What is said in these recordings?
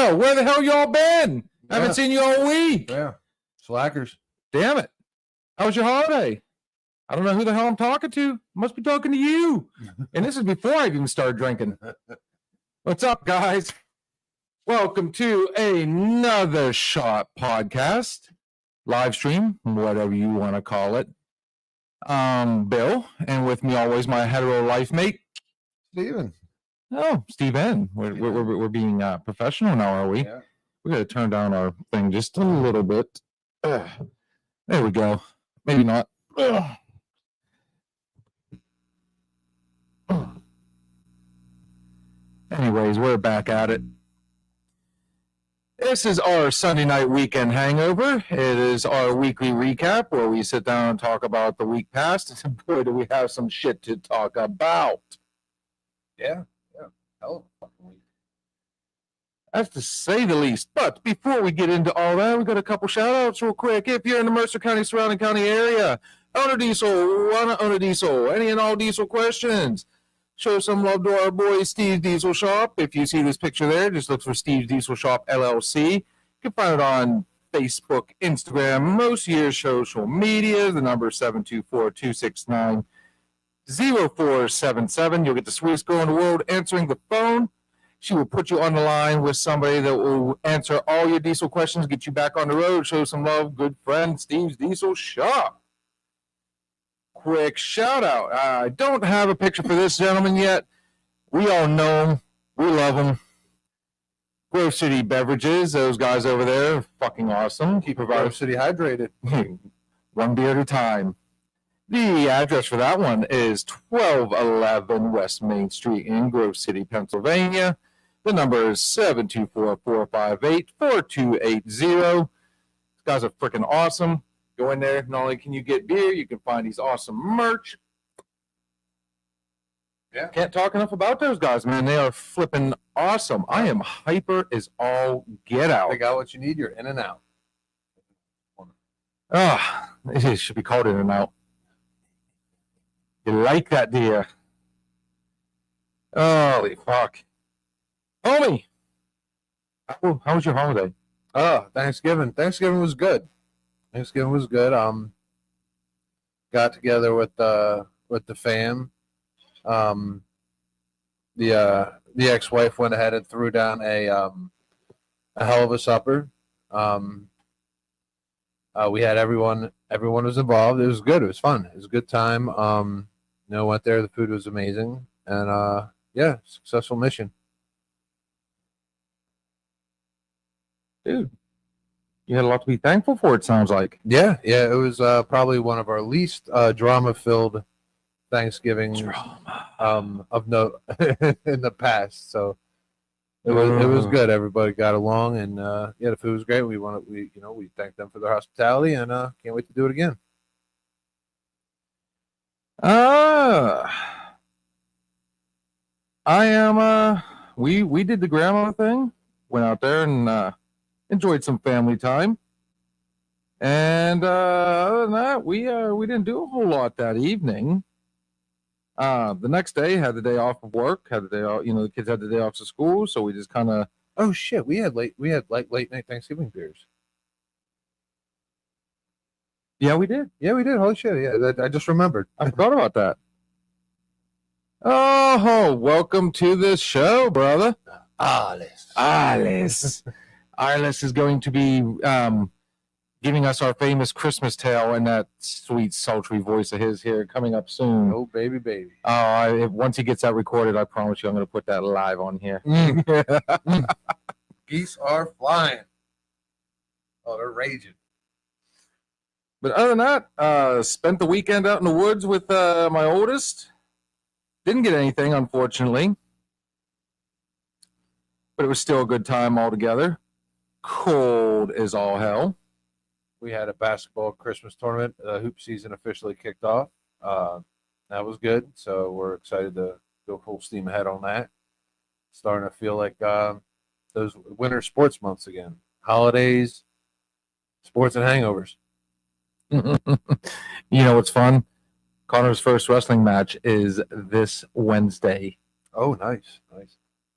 Bill, where the hell y'all been? Yeah. Haven't seen you all week. Yeah. Slackers. Damn it. How was your holiday? I don't know who the hell I'm talking to. Must be talking to you. And this is before I even started drinking. What's up, guys? Welcome to another Shot podcast, live stream, whatever you want to call it. Bill, and with me always my hetero life mate, Steven. Oh, Steven. We're being professional now, are we? Yeah. We got to turn down our thing just a little bit. There we go. Maybe not. Anyways, we're back at it. This is our Sunday night weekend hangover. It is our weekly recap where we sit down and talk about the week past. And boy, do we have some shit to talk about. Yeah. Hell of a fucking week. That's to say the least. But before we get into all that, we got a couple shout outs real quick. If you're in the Mercer County, surrounding county area, own a diesel, want to own a diesel, any and all diesel questions, show some love to our boy Steve's Diesel Shop. If you see this picture there, just look for Steve's Diesel Shop LLC. You can find it on Facebook, Instagram, most of your social media. The number is 724-269-0477. You'll get the sweetest girl in the world answering the phone. She will put you on the line with somebody that will answer all your diesel questions, get you back on the road, show some love. Good friend, Steve's Diesel Shop. Quick shout out. I don't have a picture for this gentleman yet. We all know him. We love him. Grove City Beverages, those guys over there are fucking awesome. Keep Grove City hydrated. One beer at a time. The address for that one is 1211 West Main Street in Grove City, Pennsylvania. The number is 724-458-4280. These guys are freaking awesome. Go in there. Not only can you get beer, you can find these awesome merch. Yeah. Can't talk enough about those guys, man. They are flipping awesome. I am hyper as all get out. They got what you need. You're in and out. It should be called in and out. You like that, dear? Holy fuck. Homie, how was your holiday? Thanksgiving. Thanksgiving was good. Got together with the fam. The ex-wife went ahead and threw down a hell of a supper. We had everyone was involved. It was good. It was fun. It was a good time. Went there. The food was amazing, and successful mission. Dude, you had a lot to be thankful for, it sounds like. Yeah. It was probably one of our least drama-filled Thanksgivings of note in the past. So it was good. Everybody got along, and the food was great. We thanked them for their hospitality, and can't wait to do it again. We did the grandma thing. Went out there and enjoyed some family time. And other than that, we didn't do a whole lot that evening. The next day, had the day off of work, had the day off, the kids had the day off of school, so we just kind of... Oh shit, we had late night Thanksgiving beers. Yeah, we did. Holy shit, yeah, I just remembered. I forgot about that. Oh, welcome to the show, brother. Alice is going to be giving us our famous Christmas tale in that sweet, sultry voice of his here coming up soon. Oh, baby. Once he gets that recorded, I promise you I'm going to put that live on here. Geese are flying. Oh, they're raging. But other than that, spent the weekend out in the woods with my oldest. Didn't get anything, unfortunately. But it was still a good time altogether. Cold as all hell. We had a basketball Christmas tournament. Hoop season officially kicked off. That was good. So we're excited to go full steam ahead on that. Starting to feel like those winter sports months again. Holidays, sports, and hangovers. You know what's fun? Connor's first wrestling match is this Wednesday. Oh, nice.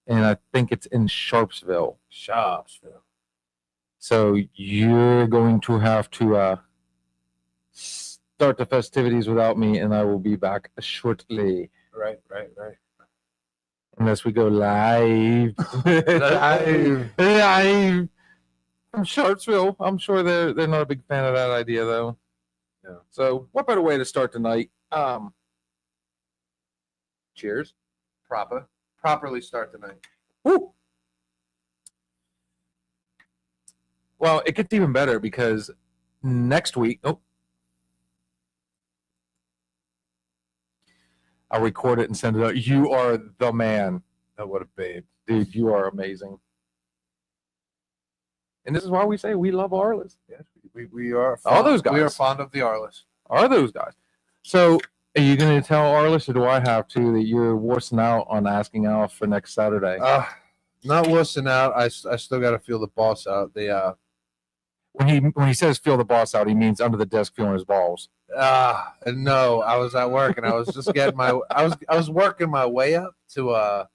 and I think it's in Sharpsville. Shopsville. So you're going to have to start the festivities without me, and I will be back shortly. Right. Unless we go live. Live from Sharpsville. I'm sure they're not a big fan of that idea though. Yeah. So what better way to start the night? Cheers. Properly start the night. Woo. Well, it gets even better because next week, I'll record it and send it out. You are the man. Oh, what a babe. Dude, you are amazing. And this is why we say we love Arliss. Yes, we are fond, All those guys. We are fond of the Arliss. Are those guys. So are you going to tell Arliss, or do I have to, that you're wussing out on asking Al for next Saturday? Not wussing out. I still got to feel the boss out. When he says feel the boss out, he means under the desk feeling his balls. No, I was at work and I was just getting I was working my way up to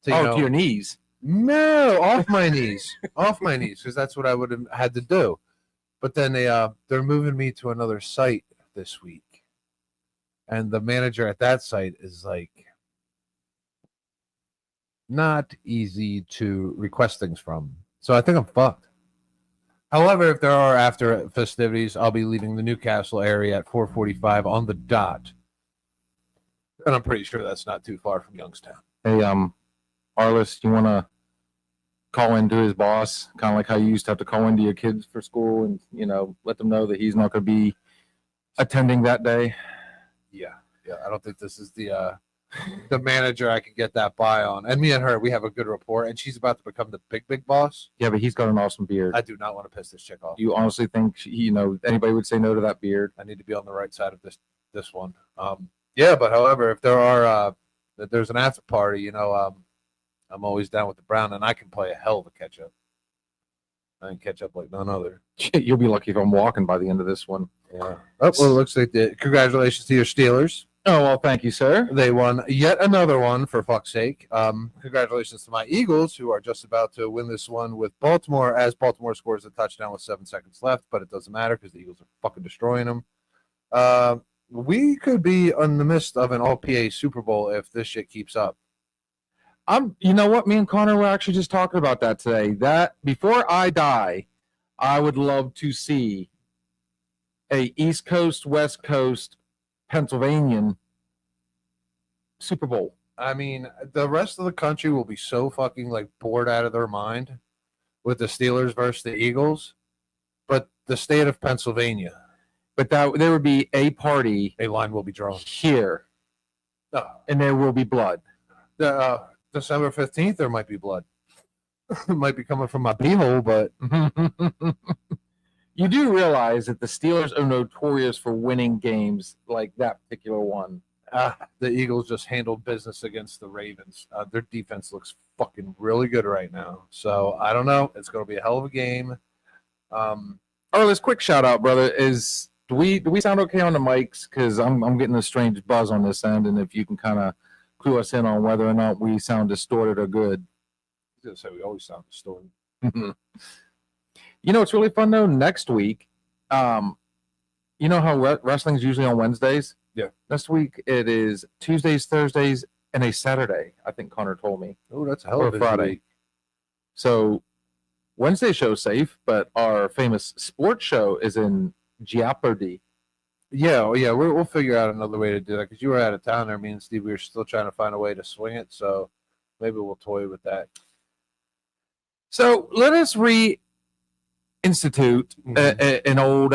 your knees. No, off my knees, because that's what I would have had to do. But then they're moving me to another site this week, and the manager at that site is like not easy to request things from. So I think I'm fucked. However, if there are after festivities, I'll be leaving the Newcastle area at 4:45 on the dot, and I'm pretty sure that's not too far from Youngstown. Hey, Arliss, you want to call into his boss, kind of like how you used to have to call into your kids for school, and let them know that he's not going to be attending that day? Yeah. I don't think this is the manager I can get that by on. And me and her, we have a good rapport, and she's about to become the big boss. Yeah, but he's got an awesome beard. I do not want to piss this chick off. You honestly think anybody would say no to that beard? I need to be on the right side of this one. Yeah, but however, if there are if there's an after party, I'm always down with the brown, and I can play a hell of a catch up. I can catch up like none other. You'll be lucky if I'm walking by the end of this one. Yeah. Oh, well, it looks like congratulations to your Steelers. Oh, well, thank you, sir. They won yet another one, for fuck's sake. Congratulations to my Eagles, who are just about to win this one with Baltimore, as Baltimore scores a touchdown with 7 seconds left, but it doesn't matter because the Eagles are fucking destroying them. We could be in the midst of an all-PA Super Bowl if this shit keeps up. You know what? Me and Connor were actually just talking about that today. That before I die, I would love to see a East Coast, West Coast, Pennsylvanian Super Bowl. I mean, the rest of the country will be so fucking bored out of their mind with the Steelers versus the Eagles, but the state of Pennsylvania, but there would be a party. A line will be drawn here, and there will be blood. December 15th, there might be blood. It might be coming from my beehole, but you do realize that the Steelers are notorious for winning games like that particular one. The Eagles just handled business against the Ravens. Their defense looks fucking really good right now. So I don't know. It's going to be a hell of a game. This quick shout out, brother. Do we sound okay on the mics? Because I'm getting a strange buzz on this end, and if you can kind of clue us in on whether or not we sound distorted or good. I was going to say we always sound distorted. It's really fun though. Next week, you know how wrestling's usually on Wednesdays? Yeah. Next week it is Tuesdays, Thursdays, and a Saturday. I think Connor told me. Oh, that's a hell of a Friday. week. So Wednesday show's safe, but our famous sports show is in jeopardy. Yeah, we'll figure out another way to do that because you were out of town there. Me and Steve, we were still trying to find a way to swing it, so maybe we'll toy with that. So let us reinstitute an old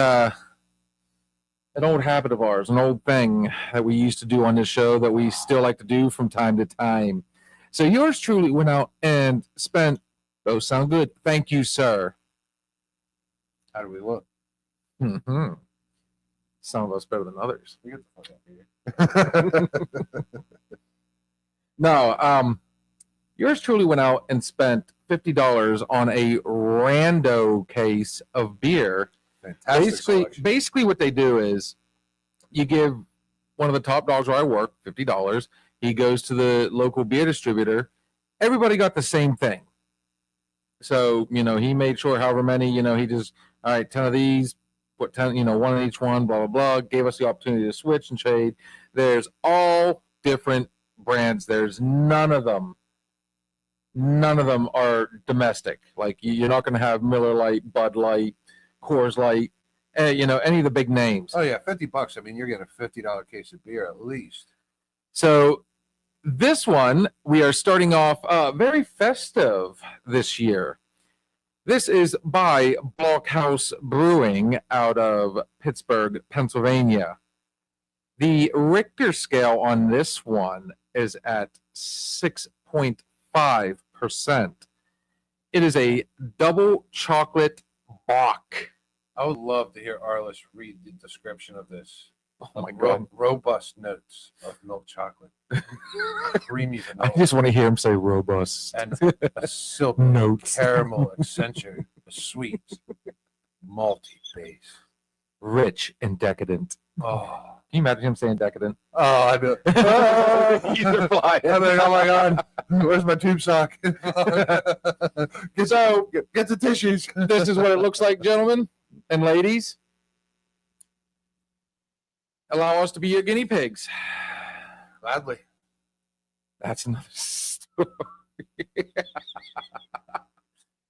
habit of ours, an old thing that we used to do on this show that we still like to do from time to time. So yours truly went out and spent. Those sound good. Thank you, sir. How do we look? Mm-hmm. Some of us better than others. Get the fuck out of here. No, yours truly went out and spent $50 on a rando case of beer. Fantastic. Basically, what they do is you give one of the top dogs where I work $50. He goes to the local beer distributor, everybody got the same thing. So, he made sure however many, he just, all right, 10 of these, put 10, one in each one, blah, blah, blah, gave us the opportunity to switch and trade. There's all different brands. There's none of them are domestic. Like, you're not going to have Miller Lite, Bud Light, Coors Light, any of the big names. Oh yeah, $50. I mean, you're getting a $50 case of beer at least. So this one, we are starting off very festive this year. This is by Blockhouse Brewing out of Pittsburgh, Pennsylvania. The Richter scale on this one is at 6.5%. It is a double chocolate Bock. I would love to hear Arliss read the description of this. Oh my God. Robust notes of milk chocolate. Creamy vanilla. I just want to hear him say robust. And a silky Notes. caramel accentuated, sweet, malty base. Rich and decadent. Oh. Can you imagine him saying decadent? Oh, I'd be like, He's flying. I'm like, oh my God, where's my tube sock? Get the tissues. This is what it looks like, gentlemen and ladies. Allow us to be your guinea pigs. Gladly. That's another story.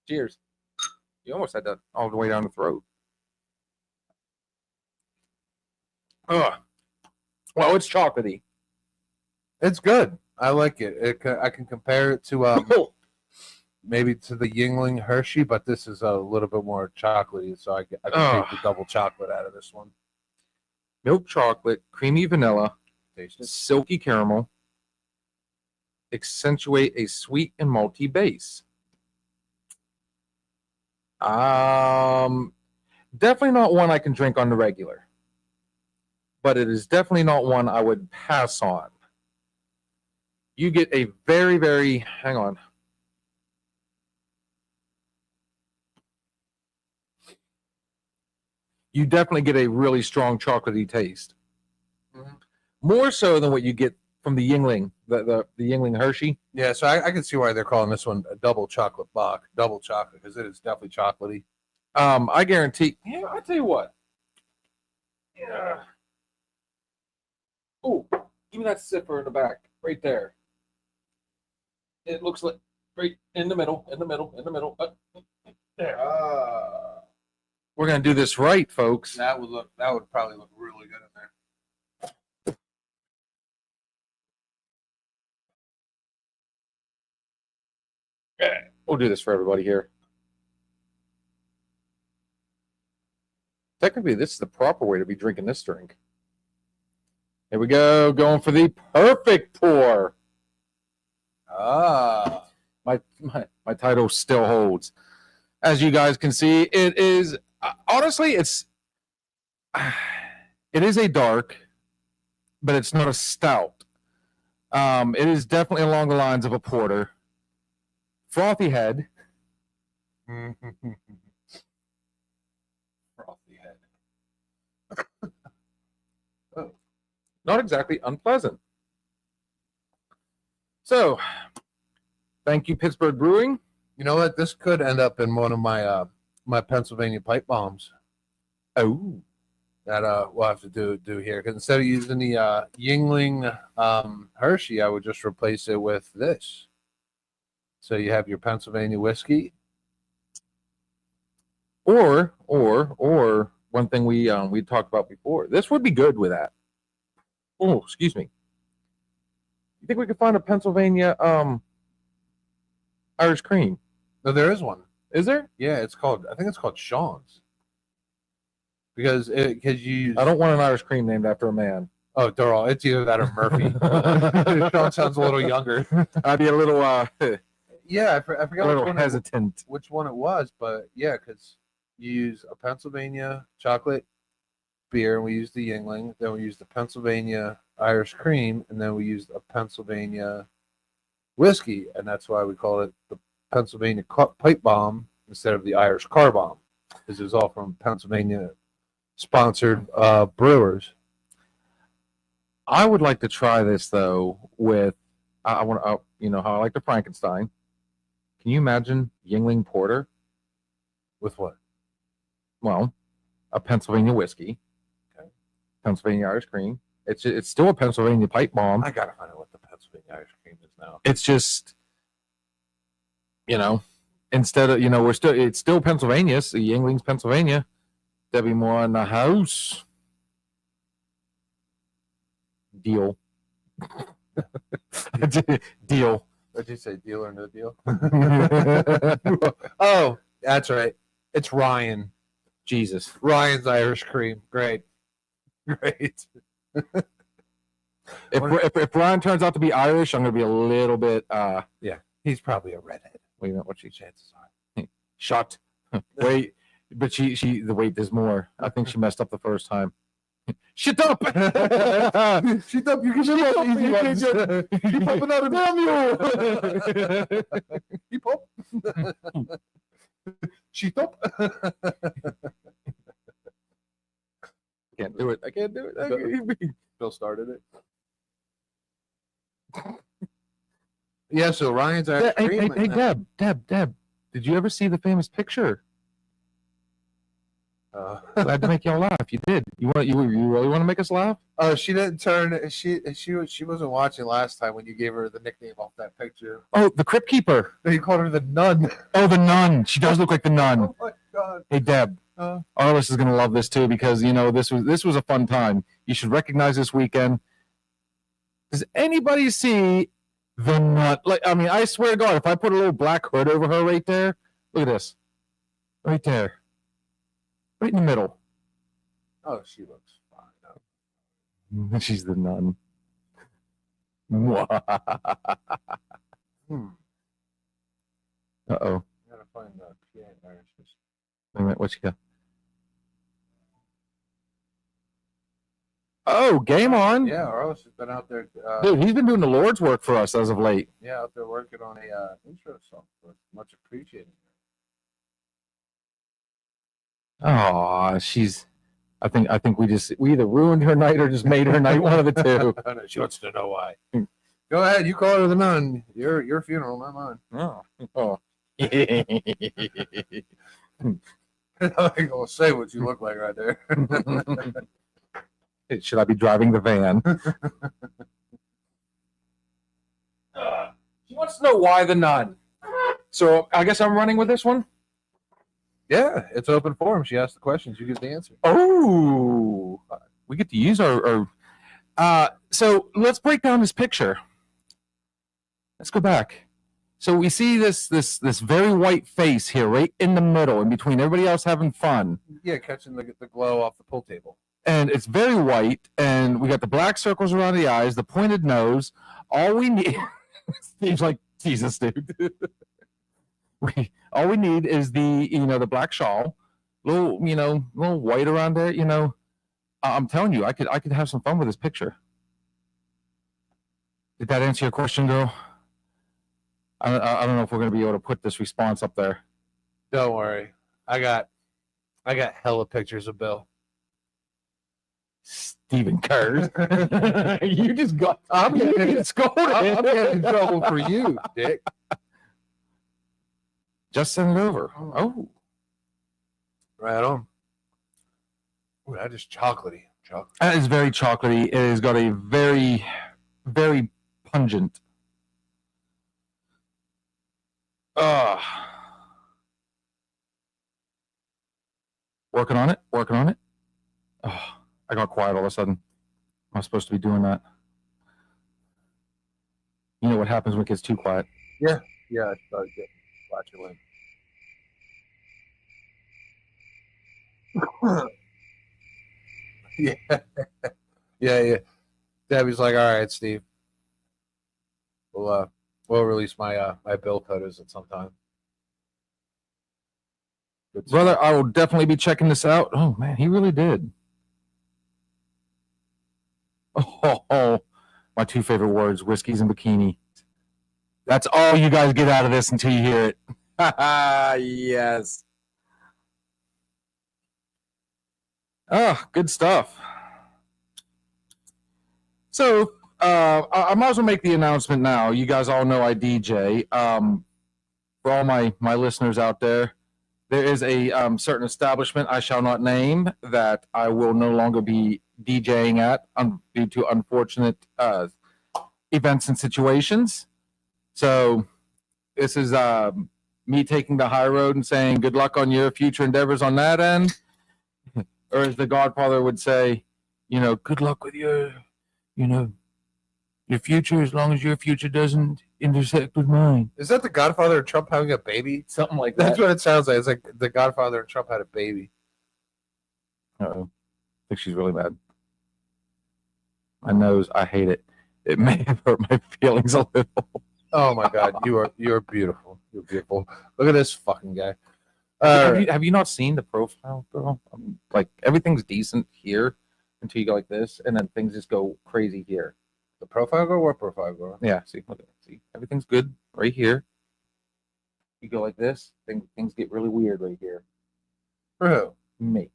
Cheers. You almost had that all the way down the throat. Oh, well, it's chocolatey. It's good. I like it. I can compare it to maybe to the Yingling Hershey, but this is a little bit more chocolatey, so I can take the double chocolate out of this one. Milk chocolate, creamy vanilla, Taste it. silky caramel, accentuate a sweet and malty base. Definitely not one I can drink on the regular, but it is definitely not one I would pass on. You get a very, very, hang on. You definitely get a really strong chocolatey taste. Mhm. More so than what you get from the Yingling, the Yingling Hershey. Yeah, so I can see why they're calling this one a double chocolate Bock. Double chocolate, because it is definitely chocolatey. I guarantee. Yeah, I tell you what. Yeah. Oh, give me that sipper in the back, right there. It looks like right in the middle. There. We're gonna do this right, folks. That would probably look really good in there. We'll do this for everybody here. Technically, this is the proper way to be drinking this drink. Here we go, going for the perfect pour. My title still holds. As you guys can see, it is honestly, it is a dark, but it's not a stout. It is definitely along the lines of a porter. Frothy head. Frothy head. Not exactly unpleasant. So, thank you, Pittsburgh Brewing. You know what? This could end up in one of my my Pennsylvania pipe bombs. Oh, That we'll have to do here, because instead of using the Yingling Hershey, I would just replace it with this. So you have your Pennsylvania whiskey, or one thing we talked about before. This would be good with that. Oh, excuse me. You think we could find a Pennsylvania Irish cream? No, there is one. Is there? Yeah, I think it's called Sean's. Because you use, I don't want an Irish cream named after a man. oh, they're all, it's either that or Murphy. Sean sounds a little younger. I'd be a little Yeah, I forgot hesitant. which one it was, but yeah, because you use a Pennsylvania chocolate beer, and we use the Yingling, then we use the Pennsylvania Irish cream, and then we used a Pennsylvania whiskey, and that's why we call it the Pennsylvania pipe bomb instead of the Irish car bomb, because it was all from Pennsylvania sponsored brewers. I would like to try this though with I want to, you know how I like the Frankenstein. Can you imagine Yingling Porter? With what? Well, a Pennsylvania whiskey, Okay. Pennsylvania Irish cream. It's still a Pennsylvania pipe bomb. I gotta find out what the Pennsylvania Irish cream is now. It's just, you know, instead of, you know, it's still Pennsylvania. So Yingling's Pennsylvania. Debbie Moore in the house. Deal. Deal. Did you say deal or no deal? Oh, that's right. It's Ryan. Jesus. Ryan's Irish cream. Great. Great. If Ryan turns out to be Irish, I'm gonna be a little bit He's probably a redhead. wait a minute, what she Chances are. shot. Wait, but she wait, there's more. I think she messed up the first time. Shut up! Shut up! You can shut up. Easy ones. Keep up another damn you. Keep up. Shut up. Can't do it. I can't do it. Bill started it. Yeah, so Ryan's Irish Hey, cream. Deb. Did you ever see the famous picture? Glad to make y'all laugh. You did. You really want to make us laugh? Oh, she didn't turn. She wasn't watching last time when you gave her the nickname off that picture. Oh, the Crypt Keeper. You called her the nun. Oh, the nun. She does look like the nun. Oh my god. Hey, Deb. Arliss is gonna love this too because you know this was a fun time. You should recognize this weekend. Does anybody see the nun? Like, I mean, I swear to God, if I put a little black hood over her right there, look at this, right there, right in the middle. Oh, she looks fine. She's the nun. Uh-oh. Gotta find the PA Irish. Wait a minute, what you got? Oh, game on. Yeah, Arliss has been out there. Dude, he's been doing the Lord's work for us as of late. Yeah, out there working on a intro song. So much appreciated. Oh, I think we either ruined her night or just made her night, one of the two. She wants to know why. Go ahead, you call her the nun. Your funeral, not mine. Oh. I ain't gonna say what you look like right there. Should I be driving the van? She wants to know why the nun. So I guess I'm running with this one. Yeah, it's open forum. She asks the questions, you give the answer. Oh, we get to use our so let's break down this picture. Let's go back. So we see this very white face here, right in the middle, in between everybody else having fun. Yeah, catching the glow off the pool table. And it's very white, and we got the black circles around the eyes, the pointed nose. All we need, Steve's like, Jesus, dude. All we need is the black shawl, little white around there. I'm telling you, I could have some fun with this picture. Did that answer your question, girl? I don't know if we're gonna be able to put this response up there. Don't worry, I got hella pictures of Bill. Stephen Curry. You just got. I'm getting scolded. I'm getting in trouble for you, Dick. Just send it over. Oh, right on. Ooh, that is chocolatey. That is very chocolatey. It has got a very, very pungent. Working on it. Oh, I got quiet all of a sudden. I'm not supposed to be doing that. You know what happens when it gets too quiet. Yeah, I started getting flatulent. Yeah. Debbie's like, all right, Steve. We'll release my my bill cutters at some time. Good Brother, stuff. I will definitely be checking this out. Oh man, he really did. Oh, my two favorite words, whiskeys and bikini. That's all you guys get out of this until you hear it. Yes. Oh, good stuff. So, I might as well make the announcement now. You guys all know I DJ. For all my listeners out there, there is a certain establishment I shall not name that I will no longer be DJing at due to unfortunate events and situations. So this is me taking the high road and saying good luck on your future endeavors on that end. Or as the Godfather would say, good luck with your future as long as your future doesn't intersect with mine. Is that the Godfather and Trump having a baby? Something like that. That's what it sounds like. It's like the Godfather and Trump had a baby. Uh-oh. I think she's really mad. My nose, I hate it. It may have hurt my feelings a little. Oh my God, you are beautiful. You're beautiful. Look at this fucking guy. Have you not seen the profile, bro? Like everything's decent here until you go like this, and then things just go crazy here. The profile girl? What profile girl? Yeah, see, look at it. See, everything's good right here. You go like this, things get really weird right here. For who? Me.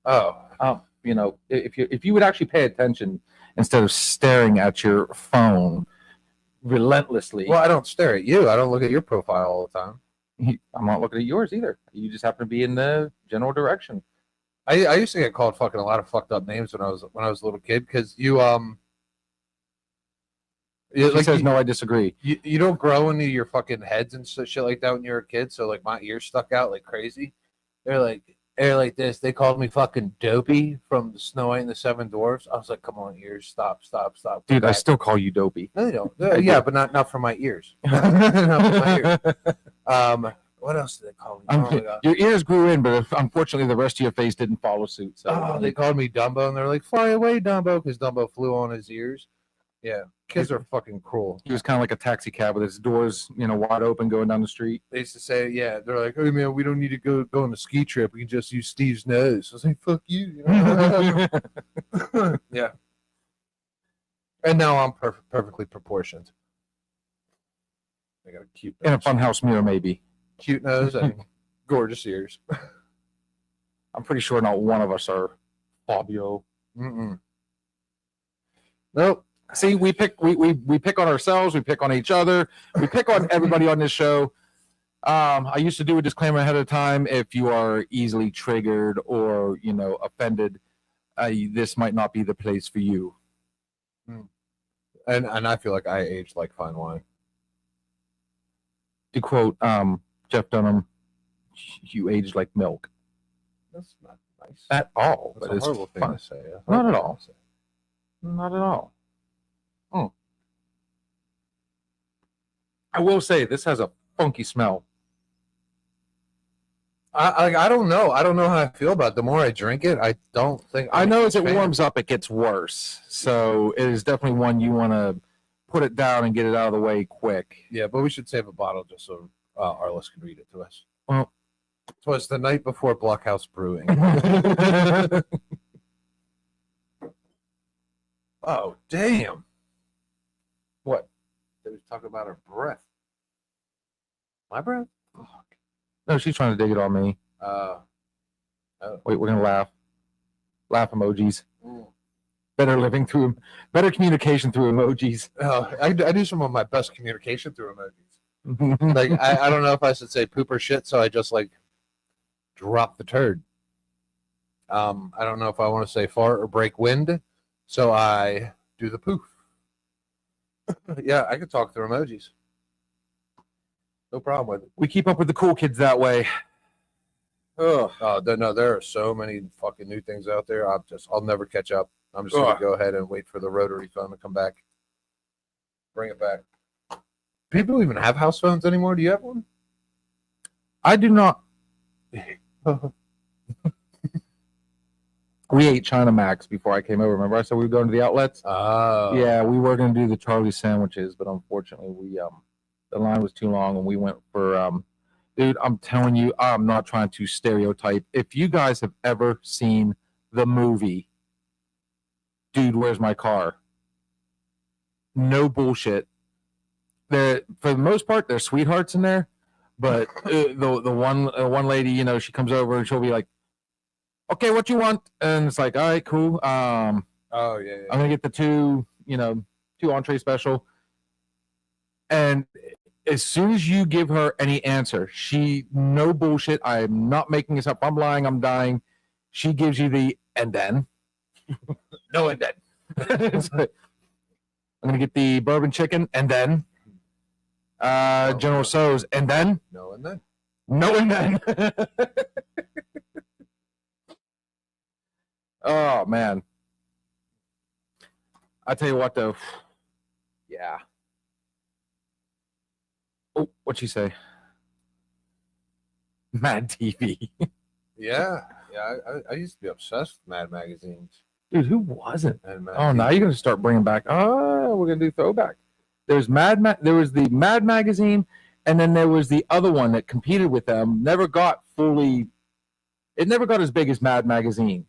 Oh. If you would actually pay attention instead of staring at your phone relentlessly. Well, I don't stare at you. I don't look at your profile all the time. I'm not looking at yours either. You just happen to be in the general direction. I used to get called fucking a lot of fucked up names when I was a little kid because you He says no, I disagree. You don't grow into your fucking heads and shit like that when you're a kid. So like my ears stuck out like crazy. They're like this. They called me fucking Dopey from the Snow White and the Seven Dwarfs. I was like, come on, ears, stop. Dude, I still call you Dopey. No, they don't. Yeah, but not for my ears. Not for my ears. What else did they call me? Oh my God. Your ears grew in, but unfortunately the rest of your face didn't follow suit. So they called me Dumbo, and they're like, fly away, Dumbo, because Dumbo flew on his ears. Yeah, kids are fucking cruel. He was kind of like a taxi cab with his doors, wide open going down the street. They used to say, yeah, they're like, hey man, we don't need to go on a ski trip. We can just use Steve's nose. I was like, fuck you. Yeah. And now I'm perfectly proportioned. I got a cute nose. In a funhouse mirror, maybe. Cute nose and gorgeous ears. I'm pretty sure not one of us are Fabio. Nope. See, we pick on ourselves, we pick on each other, we pick on everybody on this show. I used to do a disclaimer ahead of time. If you are easily triggered or offended, this might not be the place for you. And I feel like I aged like fine wine. To quote Jeff Dunham, you aged like milk. That's not nice at all. That's but a horrible thing to say. Not at all. Not at all. I will say this has a funky smell. I don't know. I don't know how I feel about it. The more I drink it, I don't think. I know as it warms up, it gets worse. So it is definitely one you want to put it down and get it out of the way quick. Yeah, but we should save a bottle just so Arliss can read it to us. Well, it was the night before Blockhouse Brewing. Oh, damn. What? They was talking about her breath. My breath? Fuck. No, she's trying to dig it on me. Wait, we're gonna laugh. Laugh emojis. Better communication through emojis. I do some of my best communication through emojis. Like I don't know if I should say poop or shit, so I just like drop the turd. I don't know if I want to say fart or break wind, so I do the poof. Yeah, I could talk through emojis. No problem with it. We keep up with the cool kids that way. Oh no, there are so many fucking new things out there. I'll never catch up. I'm just gonna go ahead and wait for the rotary phone to come back. Bring it back. People even have house phones anymore? Do you have one? I do not. We ate China Max before I came over. Remember I said we were going to the outlets? Yeah, we were going to do the Charlie sandwiches, but unfortunately the line was too long and we went for dude, I'm telling you, I'm not trying to stereotype. If you guys have ever seen the movie Dude, Where's My Car? No bullshit. For the most part, they're sweethearts in there, but the one lady, she comes over and she'll be like, okay, what you want? And it's like, all right, cool. Oh yeah. I'm gonna get the two, 2 entree special. And as soon as you give her any answer, no bullshit. I am not making this up. I'm lying. I'm dying. She gives you the and then. No and then. I'm gonna get the bourbon chicken and then. General So's and then. No and then. No and then. Oh man. I tell you what though. Yeah. Oh, what'd she say? Mad TV. Yeah. I used to be obsessed with Mad magazines. Dude, who wasn't? And Mad Oh, now TV. you're gonna start bringing back. Oh, we're gonna do throwback. There was the Mad magazine, and then there was the other one that competed with them. Never got as big as Mad magazine,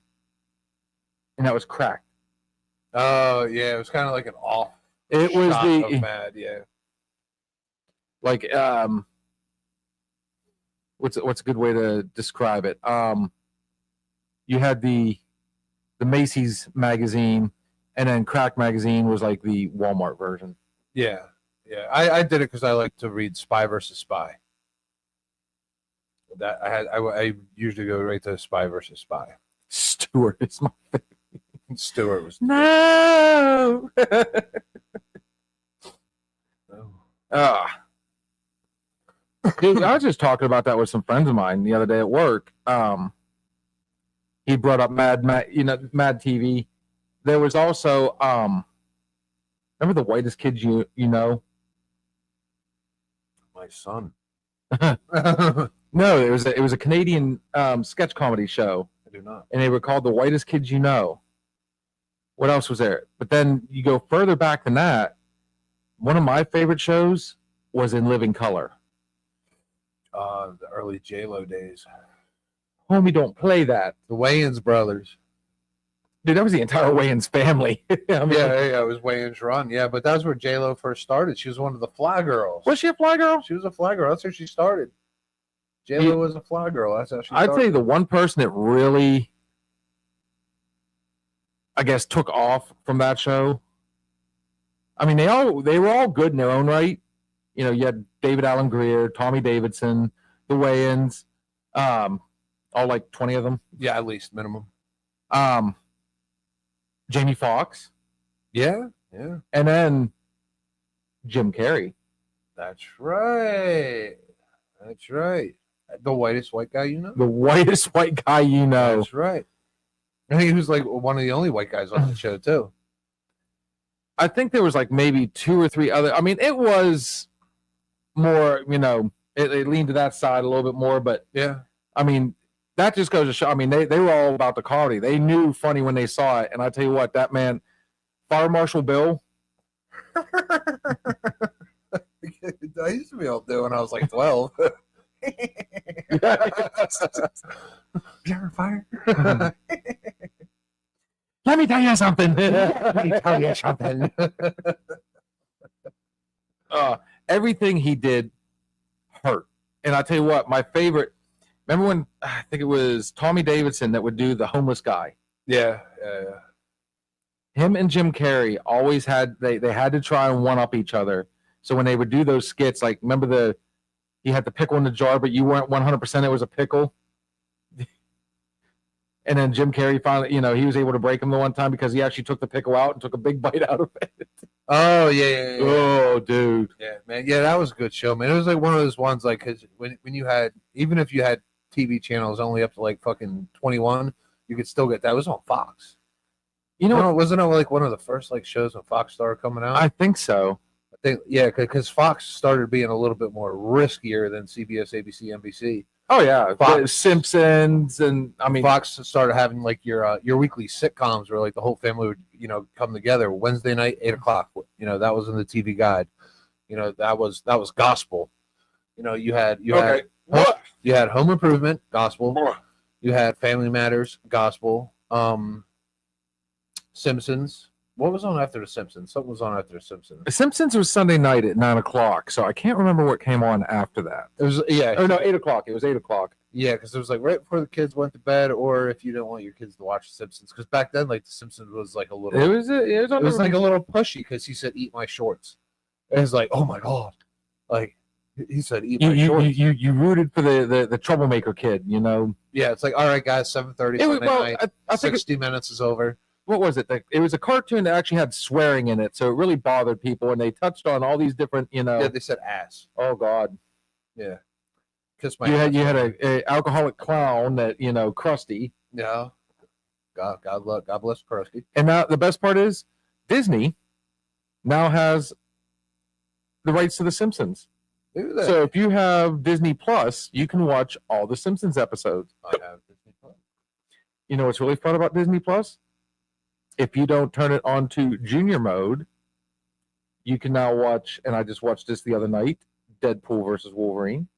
and that was Cracked. Oh yeah, it was kind of like an off. It was shot the of Mad, yeah. like what's a good way to describe it? You had the Macy's magazine, and then Crack magazine was like the Walmart version. Yeah. I did it because I like to read Spy versus Spy. That I usually go right to Spy versus Spy. Stewart is my Stewart was no. Dude, I was just talking about that with some friends of mine the other day at work. He brought up Mad TV. There was also remember The Whitest Kids You Know? my son. No, it was a Canadian sketch comedy show, I do not. and they were called The Whitest Kids You Know. What else was there? But then you go further back than that. One of my favorite shows was In Living Color. The early J-Lo days. Homie, don't play that. The Wayans brothers. Dude, that was the entire Wayans family. I mean, Yeah, it was Wayans run. Yeah, but that's where J-Lo first started. She was one of the fly girls. Was she a fly girl? She was a fly girl. That's how she started. J-Lo was a fly girl. That's how she started. I'd say the one person that really, I guess, took off from that show. I mean, they were all good in their own right. You know, you had David Allen Greer, Tommy Davidson, the Wayans, all like 20 of them. Yeah, at least minimum. Jamie Foxx, Yeah. and then Jim Carrey. That's right. The whitest white guy you know. The whitest white guy you know. That's right. I think he was like one of the only white guys on the show too. I think there was like maybe 2 or 3 other. I mean, it was more, it leaned to that side a little bit more, but Yeah. I mean, that just goes to show. I mean, they were all about the comedy. They knew funny when they saw it. And I tell you what, that man, Fire Marshal Bill. I used to be able to do when I was like 12. You're fire. Let me tell you something. Everything he did hurt. And I tell you what, my favorite. Remember when I think it was Tommy Davidson that would do the homeless guy? Yeah. Him and Jim Carrey always had they had to try and one up each other. So when they would do those skits, like remember he had the pickle in the jar, but you weren't 100% it was a pickle. And then Jim Carrey finally, he was able to break him the one time because he actually took the pickle out and took a big bite out of it. Oh yeah. Oh, dude. Yeah, man. Yeah, that was a good show, man. It was like one of those ones, like, because when you had, even if you had TV channels only up to like fucking 21, you could still get that. It was on Fox. Wasn't it like one of the first like shows when Fox started coming out? I think so. I think, yeah, because Fox started being a little bit more riskier than CBS, ABC, NBC. Oh yeah, Fox. Simpsons, and I mean Fox started having like your weekly sitcoms where like the whole family would come together Wednesday night 8:00. That was in the TV guide. That was gospel. You had Home Improvement, gospel. You had Family Matters, gospel. Simpsons. What was on after the Simpsons? Something was on after the Simpsons. The Simpsons was Sunday night at 9:00, so I can't remember what came on after that. It was 8:00. It was 8:00. Yeah, because it was like right before the kids went to bed, or if you didn't want your kids to watch The Simpsons, because back then, like The Simpsons was like a little, it was like a little pushy because he said, "Eat my shorts," and it's like, oh my god, like he said, "Eat my shorts." You rooted for the troublemaker kid, you know. Yeah, it's like, all right, guys, 7:30 Sunday night, I think 60 minutes is over. what was it? It was a cartoon that actually had swearing in it, so it really bothered people, and they touched on all these different, you know. Yeah, they said ass. Oh God. Yeah, kiss my. You had a alcoholic clown that, you know, Krusty. Yeah. God bless Krusty. And now the best part is Disney now has the rights to The Simpsons. So if you have Disney Plus, you can watch all the Simpsons episodes. I have Disney Plus. You know what's really fun about Disney Plus? If you don't turn it on to junior mode, you can now watch, and I just watched this the other night, Deadpool versus Wolverine.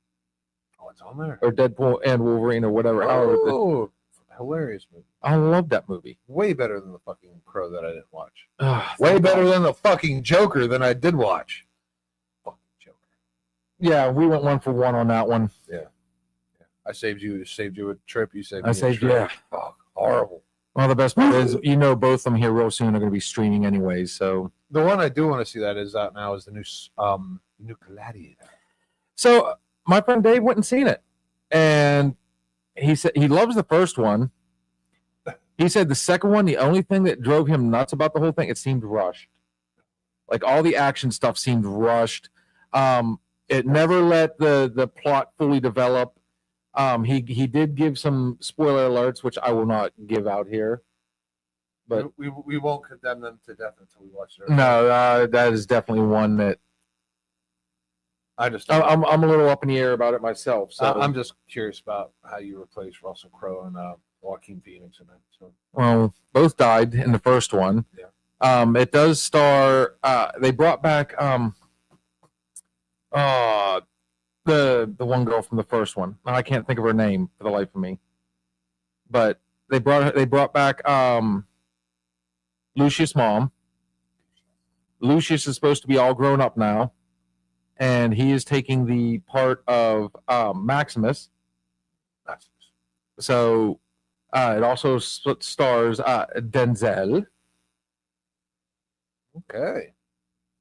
Oh, it's on there. Or Deadpool and Wolverine or whatever. Oh, hilarious movie. I love that movie. Way better than the fucking Crow that I didn't watch. Ugh, Way better than the fucking Joker than I did watch. Fucking Joker. Yeah, we went 1-for-1 on that one. Yeah. I saved you a trip. You saved me I saved a trip. yeah. Oh, horrible. Well, the best part is, you know, both of them here real soon are going to be streaming anyways. So the one I do want to see that is out now is the new Gladiator. So my friend Dave went and seen it, and he said he loves the first one. He said the second one, the only thing that drove him nuts about the whole thing, it seemed rushed. Like all the action stuff seemed rushed. It never let the plot fully develop. He did give some spoiler alerts, which I will not give out here. But we won't condemn them to death until we watch it. No, that is definitely one that I'm a little up in the air about it myself. So I'm just curious about how you replace Russell Crowe and Joaquin Phoenix in it. So. Well, both died in the first one. Yeah. It does star. They brought back the one girl from the first one. I can't think of her name for the life of me. But they brought back Lucius' mom. Lucius is supposed to be all grown up now, and he is taking the part of Maximus. So it also stars Denzel. Okay,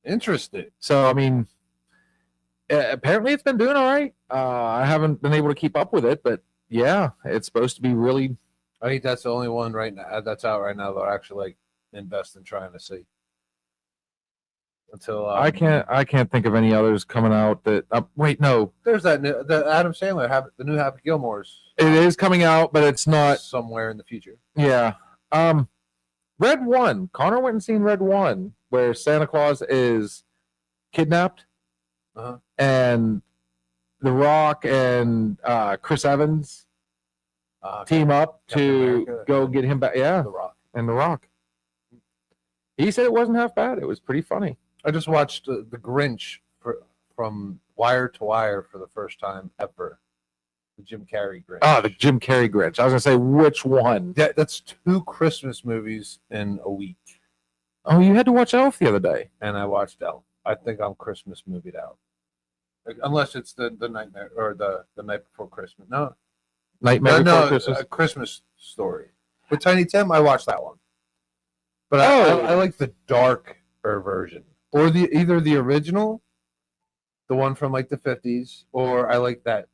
interesting. So I mean, apparently it's been doing all right. I haven't been able to keep up with it, but yeah, it's supposed to be really. I think that's the only one right now that's out right now that I actually like invest in trying to see. Until I can't think of any others coming out that. Wait, no. There's the Adam Sandler the new Happy Gilmore's. It is coming out, but it's not somewhere in the future. Yeah. Red One. Connor went and seen Red One, where Santa Claus is kidnapped, and The Rock and Chris Evans team up to go get him back. Yeah, The Rock and The Rock. He said it wasn't half bad. It was pretty funny. I just watched The Grinch from wire to wire for the first time ever. The Jim Carrey Grinch. Oh, the Jim Carrey Grinch. I was gonna say which one. That's 2 Christmas movies in a week. Oh, you had to watch Elf the other day. And I watched Elf. I think I'm Christmas movied out. Unless it's the Nightmare or the Night Before Christmas. No. Nightmare Before Christmas. A Christmas Story. With Tiny Tim, I watched that one. But I like the darker version. Or either the original, the one from like the 50s, or I like that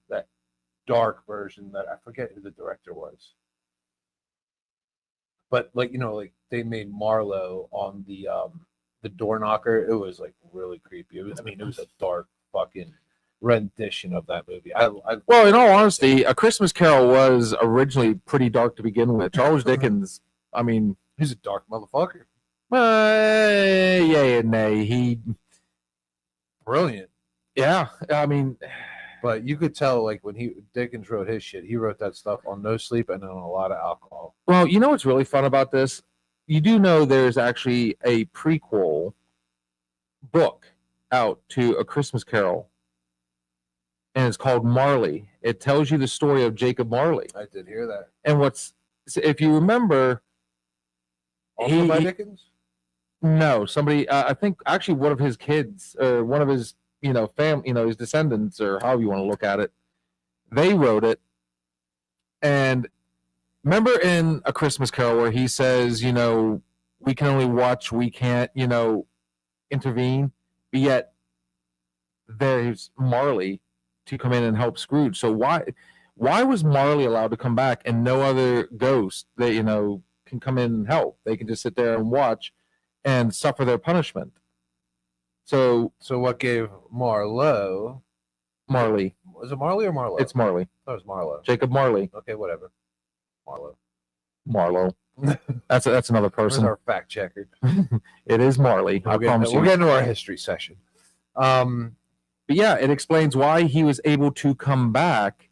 dark version that I forget who the director was. But like they made Marlowe on the door knocker. It was like really creepy. It was a dark fucking rendition of that movie. Well, in all honesty, A Christmas Carol was originally pretty dark to begin with. Charles Dickens, I mean, he's a dark motherfucker. Yay and nay. He brilliant. Yeah, I mean, but you could tell like when Dickens wrote his shit, he wrote that stuff on no sleep and on a lot of alcohol. Well, you know what's really fun about this? You do know there's actually a prequel book out to A Christmas Carol, and it's called Marley. It tells you the story of Jacob Marley. I did hear that. And if you remember, also by Dickens? No, somebody. I think actually one of his kids or one of his his descendants or however you want to look at it, they wrote it, And remember in A Christmas Carol where he says, we can only watch, we can't, intervene. But yet there's Marley to come in and help Scrooge. So why was Marley allowed to come back and no other ghost that can come in and help? They can just sit there and watch and suffer their punishment. So what gave Marlowe? Marley. Was it Marley or Marlowe? It's Marley. I thought it was Marlowe. Jacob Marley. Okay, whatever. Marlowe. That's another person. Where's our fact checker? It is Marley. I promise you. We'll get into our history session. But yeah, it explains why he was able to come back.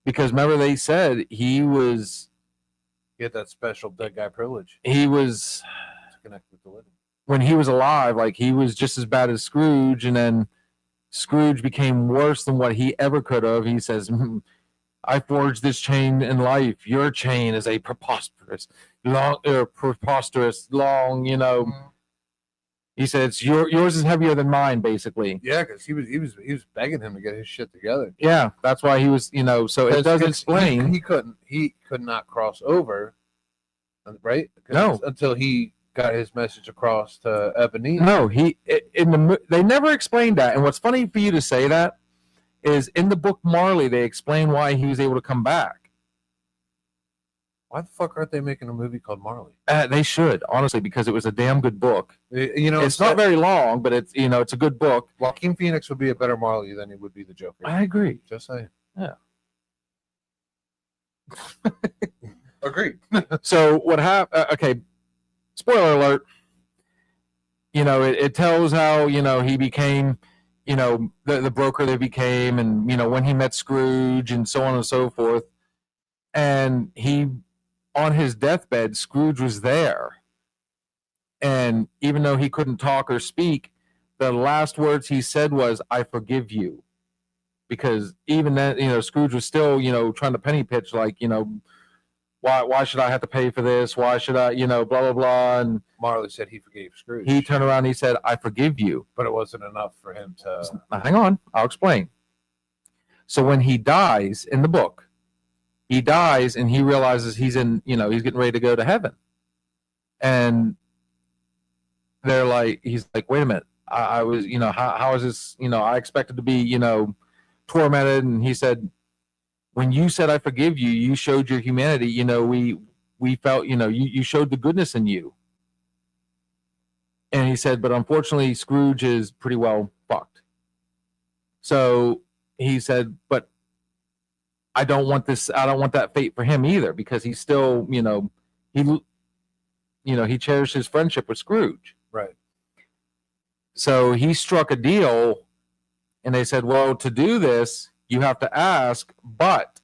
Because remember, they said he get that special dead guy privilege. He was to connect with the living. When he was alive, like he was just as bad as Scrooge, and then Scrooge became worse than what he ever could have. He says, I forged this chain in life. Your chain is a preposterous, long. He said, yours is heavier than mine, basically. Yeah, because he was begging him to get his shit together. Yeah, that's why he was, so it does explain. He could not cross over, right? No. Until he got his message across to Ebony. No, they never explained that. And what's funny for you to say that is in the book Marley, they explain why he was able to come back. Why the fuck aren't they making a movie called Marley? They should, honestly, because it was a damn good book. It's not very long, but it's it's a good book. Joaquin Phoenix would be a better Marley than he would be the Joker. I agree. Just saying. Yeah. Agreed. So what happened? Okay, spoiler alert. It tells how he became the broker they became, and when he met Scrooge and so on and so forth, and he. On his deathbed, Scrooge was there. And even though he couldn't talk or speak, the last words he said was, I forgive you. Because even then, Scrooge was still, trying to penny pitch, like, why should I have to pay for this? Why should I, blah, blah, blah. And Marley said he forgave Scrooge. He turned around and he said, I forgive you. But it wasn't enough for him to... Hang on, I'll explain. So when he dies in the book, he dies and he realizes he's in, he's getting ready to go to heaven. And he's like, wait a minute. I was, how is this, I expected to be, tormented. And he said, when you said, I forgive you, you showed your humanity. We felt, you showed the goodness in you. And he said, but unfortunately, Scrooge is pretty well fucked. So he said, but I don't want that fate for him either, because he's still, he cherished his friendship with Scrooge. Right. So he struck a deal, and they said, well, to do this, you have to ask, but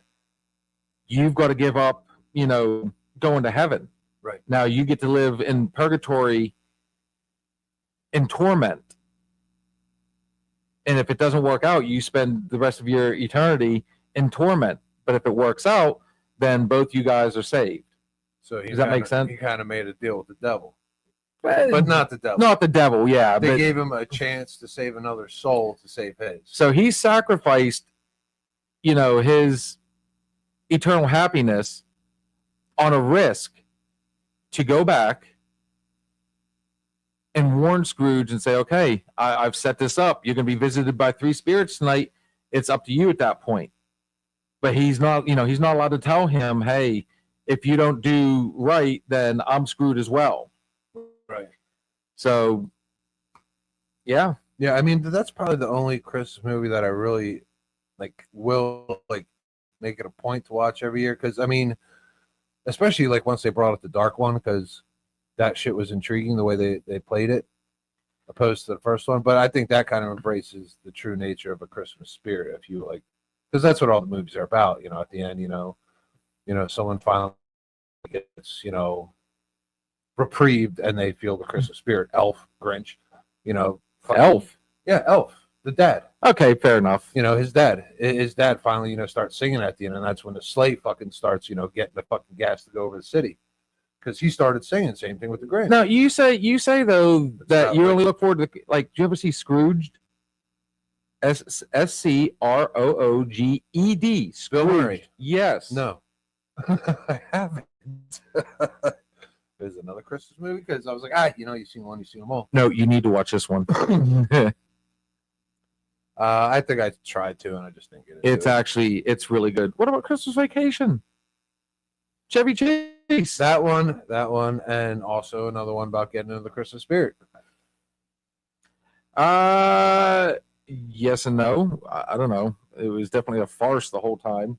you've got to give up, going to heaven. Right. Now you get to live in purgatory in torment. And if it doesn't work out, you spend the rest of your eternity in torment. But if it works out, then both you guys are saved. So does that make sense? He kind of made a deal with the devil, but not the devil. Not the devil, yeah. They gave him a chance to save another soul to save his. So he sacrificed, his eternal happiness on a risk to go back and warn Scrooge and say, okay, I've set this up. You're going to be visited by 3 spirits tonight. It's up to you at that point. But he's not allowed to tell him, hey, if you don't do right, then I'm screwed as well. Right. So, yeah. Yeah, I mean, that's probably the only Christmas movie that I really will make it a point to watch every year. Because, I mean, especially once they brought up the dark one, because that shit was intriguing the way they played it, opposed to the first one. But I think that kind of embraces the true nature of a Christmas spirit, if you because that's what all the movies are about. At the end, someone finally gets reprieved and they feel the Christmas spirit. Elf, Grinch, Elf. Yeah, Elf, the dad. Okay, fair enough. His dad finally starts singing at the end, and that's when the sleigh fucking starts getting the fucking gas to go over the city. Because he started singing, same thing with the Grinch. Now you say though that you only look forward to do you ever see Scrooged? SCROOGED. Bill Murray. Yes. No. I haven't. There's another Christmas movie because I was like, you've seen one, you've seen them all. No, you need to watch this one. I think I tried to, and I just didn't get it. It's really good. What about Christmas Vacation? Chevy Chase. That one, and also another one about getting into the Christmas spirit. Yes and no. I don't know. It was definitely a farce the whole time.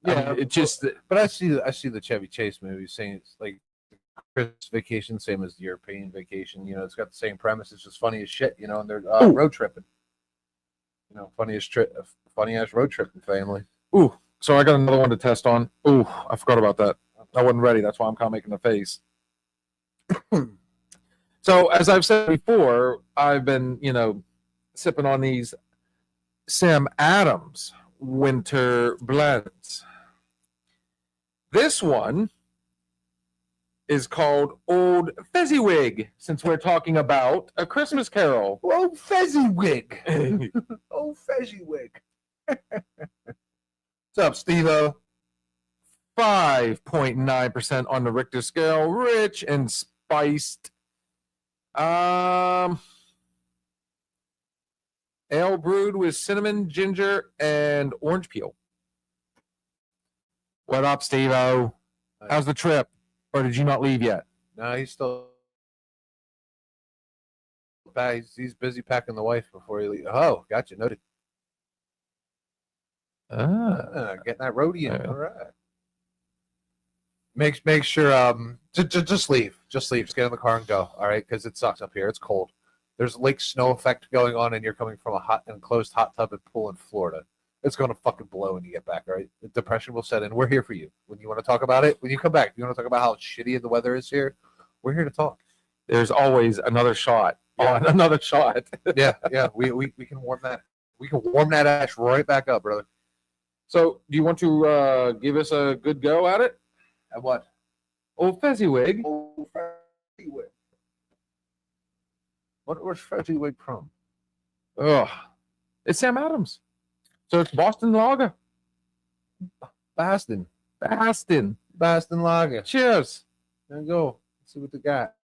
Yeah, it just. But I see the Chevy Chase movie saying it's like Christmas Vacation, same as the European Vacation. You know, it's got the same premise. It's just funny as shit. You know, and they're road tripping. You know, funny ass road tripping family. Ooh, so I got another one to test on. Ooh, I forgot about that. I wasn't ready. That's why I'm kind of making a face. So, as I've said before, I've been, sipping on these Sam Adams winter blends. This one is called Old Fezziwig, since we're talking about A Christmas Carol. Old Fezziwig. Old Fezziwig. What's up, Steve-O? 5.9% on the Richter scale. Rich and spiced. Ale brewed with cinnamon, ginger, and orange peel. What up, Steve-O? How's the trip? Or did you not leave yet? No, he's still back. He's busy packing the wife before he leaves. Oh, gotcha. Noted. Getting that roadie in. All right. Make sure just leave. Just leave. Just get in the car and go. All right, because it sucks up here. It's cold. There's lake snow effect going on, and you're coming from a hot enclosed hot tub and pool in Florida. It's going to fucking blow when you get back. All right, the depression will set in. We're here for you when you want to talk about it. When you come back, you want to talk about how shitty the weather is here. We're here to talk. There's always another shot on another shot. yeah. We can warm that. We can warm that ash right back up, brother. So, do you want to give us a good go at it? At what? Old Fezziwig. Old Fezziwig. Where's Fezziwig from? Oh, it's Sam Adams. So it's Boston Lager. Boston Lager. Cheers. There you go. Let's see what they got.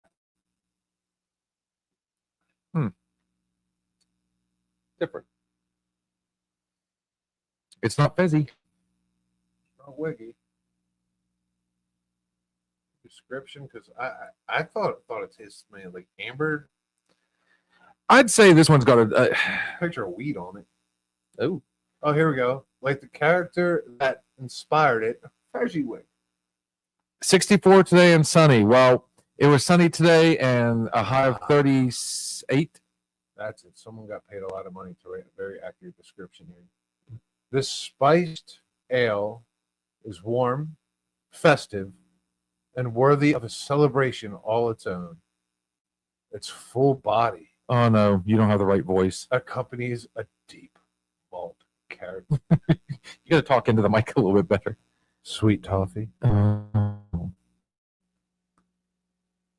Different. It's not fizzy. Not wiggy. Description, because I thought it tastes like amber. I'd say this one's got a picture of weed on it. Oh, here we go. Like the character that inspired it, Fezziwig. 64 today and sunny. Well, it was sunny today and a high of 38. That's it. Someone got paid a lot of money to write a very accurate description here. This spiced ale is warm, festive, and worthy of a celebration all its own. Its full body. Oh no, you don't have the right voice. Accompanies a deep malt character. You got to talk into the mic a little bit better. Sweet toffee.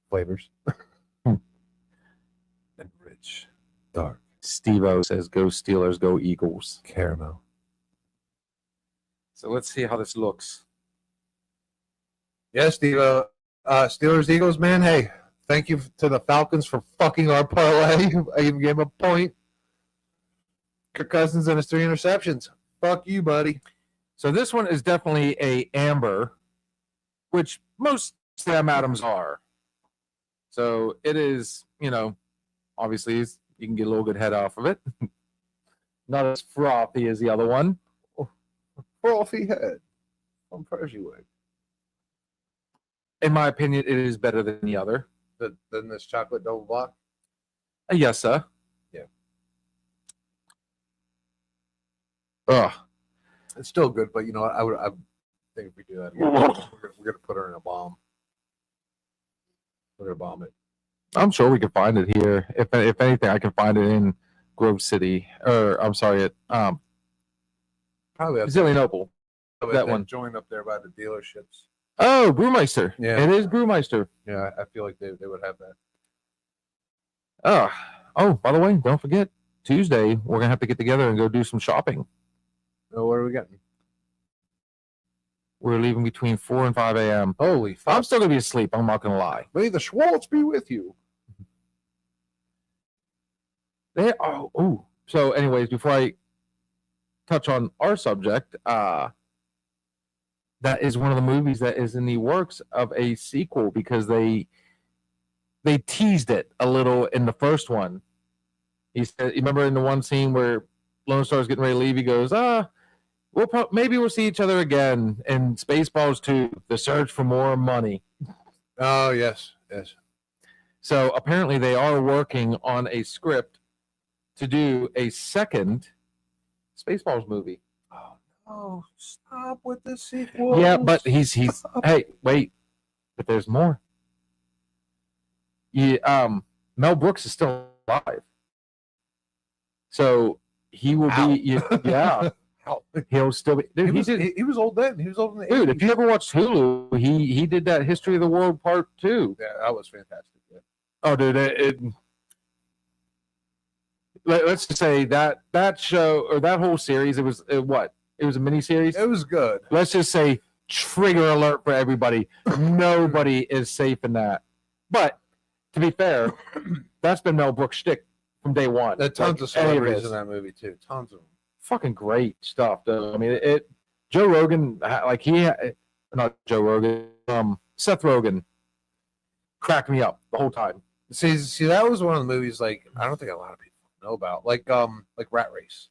Flavors. And rich, dark. Steve-O says, go Steelers, go Eagles. Caramel. So let's see how this looks. Yeah, Steve. Steelers, Eagles, man. Hey, thank you to the Falcons for fucking our parlay. I even gave him a point. Kirk Cousins and his 3 interceptions. Fuck you, buddy. So this one is definitely a amber, which most Sam Adams are. So it is, obviously you can get a little good head off of it. Not as frothy as the other one. Frothy head from Fezziwig. In my opinion, it is better than the other. Than this chocolate double block? Yes, sir. Yeah. Ugh. It's still good, but I think if we do that again, we're gonna put her in a bomb. We're gonna bomb it. I'm sure we can find it here. If anything, I can find it in Grove City, or I'm sorry, at probably Zillionople. That one joint up there by the dealerships. Oh, Brewmeister. Yeah, it is Brewmeister. Yeah, I feel like they would have that. Oh, by the way, don't forget Tuesday we're gonna have to get together and go do some shopping. Oh, what are we getting? We're leaving between 4 and 5 a.m. Holy fuck. I'm still gonna be asleep. I'm not gonna lie. May the Schwartz be with you. So, anyways, before I touch on our subject, that is one of the movies that is in the works of a sequel because they teased it a little in the first one. He said, you remember in the one scene where Lone Star's getting ready to leave, he goes, maybe we'll see each other again in Spaceballs 2, The Search for More Money. Oh, yes. So apparently they are working on a script to do a second Spaceballs movie. Oh, no. Stop with the sequel. Yeah, but he's hey, wait. But there's more. Mel Brooks is still alive. So he will be yeah. He'll still be. Dude, he was old then. He was old in the 80s. Dude, if you ever watched Hulu, he did that History of the World Part 2. Yeah, that was fantastic. Yeah. Oh, dude, let's just say that show or that whole series, it was what? It was a mini series. It was good. Let's just say trigger alert for everybody. Nobody is safe in that. But to be fair, that's been Mel Brooks' shtick from day one. There are tons of celebrities in that movie too. Tons of them. Fucking great stuff, though. I mean, Joe Rogan, not Joe Rogan, Seth Rogen, cracked me up the whole time. See, that was one of the movies like I don't think a lot of people know about, like Rat Race.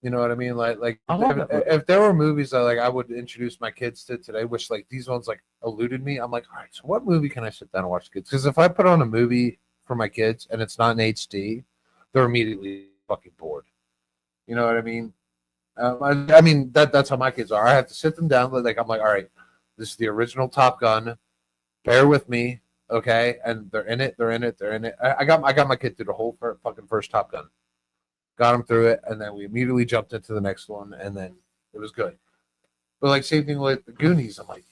You know what I mean? Like if there were movies that like I would introduce my kids to today, which like these ones like eluded me, I'm like, all right, so what movie can I sit down and watch kids? Because if I put on a movie for my kids and it's not in HD, they're immediately fucking bored. You know what I mean? I mean that's how my kids are. I have to sit them down. Like I'm like, all right, this is the original Top Gun. Bear with me, okay? And they're in it. I got my kid through the whole fucking first Top Gun. Got him through it, and then we immediately jumped into the next one, and then it was good. But like same thing with the Goonies. I'm like,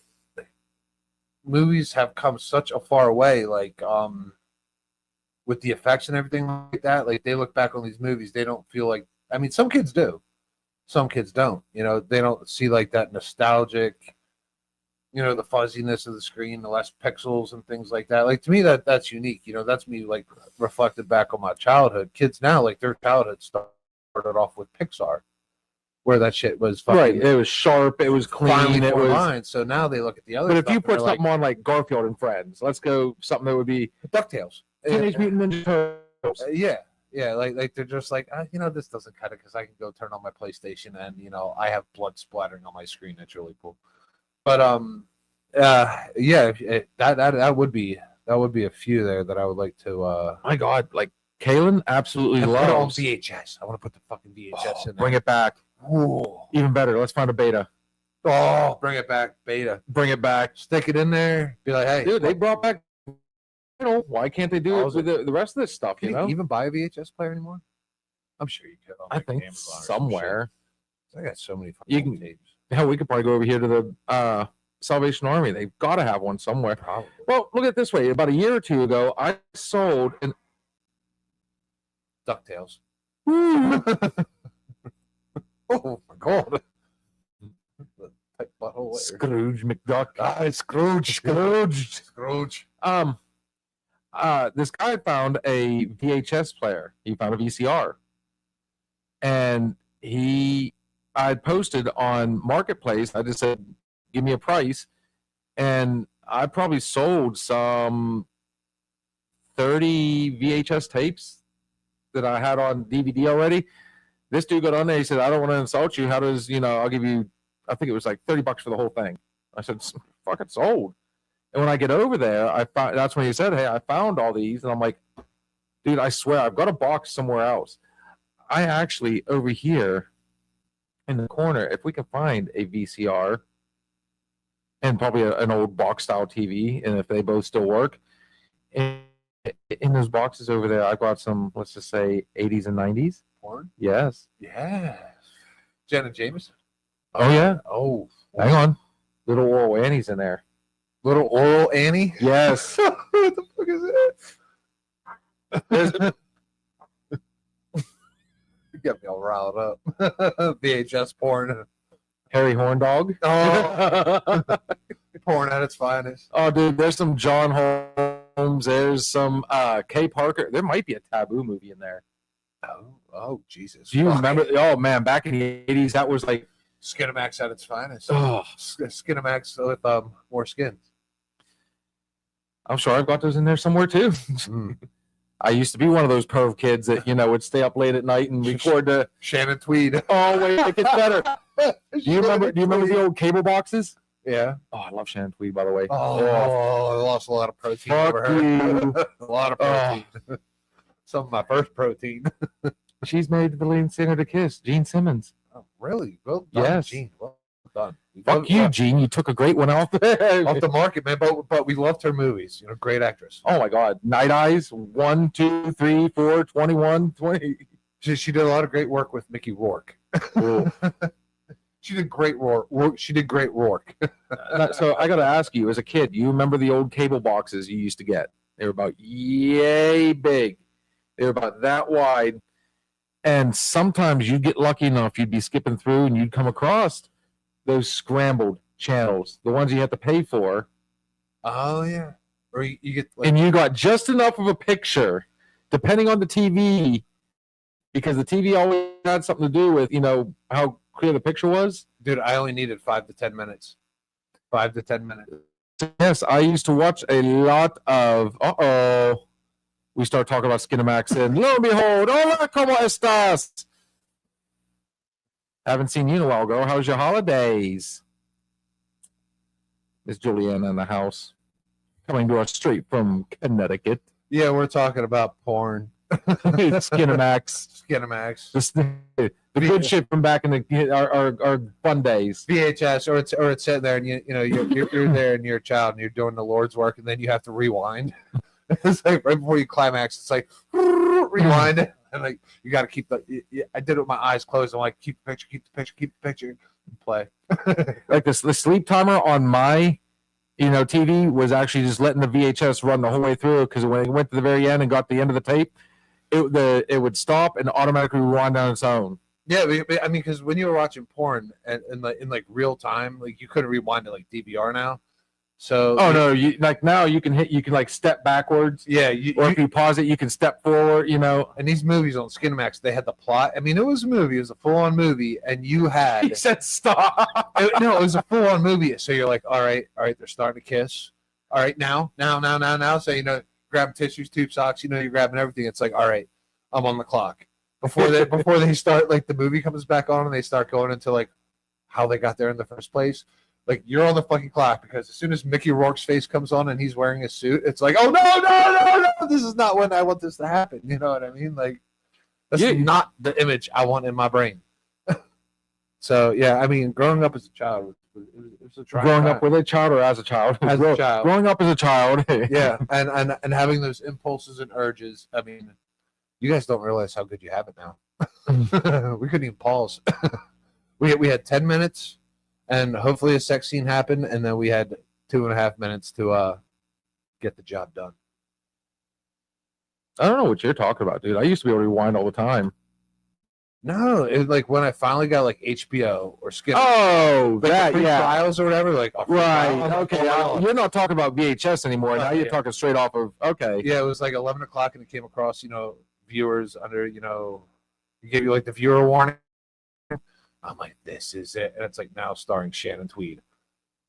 movies have come such a far way. Like with the effects and everything like that. Like they look back on these movies, they don't feel like. I mean, some kids do, some kids don't. You know, they don't see like that nostalgic, you know, the fuzziness of the screen, the less pixels and things like that. Like to me, that's unique. You know, that's me like reflected back on my childhood. Kids now, like their childhood started off with Pixar, where that shit was fucking, right. It was sharp. It was clean. It was fine. So now they look at the other. But if you put something on like Garfield and Friends, let's go something that would be DuckTales, Teenage Mutant Ninja Turtles. Yeah, like they're just like, you know, this doesn't cut it because I can go turn on my PlayStation and you know I have blood splattering on my screen. That's really cool. But yeah, that would be a few there that I would like to. My God, like Kaylin absolutely loves VHS. I want to put the fucking VHS in there. Bring it back. Ooh. Even better. Let's find a beta. Oh, bring it back, beta. Bring it back. Stick it in there. Be like, hey, dude, they brought back. You know, why can't they do it with the rest of this stuff? Can you even buy a VHS player anymore? I'm sure you could. I think somewhere. I got so many fucking tapes. Hell, we could probably go over here to the Salvation Army. They've got to have one somewhere. Probably. Well, look at it this way. About a year or two ago, I sold an DuckTales. Oh my God. Scrooge McDuck. Scrooge. This guy found a VHS player. He found a VCR, and I posted on Marketplace. I just said, "Give me a price," and I probably sold some 30 VHS tapes that I had on DVD already. This dude got on there. He said, "I don't want to insult you. How does I'll give you." I think it was like $30 for the whole thing. I said, "Fucking sold." And when I get over there, that's when he said, "Hey, I found all these," and I'm like, "Dude, I swear I've got a box somewhere else." I actually over here in the corner, if we can find a VCR and probably an old box style TV, and if they both still work, in those boxes over there, I've got some, let's just say 80s and 90s. Porn? Yes. Yeah. Jenna Jameson. Oh yeah. Oh, hang on. Little Oral Annie's in there. Little Oral Annie? Yes. What the fuck is that? You got me all riled up. VHS porn. Harry Horndog. Oh, porn at its finest. Oh, dude, there's some John Holmes. There's some Kay Parker. There might be a Taboo movie in there. Oh, Jesus. Do you remember? Oh, man, back in the 80s, that was like... Skinamax at its finest. Oh, Skinamax with more skins. I'm sure I've got those in there somewhere, too. I used to be one of those perv kids that, would stay up late at night and record the... Shannon Tweed. Oh, wait, it gets better. Do you remember the old cable boxes? Yeah. Oh, I love Shannon Tweed, by the way. Oh, I lost a lot of protein Fuck over her. you. A lot of protein. Some of my first protein. She's married to the lead singer of Kiss, Gene Simmons. Oh, really? Well done, Yes. Gene. Well done. Fuck you, Gene. You took a great one off Off the market, man. But we loved her movies. Great actress. Oh, my God. Night Eyes, 1, 2, 3, 4, 21, 20. She did a lot of great work with Mickey Rourke. She did great Rourke. She did great Rourke. So I got to ask you, as a kid, you remember the old cable boxes you used to get? They were about yay big. They were about that wide. And sometimes you'd get lucky enough, you'd be skipping through and you'd come across those scrambled channels, the ones you had to pay for. Oh, yeah. Or you get and you got just enough of a picture, depending on the TV, because the TV always had something to do with, how clear the picture was. Dude, I only needed 5 to 10 minutes. 5 to 10 minutes. Yes, I used to watch a lot of. We start talking about Skinamax, and lo and behold, hola, ¿cómo estás? Haven't seen you in a while, girl. How's your holidays? Miss Juliana in the house, coming to us straight from Connecticut. Yeah, we're talking about porn. Skinamax. Skinamax. The good shit from back in our fun days. VHS, or it's sitting there, and you're there, and you're a child, and you're doing the Lord's work, and then you have to rewind. It's like right before you climax, it's like rewind, and like you got to keep I did it with my eyes closed. I'm like, keep the picture, and play. Like the sleep timer on my TV was actually just letting the VHS run the whole way through, because when it went to the very end and got the end of the tape, it would stop and automatically rewind on its own. Yeah, I mean, because when you were watching porn and in real time, like you couldn't rewind it like DVR now. So no, now you can step backwards. Yeah, or if you pause it, you can step forward. And these movies on Skinamax, they had the plot. I mean, it was a movie. It was a full-on movie, and you had. He said stop. It was a full-on movie. So you're like, all right, they're starting to kiss. All right, now. So grab tissues, tube socks. You're grabbing everything. It's like, all right, I'm on the clock. Before they start, like the movie comes back on and they start going into like how they got there in the first place. Like you're on the fucking clock, because as soon as Mickey Rourke's face comes on and he's wearing a suit, it's like, oh no, this is not when I want this to happen. You know what I mean? Like that's not the image I want in my brain. So yeah, I mean, growing up as a child it was a trying growing time. up with a child or as a child? As a child. Growing up as a child. Yeah, and having those impulses and urges. I mean, you guys don't realize how good you have it now. We couldn't even pause. We had 10 minutes. And hopefully a sex scene happened, and then we had 2.5 minutes to get the job done. I don't know what you're talking about, dude. I used to be able to rewind all the time. No, it like when I finally got like HBO or Skin. Oh, like that, yeah. Trials or whatever. Like right. Okay. You're not talking about VHS anymore. Now you're talking straight off of. Okay. Yeah, it was like 11 o'clock, and it came across. Viewers under. It gave you like the viewer warning. I'm like, this is it. And it's like now starring Shannon Tweed.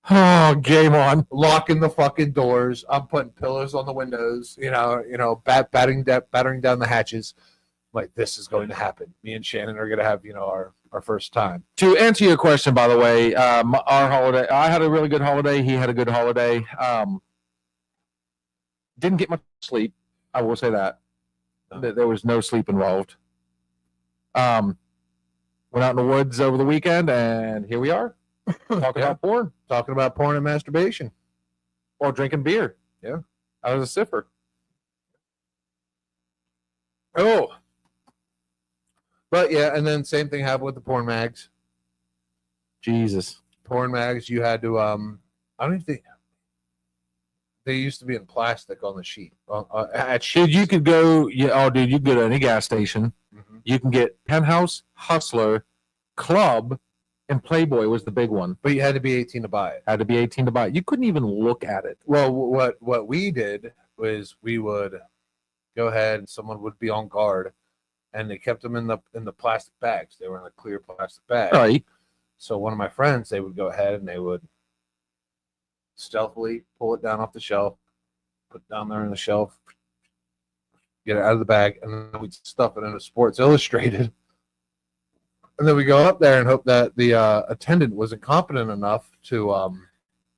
Oh, game on. Locking the fucking doors. I'm putting pillows on the windows, battering down the hatches. I'm like, this is going to happen. Me and Shannon are going to have, our first time. To answer your question, by the way, our holiday, I had a really good holiday. He had a good holiday. Didn't get much sleep. I will say that. No. There was no sleep involved. Went out in the woods over the weekend, and here we are talking about porn. Talking about porn and masturbation. Or drinking beer. Yeah. I was a sipper. Oh. But yeah, and then same thing happened with the porn mags. Jesus. Porn mags, you had to, I don't even think, they used to be in plastic on the sheet. Dude, you could go, you could go to any gas station. Mm-hmm. You can get Penthouse, Hustler, Club, and Playboy was the big one. But you had to be 18 to buy it. Had to be 18 to buy it. You couldn't even look at it. Well, what we did was we would go ahead and someone would be on guard, and they kept them in the plastic bags. They were in a clear plastic bag. Right. So one of my friends, they would go ahead and they would stealthily pull it down off the shelf, put it down there on the shelf, get it out of the bag, and then we'd stuff it into Sports Illustrated. And then we go up there and hope that the attendant wasn't competent enough to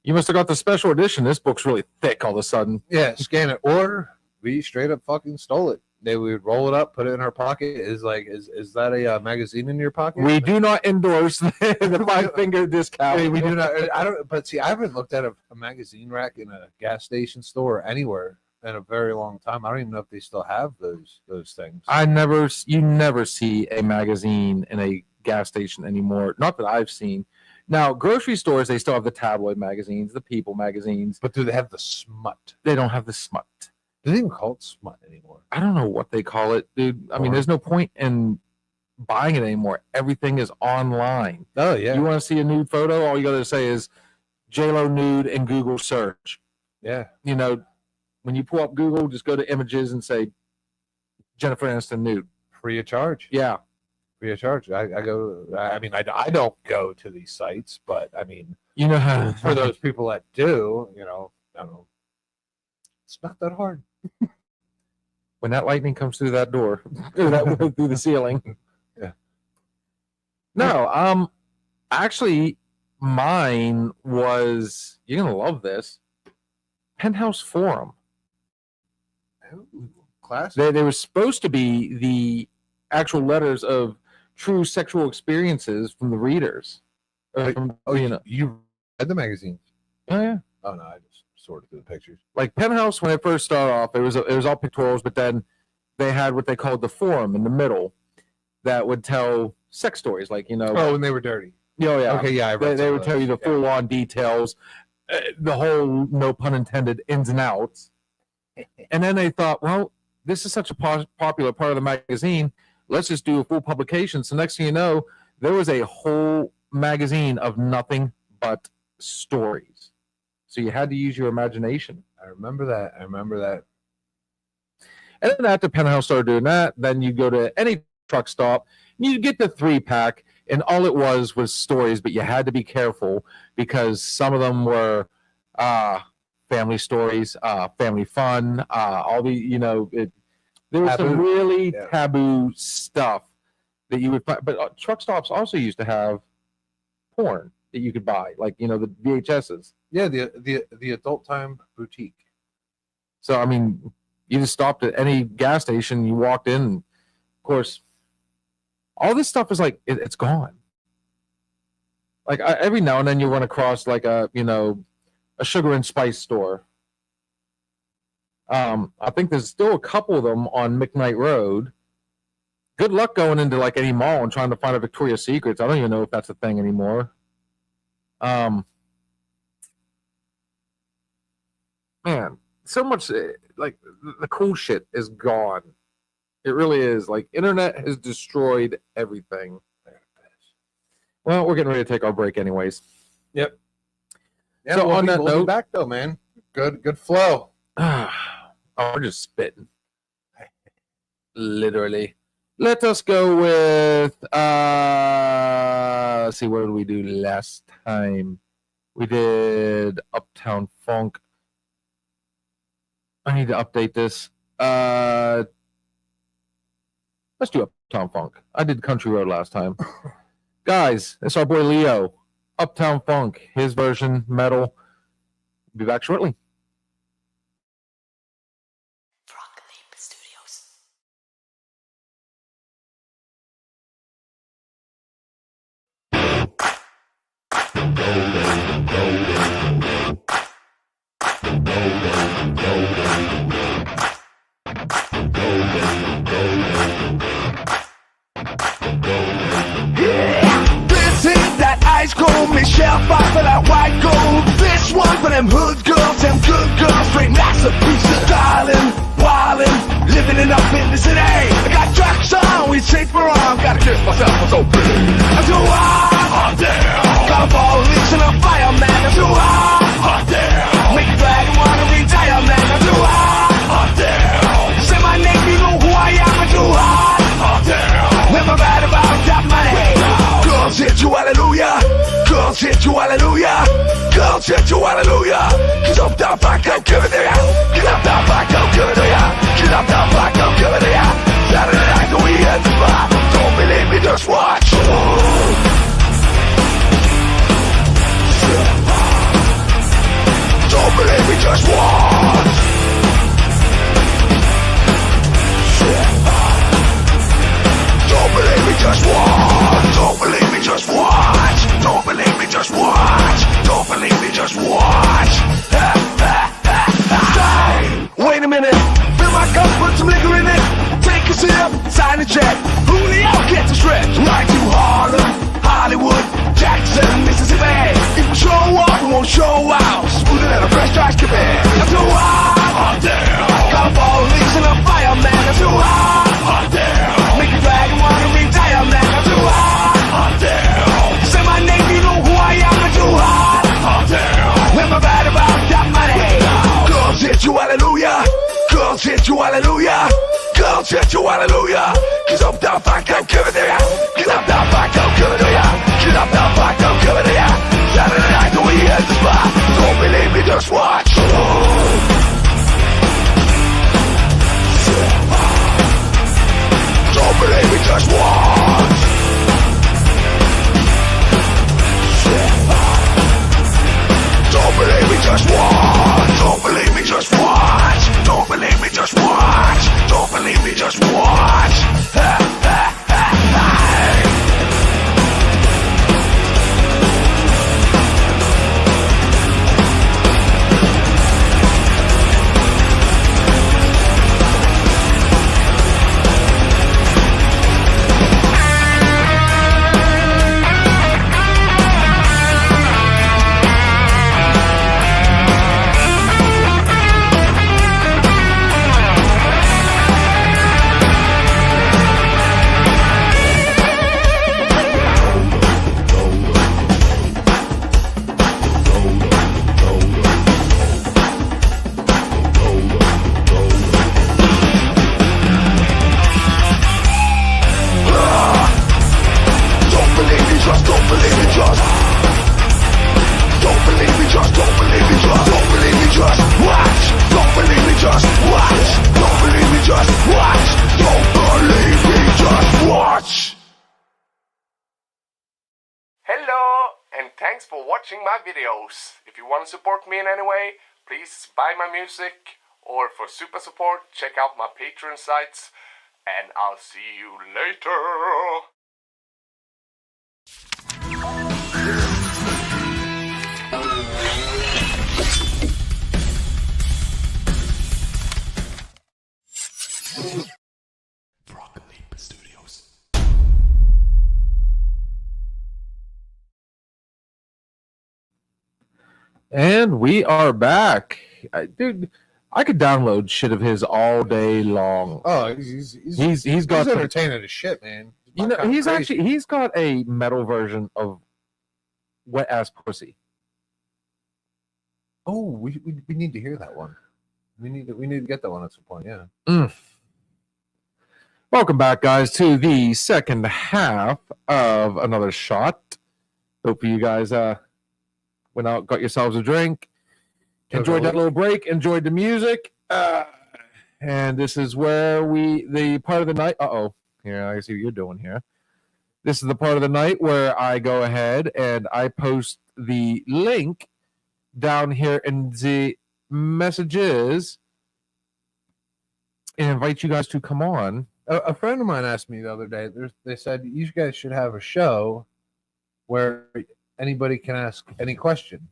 You must have got the special edition. This book's really thick all of a sudden. scan it, or we straight up fucking stole it. They would roll it up, put it in our pocket. Is that a magazine in your pocket? We do not endorse the 5-finger discount. We do not. I don't. But see, I haven't looked at a magazine rack in a gas station store or anywhere in a very long time. I don't even know if they still have those things. You never see a magazine in a gas station anymore. Not that I've seen. Now, grocery stores, they still have the tabloid magazines, the People magazines. But do they have the smut? They don't have the smut. Do they even call it smut anymore? I don't know what they call it, dude. I mean, there's no point in buying it anymore. Everything is online. Oh, yeah. You want to see a nude photo? All you got to say is JLo nude and Google search. Yeah. You know, when you pull up Google, just go to images and say Jennifer Aniston nude. Free of charge. Yeah. Free of charge. I don't go to these sites, but I mean, you know how for those people that do, I don't know. It's not that hard. When that lightning comes through that door, through the ceiling. Yeah. No, actually, mine was, you're gonna love this, Penthouse Forum. Classic. They were supposed to be the actual letters of true sexual experiences from the readers. You read the magazines? Oh yeah. Oh no, I just sorted through the pictures. Like Penthouse, when it first started off, it was all pictorials, but then they had what they called the forum in the middle that would tell sex stories, like Oh, when they were dirty. Oh yeah. Okay, yeah. They would tell you the full-on details, the whole, no pun intended, ins and outs. And then they thought, well, this is such a popular part of the magazine. Let's just do a full publication. So next thing you know, there was a whole magazine of nothing but stories. So you had to use your imagination. I remember that. And then after Penthouse started doing that, then you go to any truck stop, and you get the 3-pack, and all it was stories, but you had to be careful because some of them were family stories, family fun, all the, there was some really taboo stuff that you would find. But truck stops also used to have porn that you could buy, like, the VHSs. Yeah, the adult time boutique. So, I mean, you just stopped at any gas station, you walked in, and of course, all this stuff is like, it's gone. Like, every now and then you run across like a sugar and spice store. I think there's still a couple of them on McKnight Road. Good luck going into like any mall and trying to find a Victoria's Secrets. I don't even know if that's a thing anymore. Man, so much like the cool shit is gone. It really is. Like, internet has destroyed everything. Well, we're getting ready to take our break anyways. Yep. Yeah, so on that note, back though, man. Good flow. We're just spitting. Literally. Let us go with let's see, what did we do last time? We did Uptown Funk. I need to update this. Let's do Uptown Funk. I did Country Road last time. Guys, it's our boy Leo. Uptown Funk, his version, metal. Be back shortly. Michelle fight for that white gold. This one for them hood girls, them good girls, straight masterpieces. Styling, wildin', living it up in the city. I got tracks on, we safe for arm. Gotta kiss myself, I'm so pretty. I go wild. hot damn. Got a police and a fireman, I'm too hot damn. Make you glad you wanna retire, man, I'm too hot damn. Say my name, you know who I am, I'm too hot damn. Never mad about that money. Girls hit you, hallelujah. Girls hit you, hallelujah. Girls hit you, hallelujah. Cause I'm down back, I'm giving it ya. Cause I'm down back, I'm giving it ya. Cause I'm down back, I'm giving it ya. Saturday night, the weekend is back. Don't believe me, just watch. Don't believe me, just watch. Don't believe me, just watch. Don't believe me, just watch. Don't believe me, just watch. Don't believe me, just watch. Wait a minute. Fill my cup, put some liquor in it. Take a sip, sign a check. Julio gets a stretch. Right to Harlem, Hollywood, Jackson, Mississippi. If we show up, we won't show out. Smoother than a fresh dry skipping. I'm too hot damn. Got a police and a fireman. I'm too hot damn. Make you glad you wanna retire, man. I'm too hot damn. Say my name, you know who I am. I'm too hot damn. Never bad about that money. Girls hit you, hallelujah. Girls hit you, hallelujah. Girls hit you, hallelujah. Cause I'm down back, I'm giving it ya. Cause I'm down back, I'm giving it ya. Cause I'm down back, I'm giving it ya. Saturday night, the weekend is back. Don't believe me, just watch. Don't believe me, just watch. Don't believe me, just watch. Don't believe me, just watch. Don't believe me, just watch. Don't believe me, just watch. Thanks for watching my videos. If you want to support me in any way, please buy my music, or for super support, check out my Patreon sites, and I'll see you later. And we are back. Dude, I could download shit of his all day long. Oh, he's got some- entertaining as shit, man. You know, he's got a metal version of Wet Ass Pussy. Oh, we need to hear that one. We need to get that one at some point. Yeah. Welcome back, guys, to the second half of another shot. Hope you guys went out, got yourselves a drink, enjoyed that little break, enjoyed the music, and this is where the part of the night. Here, I see what you're doing here. This is the part of the night where I go ahead and I post the link down here in the messages and invite you guys to come on. A friend of mine asked me the other day. They said you guys should have a show where anybody can ask any question.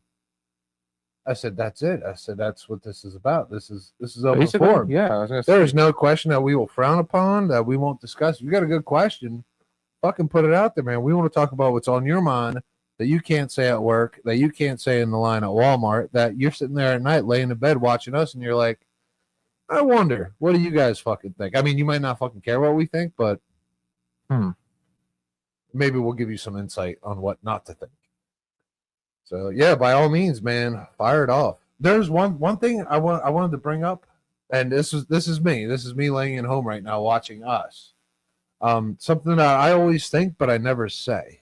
I said that's it. I said that's what this is about. This is open Basically, forum. yeah. I was gonna There say. is no question that we will frown upon, that we won't discuss. If you got a good question, fucking put it out there, man. We want to talk about what's on your mind that you can't say at work, that you can't say in the line at Walmart, that you're sitting there at night laying in bed watching us and you're like, I wonder, what do you guys fucking think? I mean, you might not fucking care what we think, but maybe we'll give you some insight on what not to think. So yeah, by all means, man, fire it off. There's one thing I wanted to bring up, and this is me laying at home right now watching us. Something that I always think but I never say.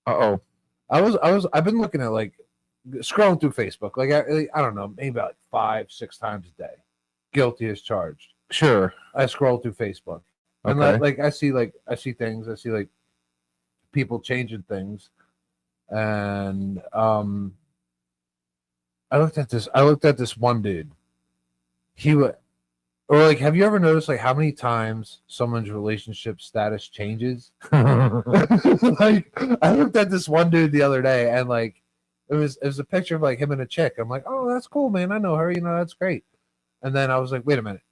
Uh-oh. I've been looking at, like, scrolling through Facebook, like I don't know, maybe about 5-6 times a day. Guilty as charged. Sure. I scroll through Facebook, and Okay. like I see things. I see like people changing things, and I looked at this one dude. Have you ever noticed, like, how many times someone's relationship status changes? Like, I looked at this one dude the other day, and like it was a picture of, like, him and a chick. I'm like, oh, that's cool, man. I know her. That's great. And then I was like, wait a minute.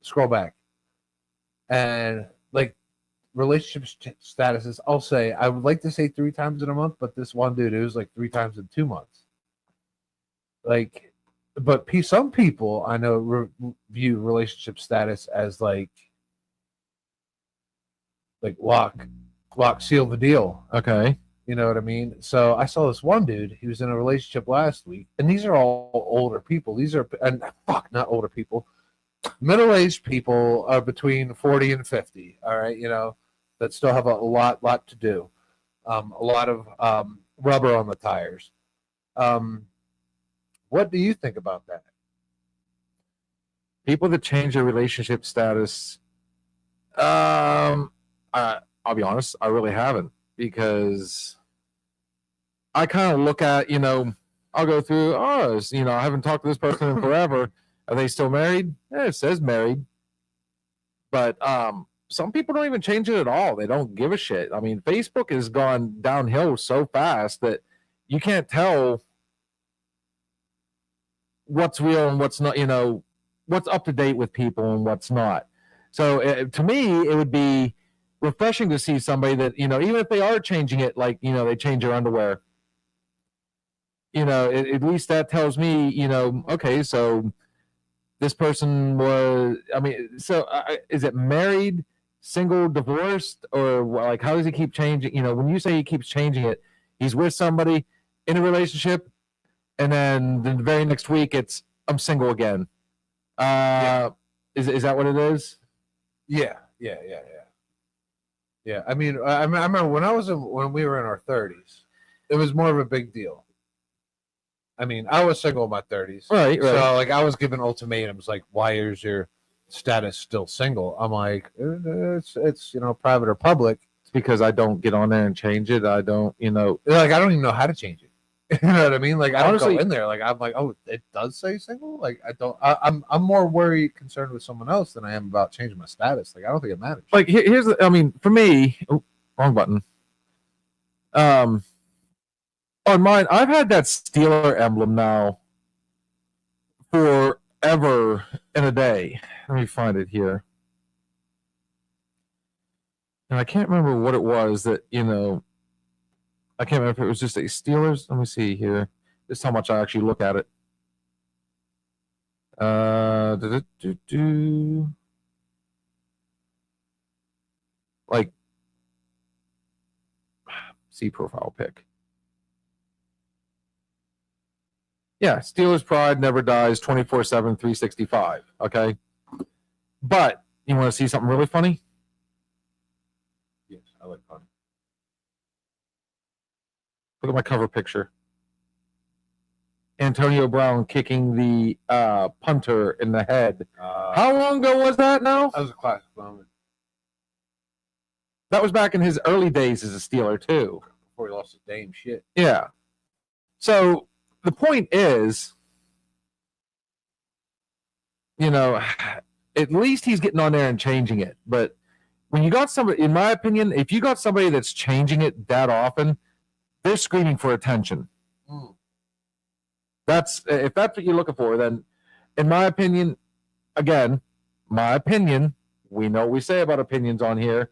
Scroll back, and like relationship statuses, I'll say I would like to say 3 times in a month, but this one dude, it was like 3 times in 2 months. Like, but some people I know view relationship status as like lock, seal the deal. Okay. You know what I mean? So I saw this one dude. He was in a relationship last week, and these are all older people. Not older people. Middle-aged people are between 40 and 50. All right, that still have a lot to do. A lot of rubber on the tires. What do you think about that? People that change their relationship status, I'll be honest, I really haven't, because I kind of look at, I'll go through, I haven't talked to this person in forever. Are they still married? It says married. But some people don't even change it at all. They don't give a shit. I mean, Facebook has gone downhill so fast that you can't tell what's real and what's not, what's up to date with people and what's not. So to me, it would be refreshing to see somebody that, even if they are changing it, like, they change their underwear, at least that tells me, okay, so this person was, is it married, single, divorced, or like, how does he keep changing? When you say he keeps changing it, he's with somebody in a relationship, and then the very next week it's, I'm single again. Is that what it is? Yeah. I mean, I remember when we were in our 30s, it was more of a big deal. I mean, I was single in my 30s. Right. So, like, I was given ultimatums, like, why is your status still single? I'm like, it's private or public. It's because I don't get on there and change it. I don't, like, I don't even know how to change it. You know what I mean? Like, I honestly, don't go in there. Like, I'm like, oh, it does say single? Like, I'm more concerned with someone else than I am about changing my status. Like, I don't think it matters. Like, for me, wrong button. On mine, I've had that Steeler emblem now forever and a day. Let me find it here. And I can't remember what it was that, I can't remember if it was just a Steelers. Let me see here. This is how much I actually look at it. Like, see profile pic. Yeah, Steelers pride never dies, 24/7, 365. Okay. But you want to see something really funny? Yes, I like fun. Look at my cover picture. Antonio Brown kicking the punter in the head. How long ago was that now? That was a classic moment. That was back in his early days as a Steeler, too. Before he lost his damn shit. Yeah. So the point is, at least he's getting on there and changing it. But when you got somebody, in my opinion, if you got somebody that's changing it that often, they're screaming for attention. Mm. If that's what you're looking for, then in my opinion, again, we know what we say about opinions on here.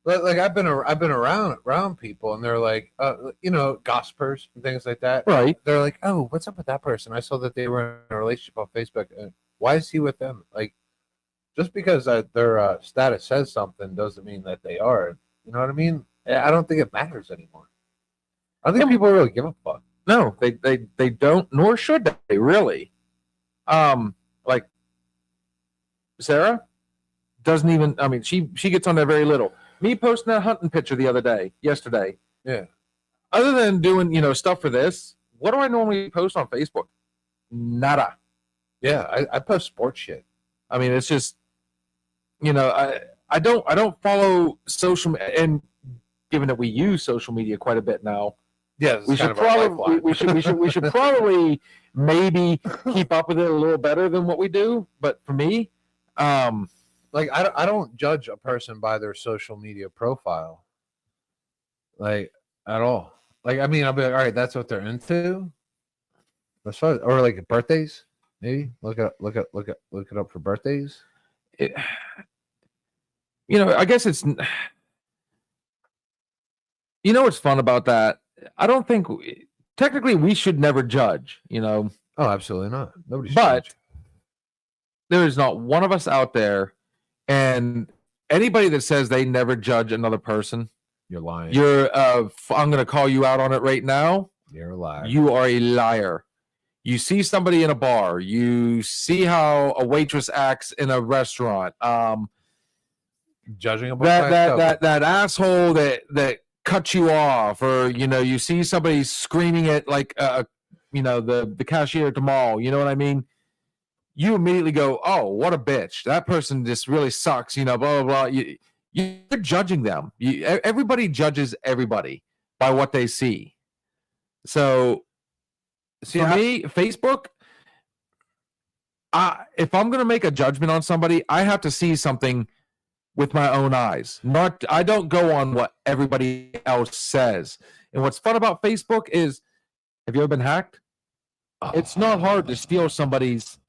Like, I've been around people, and they're like, gossipers and things like that. Right. They're like, oh, what's up with that person? I saw that they were in a relationship on Facebook. Why is he with them? Like, just because their status says something doesn't mean that they are. You know what I mean? I don't think it matters anymore. I don't think people really give a fuck. No, they don't, nor should they really. Like Sarah doesn't even. I mean, she gets on there very little. Me posting that hunting picture yesterday. Yeah. Other than doing stuff for this, what do I normally post on Facebook? Nada. Yeah, I post sports shit. I mean, it's just I don't follow social, and given that we use social media quite a bit now, Yeah, we should probably maybe keep up with it a little better than what we do. But for me, like I don't judge a person by their social media profile, like at all. Like I mean, I'll be like, all right, that's what they're into. That's fine. Or like birthdays, maybe look it up for birthdays. I guess it's what's fun about that. I don't think technically we should never judge. Oh, absolutely not. Nobody should But judge. there is not one of us out there, and anybody that says they never judge another person, You're lying. you're I'm going to call you out on it right now. You're a liar. You are a liar. You see somebody in a bar, you see how a waitress acts in a restaurant. Judging a book by its cover. That asshole that cuts you off, or you see somebody screaming at like the cashier at the mall. You know what I mean? You immediately go, "Oh, what a bitch! That person just really sucks." Blah blah blah. You're judging them. Everybody judges everybody by what they see. So, for me, Facebook. If I'm gonna make a judgment on somebody, I have to see something with my own eyes. I don't go on what everybody else says. And what's fun about Facebook is, have you ever been hacked? It's not hard to steal somebody's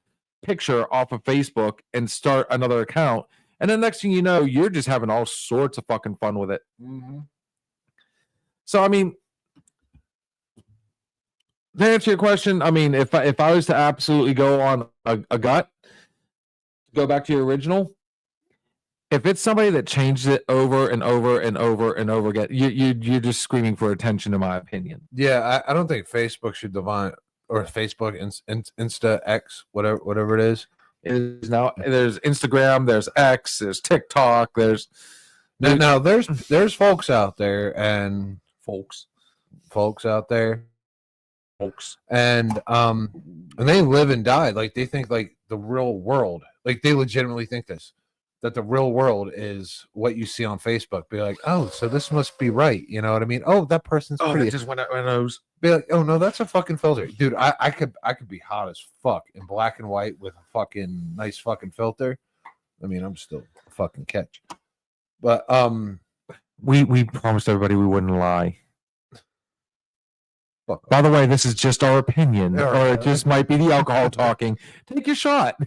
picture off of Facebook and start another account. And then next thing you know, you're just having all sorts of fucking fun with it. Mm-hmm. So, I mean, to answer your question, I mean, if I was to absolutely go on a gut, go back to your original, if it's somebody that changes it over and over and over and over again, you're just screaming for attention, in my opinion. Yeah, I don't think Facebook should define, or Facebook, Insta, X, whatever it is. It is now. There's Instagram, there's X, there's TikTok, there's now there's folks out there and folks out there, and they live and die like they think like the real world, like they legitimately think this. That the real world is what you see on Facebook. Be like, oh, so this must be right. You know what I mean? Oh, that person's pretty. It just went out my nose. Be like, oh no, that's a fucking filter, dude. I could be hot as fuck in black and white with a fucking nice fucking filter. I mean, I'm still a fucking catch. But we promised everybody we wouldn't lie. Fuck. By the way, this is just our opinion, All or right. it just might be the alcohol talking. Take your shot.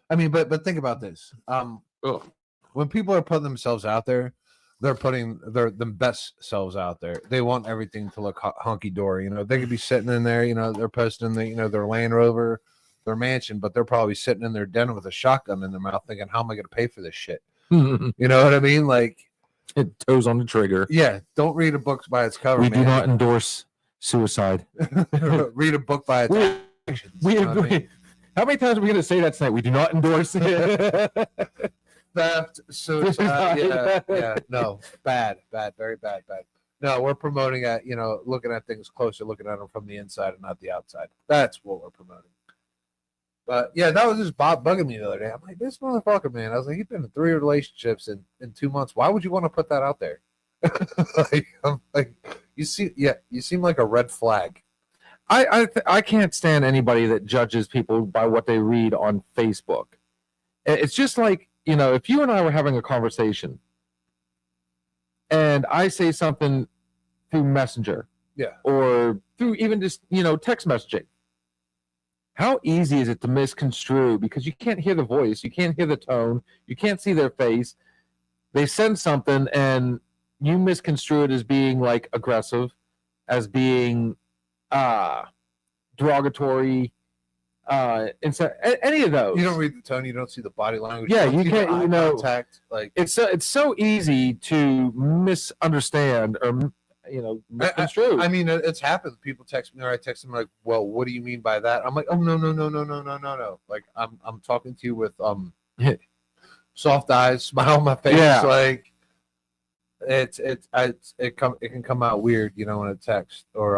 I mean, but think about this. When people are putting themselves out there, they're putting the best selves out there. They want everything to look hunky dory. They could be sitting in there. They're posting their Land Rover, their mansion, but they're probably sitting in their den with a shotgun in their mouth, thinking, "How am I going to pay for this shit?" You know what I mean? Like, it toes on the trigger. Yeah, don't read a book by its cover. We man. do not endorse suicide. Read a book by its actions. We agree. How many times are we going to say that tonight? We do not endorse it. Theft, suicide. Yeah. No, bad, very bad. No, we're promoting looking at things closer, looking at them from the inside and not the outside. That's what we're promoting. But yeah, that was just bugging me the other day. I'm like, this motherfucker, man. I was like, you've been in 3 relationships in 2 months. Why would you want to put that out there? I'm like, you seem like a red flag. I can't stand anybody that judges people by what they read on Facebook. It's just like, if you and I were having a conversation and I say something through Messenger, or through even just, text messaging, how easy is it to misconstrue? Because you can't hear the voice, you can't hear the tone, you can't see their face. They send something and you misconstrue it as being like aggressive, as being derogatory, Any of those. You don't read the tone. You don't see the body language. Yeah, don't you see the can't, eye you know- contact. Like It's so easy to misunderstand or misconstrue. I mean, it's happened. People text me, or I text them like, "Well, what do you mean by that?" I'm like, "Oh no. Like I'm talking to you with soft eyes, smile on my face. Yeah. Like it can come out weird, you know, in a text or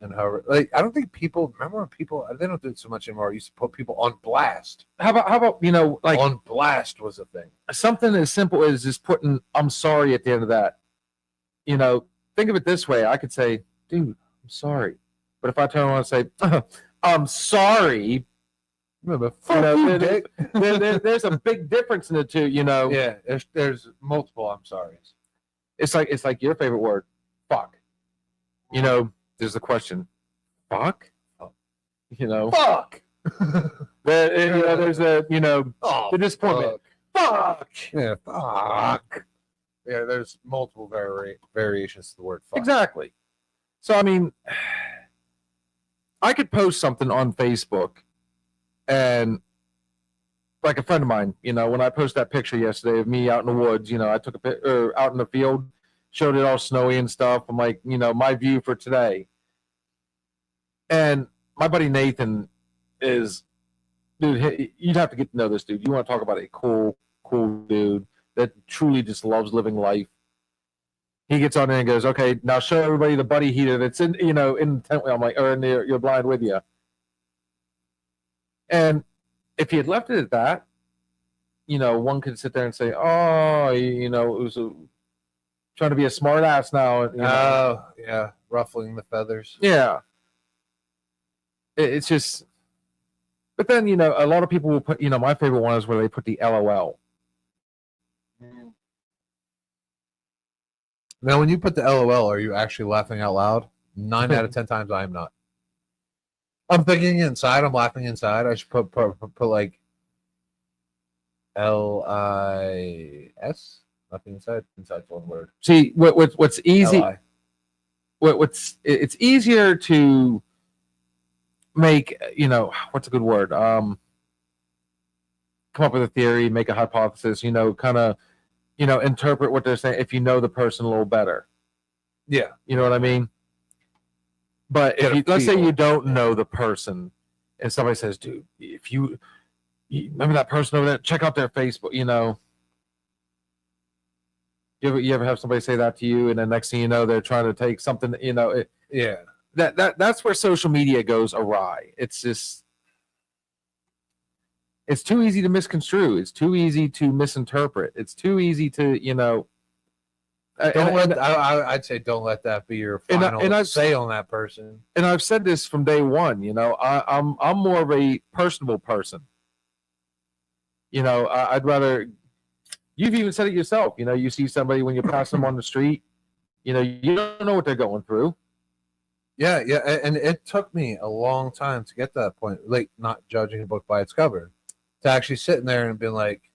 and however. Like I don't think people remember when people they don't do it so much anymore. I used to put people on blast. How about like On blast was a thing. something as simple as just putting "I'm sorry" at the end of that. Think of it this way: I could say, "Dude, I'm sorry," but if I turn around and say, "I'm sorry," Remember, there's a big difference in the two. yeah, there's multiple I'm sorry's. It's like your favorite word, "fuck." There's a question, "Fuck." Fuck. There's a Oh, the disappointment. Fuck. yeah, fuck. Yeah, there's multiple variations to the word fuck. Exactly. So I mean, I could post something on Facebook, and like a friend of mine, when I posted that picture yesterday of me out in the woods, I took a picture out in the field, showed it all snowy and stuff. I'm like, my view for today. And my buddy Nathan is, dude, you'd have to get to know this dude. You want to talk about a cool dude that truly just loves living life. He gets on there and goes, "Okay, now show everybody the buddy heater that's in the tent." I'm like, or in your blind with you. And if he had left it at that, one could sit there and say, "Oh, it was trying to be a smart ass now." Oh, yeah, ruffling the feathers. Yeah. It's just, but then, a lot of people will put, my favorite one is where they put the LOL. Now, when you put the LOL, are you actually laughing out loud? 9 out of 10 times, I am not. I'm thinking inside. I'm laughing inside. I should put like LIS. Nothing inside. Inside's one word. See, what's easy, LI. it's easier to make, what's a good word? Come up with a theory, make a hypothesis, kind of, interpret what they're saying if you know the person a little better. Yeah. You know what I mean? But if let's say feel. you don't know the person and somebody says, "Dude, if you remember that person over there, check out their Facebook," You ever have somebody say that to you, and then next thing you know, they're trying to take something, Yeah. That's where social media goes awry. It's just, it's too easy to misconstrue. It's too easy to misinterpret. It's too easy to, I'd say don't let that be your final say on that person. And I've said this from day one. I'm more of a personable person. I'd rather. You've even said it yourself. You see somebody when you pass them on the street. You don't know what they're going through. Yeah, and it took me a long time to get to that point. Like not judging a book by its cover, to actually sitting there and being like,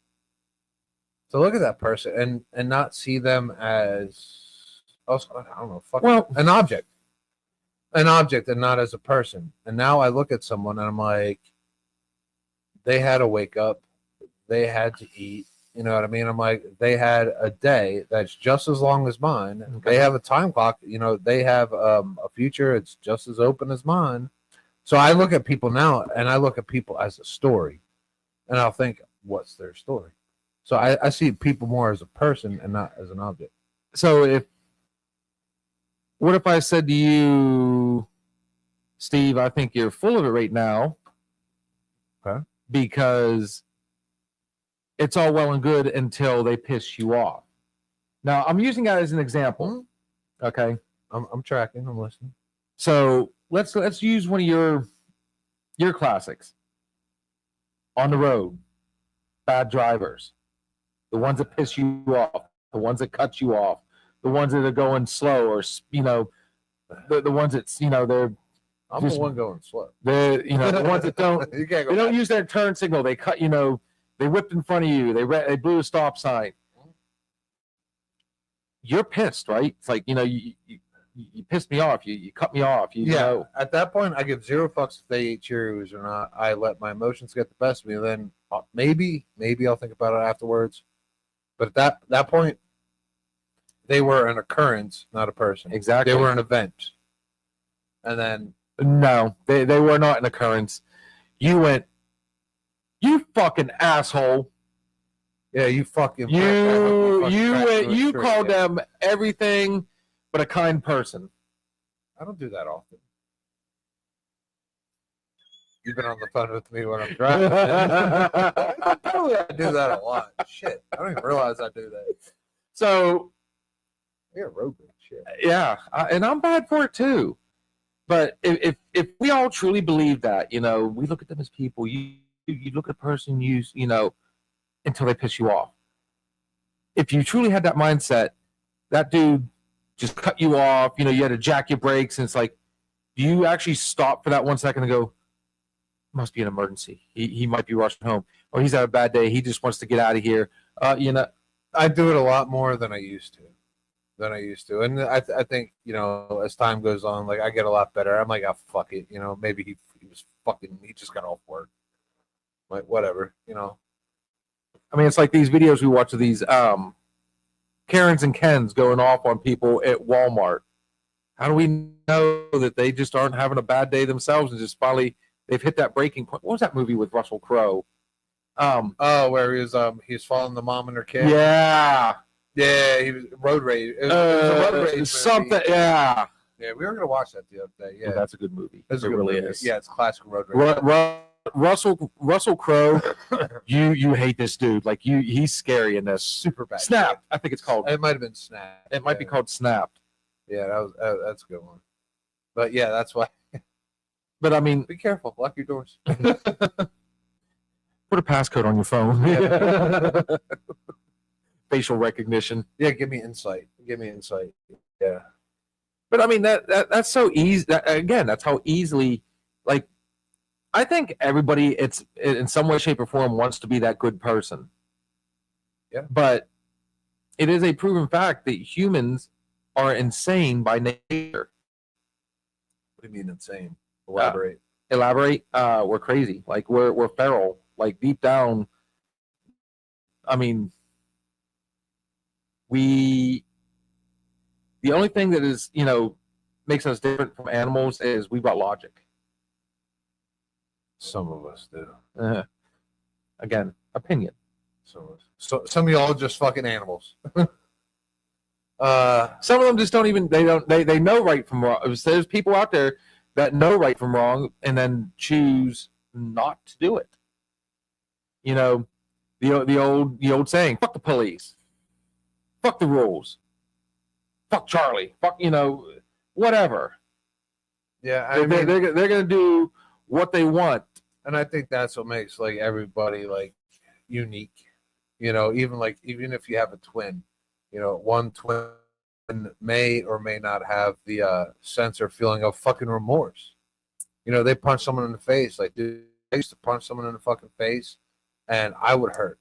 to look at that person and not see them as, I don't know, an object, and not as a person. And now I look at someone and I'm like, they had to wake up, they had to eat. You know what I mean? I'm like, they had a day that's just as long as mine. Okay. They have a time clock. They have a future. It's just as open as mine. So I look at people now, and I look at people as a story, and I'll think, what's their story? So I see people more as a person and not as an object. So what if I said to you, Steve, I think you're full of it right now. Okay. Because it's all well and good until they piss you off. Now, I'm using that as an example. Okay. I'm tracking. I'm listening. So let's use one of your classics. On the road, bad drivers, the ones that piss you off, the ones that cut you off, the ones that are going slow, or the ones that they're. I'm the one going slow. The ones that don't. You can't go they don't back. use their turn signal. They cut. They whipped in front of you. They blew a stop sign. You're pissed, right? It's like you pissed me off. You cut me off. You know. At that point, I give zero fucks if they eat Cheerios or not. I let my emotions get the best of me. Then maybe I'll think about it afterwards. But at that point, they were an occurrence, not a person. Exactly. They were an event. And then No, they were not an occurrence. You went, you fucking asshole. yeah, you fucking You called them everything but a kind person. I don't do that often. You've been on the phone with me when I'm driving. Probably I do that a lot. Shit, I don't even realize I do that. So You're a road rage. Shit. yeah, and I'm bad for it too. But if we all truly believe that, you know, we look at them as people. You look at a person, you know, until they piss you off. If you truly had that mindset, that dude just cut you off. You know, you had to jack your brakes, and it's like, do you actually stop for that 1 second and go, must be an emergency. He might be rushing home, or he's had a bad day. He just wants to get out of here. You know, I do it a lot more than I used to. And I think, you know, as time goes on, like I get a lot better. I'm like, oh, fuck it. You know, maybe he just got off work. Like, whatever, you know. I mean, it's like these videos we watch of these Karens and Kens going off on people at Walmart. How do we know that they just aren't having a bad day themselves and just finally they've hit that breaking point? What was that movie with Russell Crowe? Where he was following the mom and her kid. Yeah. Yeah, he was road rage. It was a road rage movie. Something. Yeah. Yeah, we were gonna watch that the other day. Yeah, Well, that's a good movie. That's It a good really movie. is. Yeah, it's classic road rage. Russell Crowe, you hate this dude. Like he's scary in this. Super bad. Snap, I think it's called. It might have been Snap. It might be called Snapped. Yeah, that's a good one. But yeah, that's why. But I mean, Be careful. Lock your doors. put a passcode on your phone. Facial recognition. Yeah, give me insight. Yeah. But I mean that's so easy. Again, that's how easily. Like, I think everybody, it's in some way, shape, or form, wants to be that good person. Yeah. But it is a proven fact that humans are insane by nature. What do you mean insane? Elaborate. We're crazy. Like we're feral. Like deep down. I mean, the only thing that is, you know, makes us different from animals is we've got logic. Some of us do. Again, opinion. Some of us. So some of y'all are just fucking animals. Some of them just don't even. They know right from wrong. There's people out there that know right from wrong and then choose not to do it. You know, the old saying: "Fuck the police, fuck the rules, fuck Charlie, fuck whatever." Yeah, I mean, they're gonna do what they want. and I think that's what makes like everybody like unique. You know, even if you have a twin, you know, one twin may or may not have the sense or feeling of fucking remorse. You know, they punch someone in the face. Like, dude, I used to punch someone in the fucking face, and I would hurt.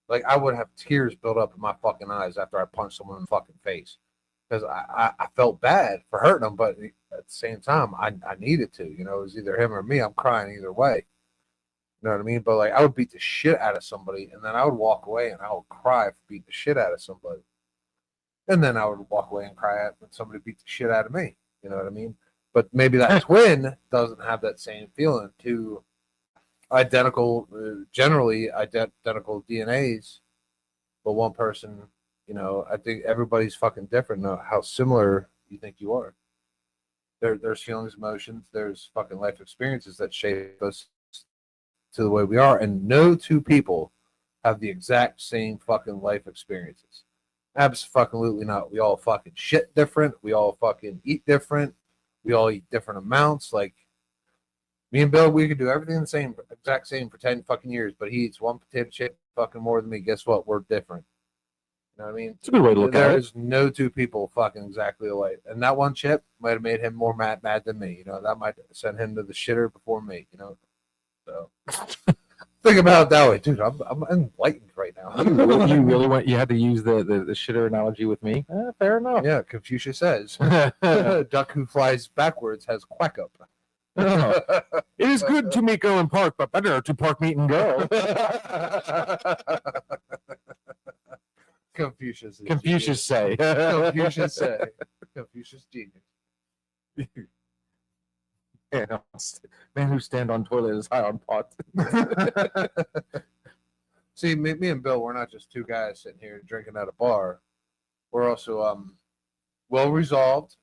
Like, I would have tears build up in my fucking eyes after I punched someone in the fucking face, because I felt bad for hurting them, but at the same time, I needed to. You know, it was either him or me. I'm crying either way. You know what I mean? But like, I would beat the shit out of somebody, and then I would walk away and I would cry for beating the shit out of somebody. And then I would walk away and cry when somebody beat the shit out of me. You know what I mean? But maybe that twin doesn't have that same feeling. Two identical, generally identical DNAs, but one person, you know, I think everybody's fucking different. How similar you think you are. There's feelings, emotions, there's fucking life experiences that shape us to the way we are, and no two people have the exact same fucking life experiences. Absolutely not. We all fucking shit different. We all fucking eat different. We all eat different amounts. Like, me and Bill, we could do everything the exact same for 10 fucking years, but he eats one potato chip fucking more than me. Guess what? We're different. You know what I mean? It's a good way to look at it. There's no two people fucking exactly alike. And that one chip might have made him more mad than me. You know, that might send him to the shitter before me, you know? So Think about it that way, dude. I'm enlightened right now. You really went. You had to use the shitter analogy with me. Fair enough. Yeah, Confucius says, "Duck who flies backwards has quack up." Oh. It is good to make go and park, but better to park, meet, and go. Confucius. Confucius say. Confucius say. Confucius genius. Man who stand on toilet is high on pot. See, me and Bill, we're not just two guys sitting here drinking at a bar. We're also well resolved,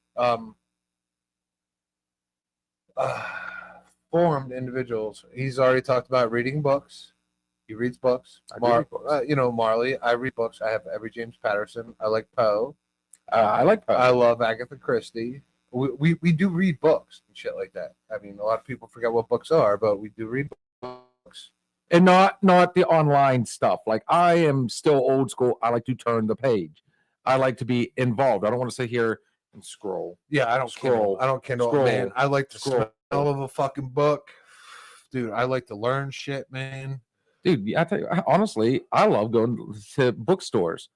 formed individuals. He's already talked about reading books. He reads books. Marley. I read books. I have every James Patterson. I like Poe. I like Poe. I love Agatha Christie. We do read books and shit like that. I mean, a lot of people forget what books are, but we do read books. And not the online stuff. Like, I am still old school. I like to turn the page. I like to be involved. I don't want to sit here and scroll. Yeah, I don't Scroll. Kindle. I don't Kindle. Scroll. Man, I like the Scroll. smell of a fucking book. Dude, I like to learn shit, man. Dude, I tell you, honestly, I love going to bookstores.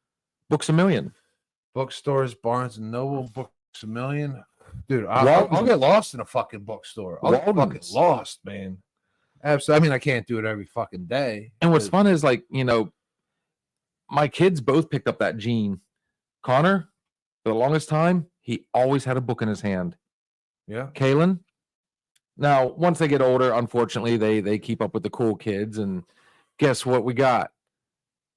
Books a Million. Bookstores, Barnes and Noble, Books a Million. Dude, I'll get lost in a fucking bookstore. I'll get fucking Walden's. lost, man. Absolutely. I mean, I can't do it every fucking day. And what's fun is, like, my kids both picked up that gene. Connor, for the longest time, he always had a book in his hand. Yeah. Kalen, now, once they get older, unfortunately, they keep up with the cool kids. And guess what we got?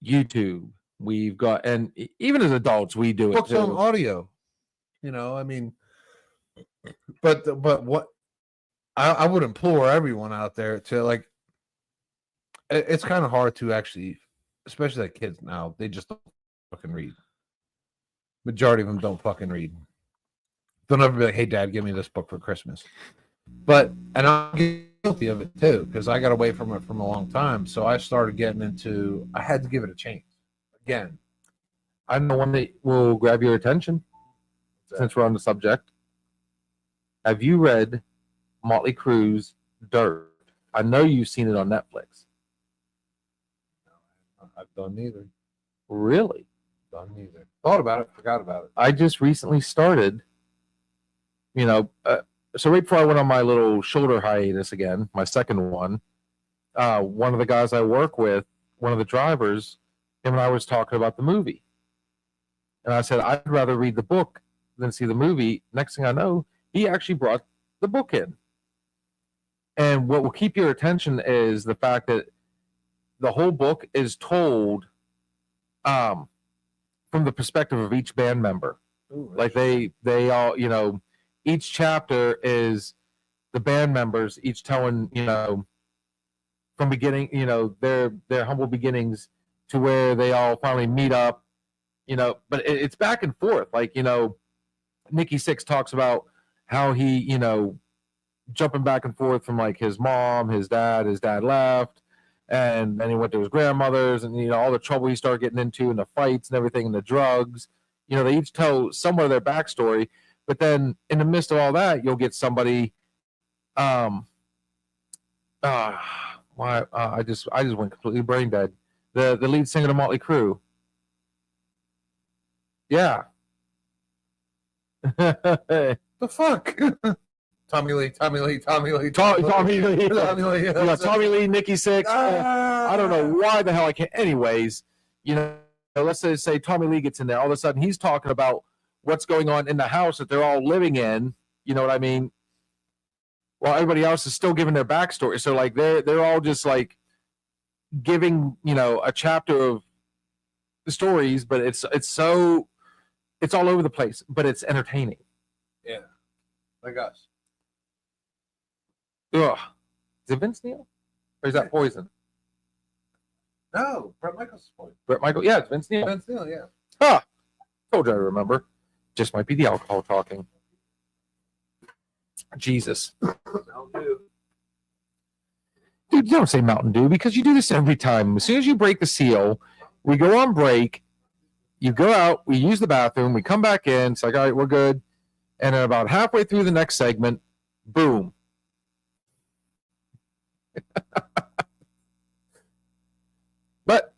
YouTube. We've got, and even as adults, we do it Books on too. audio. I mean, but what I would implore everyone out there to, like, it's kind of hard to actually, especially like kids now, they just don't fucking read. Majority of them don't fucking read. They'll never be like, "Hey, Dad, give me this book for Christmas." And I'm guilty of it too, because I got away from it from a long time. So I started getting into, I had to give it a chance. Again, I'm the one that will grab your attention since we're on the subject. Have you read Motley Crue's Dirt? I know you've seen it on Netflix. I've done neither. Really? Done neither. Thought about it, forgot about it. I just recently started, so right before I went on my little shoulder hiatus again, my second one, one of the guys I work with, one of the drivers, him and I was talking about the movie. And I said, I'd rather read the book than see the movie. Next thing I know, he actually brought the book in. And what will keep your attention is the fact that the whole book is told from the perspective of each band member. Ooh, Like they all, each chapter is the band members each telling, from beginning, their humble beginnings to where they all finally meet up, but it's back and forth. Like, Nikki Sixx talks about how he, jumping back and forth from, like, his mom, his dad left, and then he went to his grandmother's, and, all the trouble he started getting into and the fights and everything and the drugs. They each tell somewhat of their backstory, but then in the midst of all that, you'll get somebody, I just went completely brain dead. The lead singer of Motley Crue. Yeah. the fuck? Tommy Lee. Tommy Lee. You got Tommy Lee, Nikki Sixx. I don't know why the hell I can't. Anyways, let's say Tommy Lee gets in there. All of a sudden, he's talking about what's going on in the house that they're all living in. You know what I mean? While everybody else is still giving their backstory. So, like, they're all just, like, giving, a chapter of the stories, but it's all over the place, but it's entertaining. Yeah. Like us. Ugh. Is it Vince Neil? Or is that Poison? No, Brett Michaels' point. Brett Michael? Yeah, it's Vince Neil. Vince Neil, yeah. Ah, told you I remember. Just might be the alcohol talking. Jesus. Dude, don't say Mountain Dew because you do this every time. As soon as you break the seal, we go on break, you go out, we use the bathroom, we come back in, it's like, all right, we're good. And then about halfway through the next segment, boom.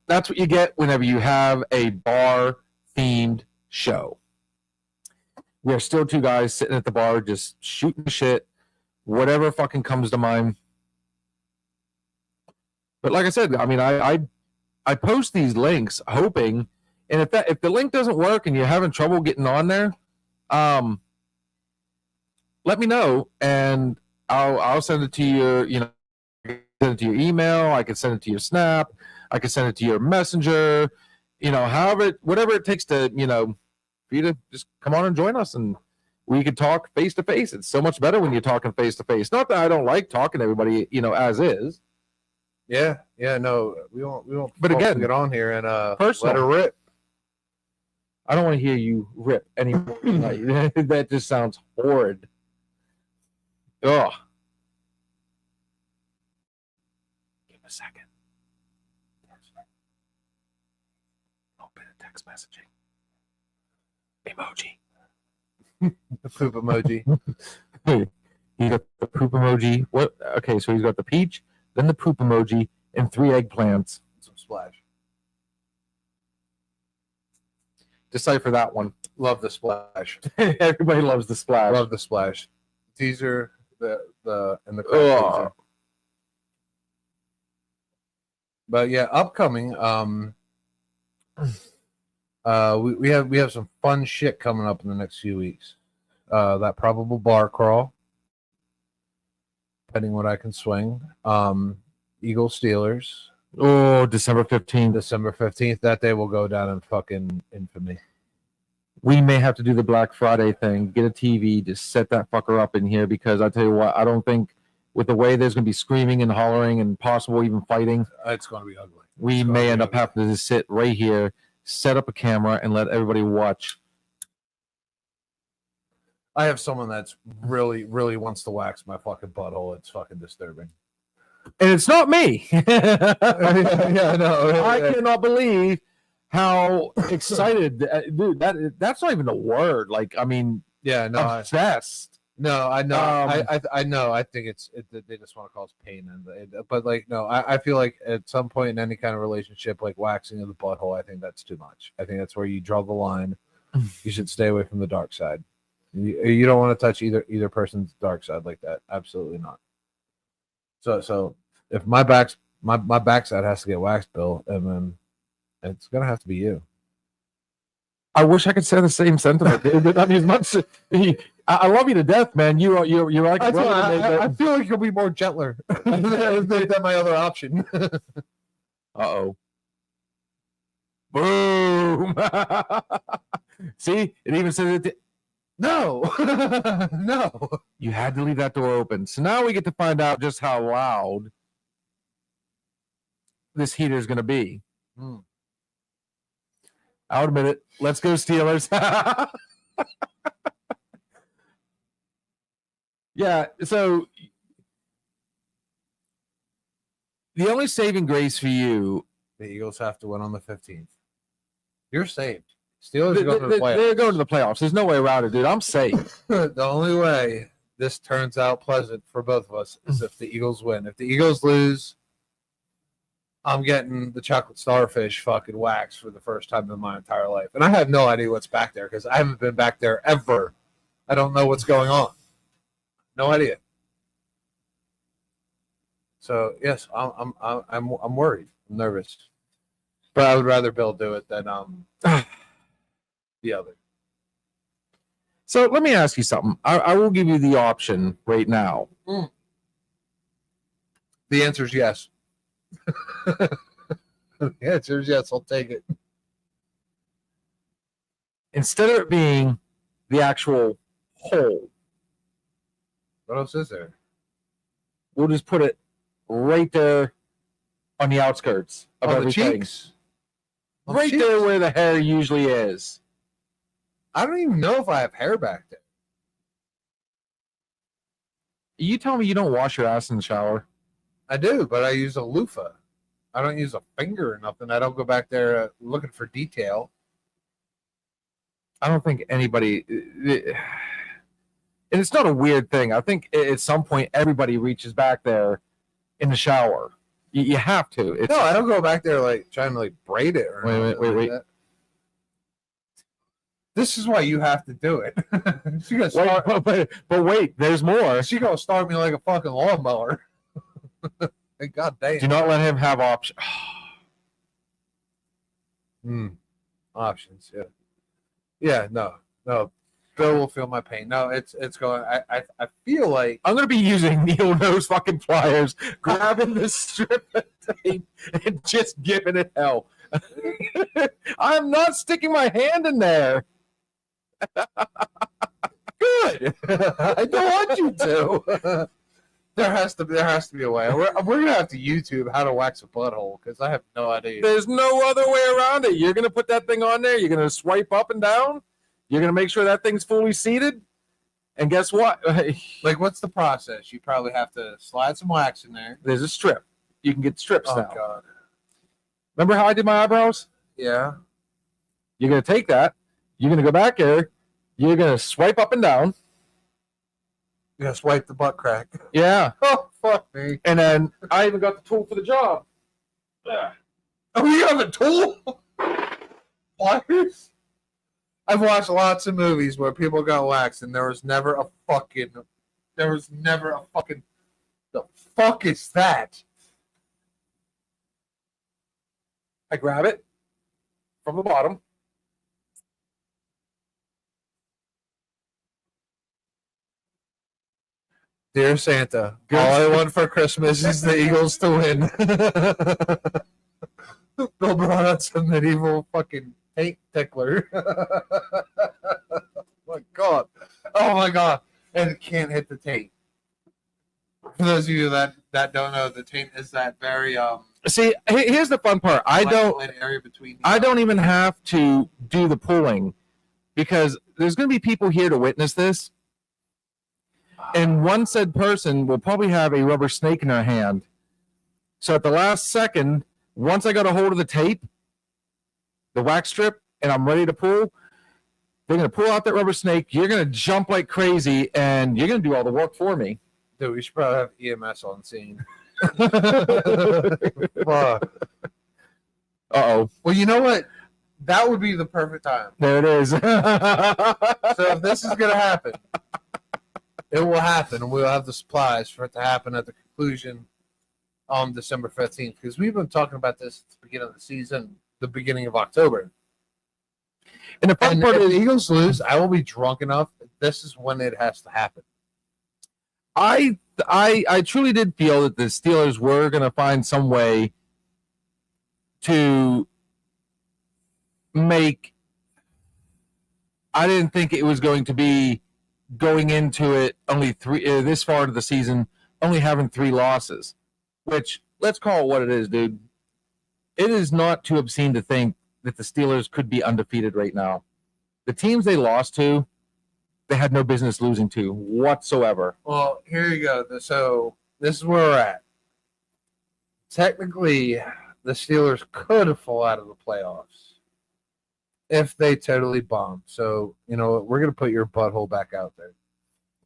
that's what you get whenever you have a bar themed show. We are still two guys sitting at the bar just shooting shit, whatever fucking comes to mind. But like I said, I mean, I post these links hoping, and if the link doesn't work and you're having trouble getting on there, let me know and I'll send it to your, send it to your email. I can send it to your Snap. I can send it to your Messenger. Whatever it takes to, for you to just come on and join us, and we could talk face to face. It's so much better when you're talking face to face. Not that I don't like talking to everybody, as is. Yeah, no, we won't. But again, get on here and personal. let her rip. I don't want to hear you rip anymore. That just sounds horrid. Ugh. Give me a second. Open a text messaging. Emoji. The poop emoji. He got the poop emoji. What? Okay, so he's got the peach, then the poop emoji, and 3 eggplants. Some splash. Decipher that one. Love the splash. Everybody loves the splash. Love the splash. Teaser, the and the Ugh. teaser. But yeah, upcoming. We have some fun shit coming up in the next few weeks. That probable bar crawl, depending what I can swing. Eagles Steelers. Oh, December 15th. December 15th. That day will go down in fucking infamy. We may have to do the Black Friday thing, get a TV, just set that fucker up in here, because I tell you what, I don't think with the way there's going to be screaming and hollering and possible even fighting, It's going to be ugly. we may end up having to just sit right here, set up a camera, and let everybody watch. I have someone that's really, really wants to wax my fucking butthole. It's fucking disturbing. And it's not me. Yeah, no. I cannot believe how excited, dude. That's not even a word. Like, I mean, Yeah, no. obsessed. I know. Um, I know. I think they just want to cause pain, but like, no. I feel like at some point in any kind of relationship, like waxing of the butthole, I think that's too much. I think that's where you draw the line. You should stay away from the dark side. You don't want to touch either person's dark side like that. Absolutely not. So if my backside has to get waxed, Bill, and then it's gonna have to be you. I wish I could say the same sentiment, dude. I mean, as much I love you to death, man. You're like a brother to me, I feel like you'll be more gentler than my other option. Uh-oh. Boom. See, it even says it. No, no. You had to leave that door open. So now we get to find out just how loud this heater is going to be. I'll admit it. Let's go, Steelers. Yeah, so the only saving grace for you, The Eagles have to win on the 15th. You're saved. Steelers are going to the playoffs. they're going to the playoffs. There's no way around it, dude. I'm safe. The only way this turns out pleasant for both of us is if the Eagles win. If the Eagles lose, I'm getting the chocolate starfish fucking waxed for the first time in my entire life. And I have no idea what's back there because I haven't been back there ever. I don't know what's going on. No idea. So yes, I'm worried. I'm nervous. But I would rather Bill do it than the other. So let me ask you something. I will give you the option right now. The answer is yes. The answer is yes. I'll take it. Instead of it being the actual hole, What else is there? we'll just put it right there on the outskirts of On the everything. cheeks? On Right cheeks? there where the hair usually is. I don't even know if I have hair back there. You tell me you don't wash your ass in the shower? I do, but I use a loofah. I don't use a finger or nothing. I don't go back there looking for detail. I don't think anybody, and it's not a weird thing. I think at some point everybody reaches back there in the shower. You have to. It's No, I don't go back there like trying to like braid it or Wait, anything wait, like wait. that. This is why you have to do it. She gonna wait, start. but wait, there's more. She gonna start me like a fucking lawnmower. And God damn. Do not let him have options. Options. Yeah. Yeah. No. Bill will feel my pain. No, it's going. I feel like I'm gonna be using needle nose fucking pliers, grabbing this strip of tape and just giving it hell. I'm not sticking my hand in there. Good. I don't want you to. There has to be a way. We're gonna have to YouTube how to wax a butthole because I have no idea. There's no other way around it. You're gonna put that thing on there. You're gonna swipe up and down. You're gonna make sure that thing's fully seated. And guess what? Like, what's the process? You probably have to slide some wax in there. There's a strip. You can get strips Oh now. God. Remember how I did my eyebrows? Yeah. You're gonna take that. You're gonna go back there. You're gonna swipe up and down. You gotta swipe the butt crack. Yeah. Oh fuck me. And then I even got the tool for the job. Oh, you have a tool? Pliers? I've watched lots of movies where people got waxed and there was never a fucking. The fuck is that? I grab it from the bottom. Dear Santa, all I want for Christmas is the Eagles to win. Bill brought out some medieval fucking taint tickler. My God. Oh my God. And it can't hit the taint. For those of you that don't know, the taint is that very See, here's the fun part. I area between the don't even have to do the pulling because there's going to be people here to witness this. And one said person will probably have a rubber snake in their hand. So at the last second, once I got a hold of the tape, the wax strip, and I'm ready to pull, they're going to pull out that rubber snake. You're going to jump like crazy, and you're going to do all the work for me. Dude, we should probably have EMS on scene. Fuck. Uh-oh. Well, you know what? That would be the perfect time. There it is. So if this is going to happen, it will happen, and we'll have the supplies for it to happen at the conclusion on December 15th, because we've been talking about this at the beginning of the season, the beginning of October. And the fun And part if is, the Eagles lose, I will be drunk enough. This is when it has to happen. I truly did feel that the Steelers were going to find some way to make. I didn't think it was going to be going into it only this far into the season, only having 3 losses, which let's call it what it is, dude. It is not too obscene to think that the Steelers could be undefeated right now. The teams they lost to, they had no business losing to whatsoever. Well, here you go. So this is where we're at. Technically, the Steelers could fall out of the playoffs if they totally bomb. So, you know, we're going to put your butthole back out there.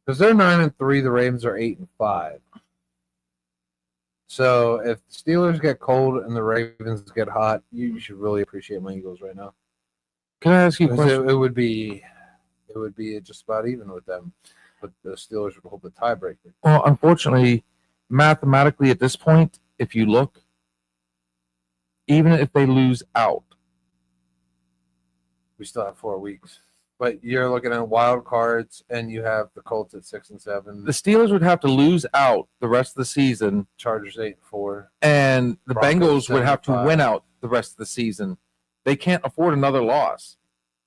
Because they're 9-3, the Ravens are 8-5. So if the Steelers get cold and the Ravens get hot, you should really appreciate my Eagles right now. Can I ask you a question? It would be just about even with them. But the Steelers would hold the tiebreaker. Well, unfortunately, mathematically at this point, if you look, even if they lose out, We still have 4 weeks. But you're looking at wild cards, and you have the Colts at 6-7, the Steelers would have to lose out the rest of the season, Chargers 8-4. and the Broncos Bengals would have to 7-5. win out the rest of the season. They can't afford another loss.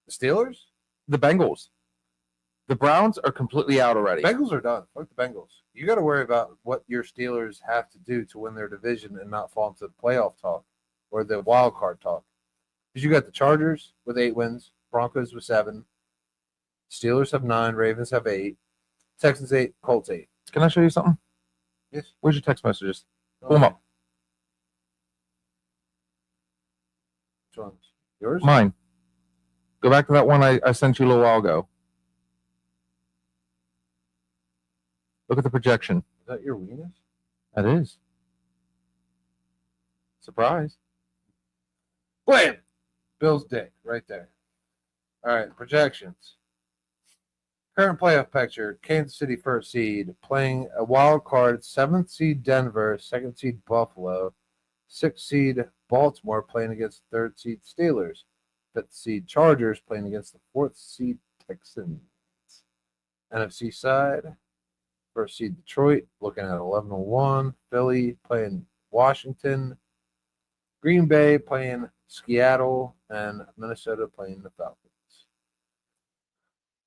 The Steelers? The Bengals. The Browns are completely out already. Bengals are done. Fuck the Bengals. You got to worry about what your Steelers have to do to win their division and not fall into the playoff talk or the wild card talk. Because you got the Chargers with 8 wins, Broncos with 7, Steelers have 9, Ravens have 8, Texans 8, Colts 8. Can I show you something? Yes. Where's your text messages? Pull them up. Which ones? Yours? Mine. Go back to that one I sent you a little while ago. Look at the projection. Is that your weenus? That is. Surprise. Blam! Bills dick right there. All right, projections. Current playoff picture: Kansas City first seed playing a wild card 7th seed Denver, 2nd seed Buffalo, 6th seed Baltimore playing against 3rd seed Steelers, 5th seed Chargers playing against the 4th seed Texans. NFC side, first seed Detroit looking at 11-1, Philly playing Washington, Green Bay playing Seattle, and Minnesota playing the Falcons.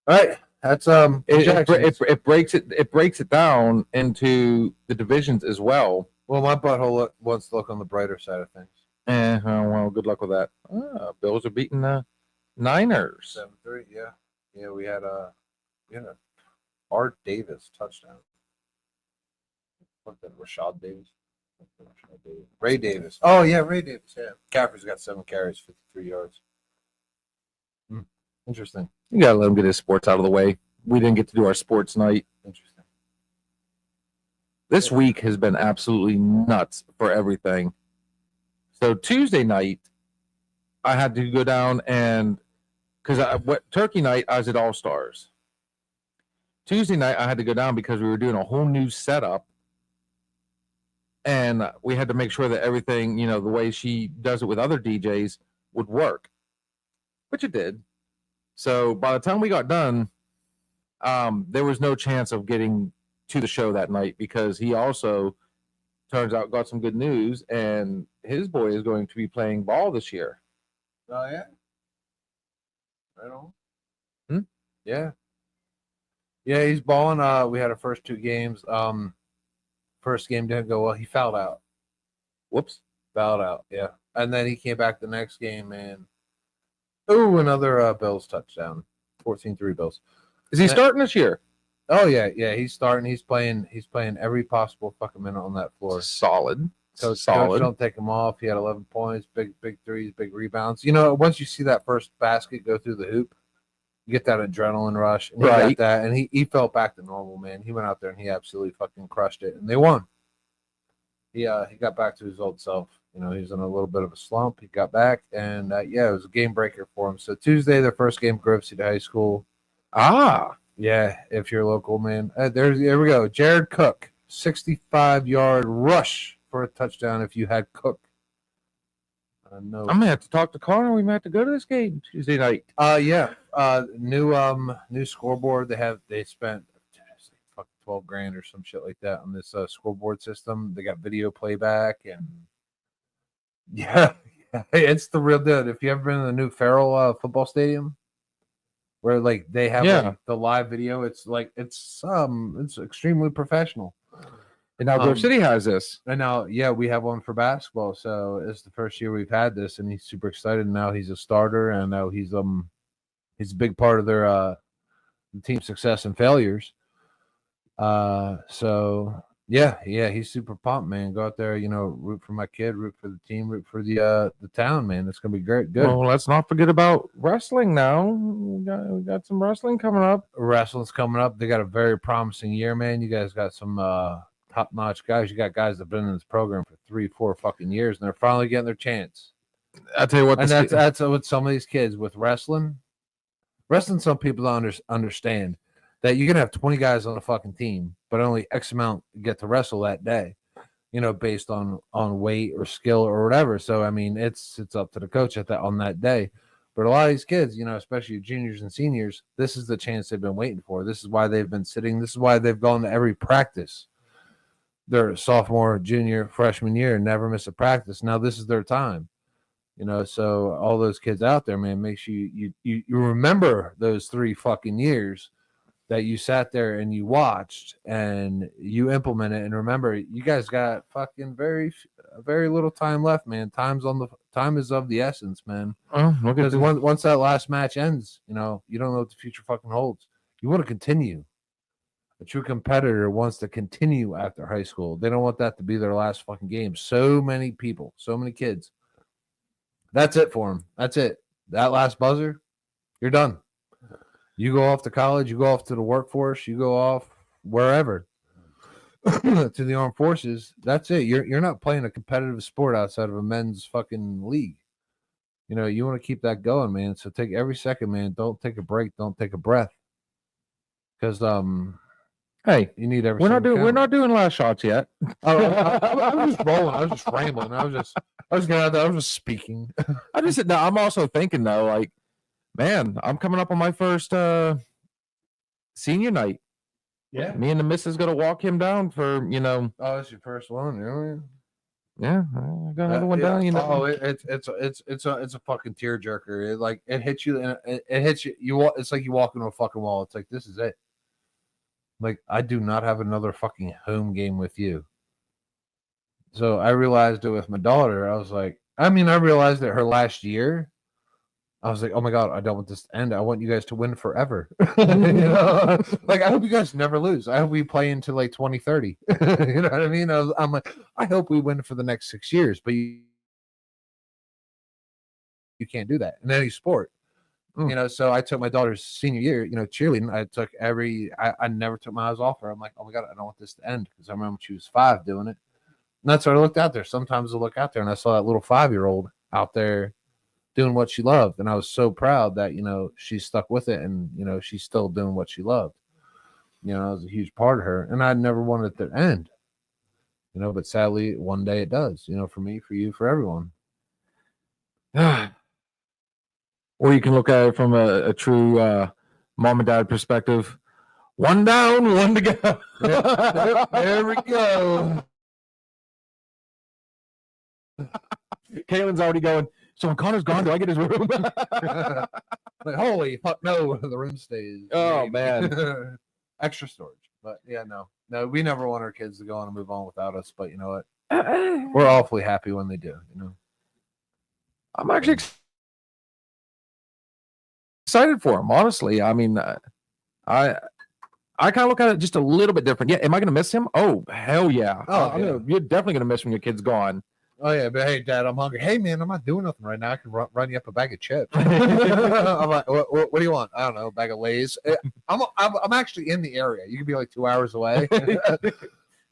All right, that's It breaks it down into the divisions as well. Well, my butthole wants to look on the brighter side of things. Well, good luck with that. Bills are beating the Niners. 7-3, yeah. We had a Art Davis touchdown. What the Rashad Davis? Ray Davis. Oh yeah, Ray Davis. Yeah, Caffrey's got 7 carries, 53 yards. Interesting. You gotta let him get his sports out of the way. We didn't get to do our sports night. Interesting. This week has been absolutely nuts for everything. So Tuesday night, I had to go down and Turkey night I was at All Stars. Tuesday night I had to go down because we were doing a whole new setup, and we had to make sure that everything, the way she does it with other DJs, would work, which it did. So by the time we got done, there was no chance of getting to the show that night because he also, turns out, got some good news, and his boy is going to be playing ball this year. Oh yeah. Right on. Yeah. Yeah, he's balling. We had our first 2 games. First game didn't go well. He fouled out. Whoops. Fouled out, yeah. And then he came back the next game and another Bills touchdown. 14-3 Bills. Is he starting this year? Oh yeah, he's starting. He's playing every possible fucking minute on that floor. Solid. Coach Solid. don't take him off. He had 11 points, big threes, big rebounds. Once you see that first basket go through the hoop, you get that adrenaline rush. And he got that, and he fell back to normal, man. He went out there and he absolutely fucking crushed it, and they won. He got back to his old self. He was in a little bit of a slump. He got back, and it was a game breaker for him. So Tuesday, their first game, Grove City High School. Yeah, if you're local, man. There we go. Jared Cook, 65-yard rush for a touchdown if you had Cook. No. I'm gonna have to talk to Connor. We might have to go to this game Tuesday night. New scoreboard. They spent fucking $12,000 or some shit like that on this scoreboard system. They got video playback and yeah, it's the real deal. If you ever been to the new Farrell football stadium, where like they have the live video, it's extremely professional. And now Grove City has this. And now, we have one for basketball. So it's the first year we've had this, and he's super excited. And now he's a starter, and now he's a big part of their team's success and failures. So he's super pumped, man. Go out there, root for my kid, root for the team, root for the town, man. It's gonna be great. Good. Well, let's not forget about wrestling now. We got some wrestling coming up. Wrestling's coming up. They got a very promising year, man. You guys got some top-notch guys. You got guys that have been in this program for 3-4 fucking years, and they're finally getting their chance. I tell you what, and that's what some of these kids with wrestling. Some people don't understand that you can have 20 guys on a fucking team, but only X amount get to wrestle that day, based on weight or skill or whatever. So I mean, it's up to the coach on that day. But a lot of these kids, especially juniors and seniors, this is the chance they've been waiting for. This is why they've been sitting. This is why they've gone to every practice. Their sophomore, junior, freshman year, never miss a practice. Now this is their time, So all those kids out there, man, make sure you remember those 3 fucking years that you sat there and you watched and you implement it. And remember, you guys got fucking very little time left, man. Time is of the essence, man. Because once that last match ends, you don't know what the future fucking holds. You want to continue. A true competitor wants to continue after high school. They don't want that to be their last fucking game. So many people, so many kids. That's it for them. That's it. That last buzzer, you're done. You go off to college, you go off to the workforce, you go off wherever. to the armed forces, that's it. You're not playing a competitive sport outside of a men's fucking league. You know, you want to keep that going, man. So take every second, man. Don't take a break. Don't take a breath. Because Hey, you need every. we're not doing last shots yet. I was just rolling. I was just rambling. I was just speaking. I'm also thinking though, like, man, I'm coming up on my first senior night. Yeah. Me and the missus gonna walk him down for, you know. Oh, it's your first one, really? Yeah, I got another one Yeah. down. You know. Oh, it's a fucking tearjerker. It hits you. And it hits you. It's like you walk into a fucking wall. It's like, this is it. Like, I do not have another fucking home game with you. So I realized it with my daughter. I was like, I realized it her last year. I was like, oh my God, I don't want this to end. I want you guys to win forever. You know? Like, I hope you guys never lose. I hope we play into like 2030. You know what I mean? I'm like, I hope we win for the next 6 years, but you can't do that in any sport. You know, so I took my daughter's senior year, you know, cheerleading. I never took my eyes off her. I'm like, oh my God, I don't want this to end, because I remember she was 5 doing it. And that's why I looked out there. Sometimes I look out there and I saw that little 5-year-old out there doing what she loved. And I was so proud that, you know, she stuck with it, and, you know, she's still doing what she loved. You know, it was a huge part of her. And I never wanted it to end, you know, but sadly, one day it does, you know, for me, for you, for everyone. Or you can look at it from a true mom and dad perspective. One down, one to go. Yep, there we go. Kaylin's already going, so when Connor's gone, do I get his room? Like, holy fuck, no, the room stays. Oh, man. Extra storage. But yeah, no, we never want our kids to go on and move on without us. But you know what? We're awfully happy when they do, you know. I'm actually excited for him, honestly. I mean, I kind of look at it just a little bit different. Yeah, am I going to miss him? Oh, hell yeah. Oh, yeah. You're definitely going to miss when your kid's gone. Oh yeah, but hey, Dad, I'm hungry. Hey, man, I'm not doing nothing right now. I can run you up a bag of chips. I'm like, what do you want? I don't know, a bag of Lay's. I'm actually in the area. You could be like 2 hours away.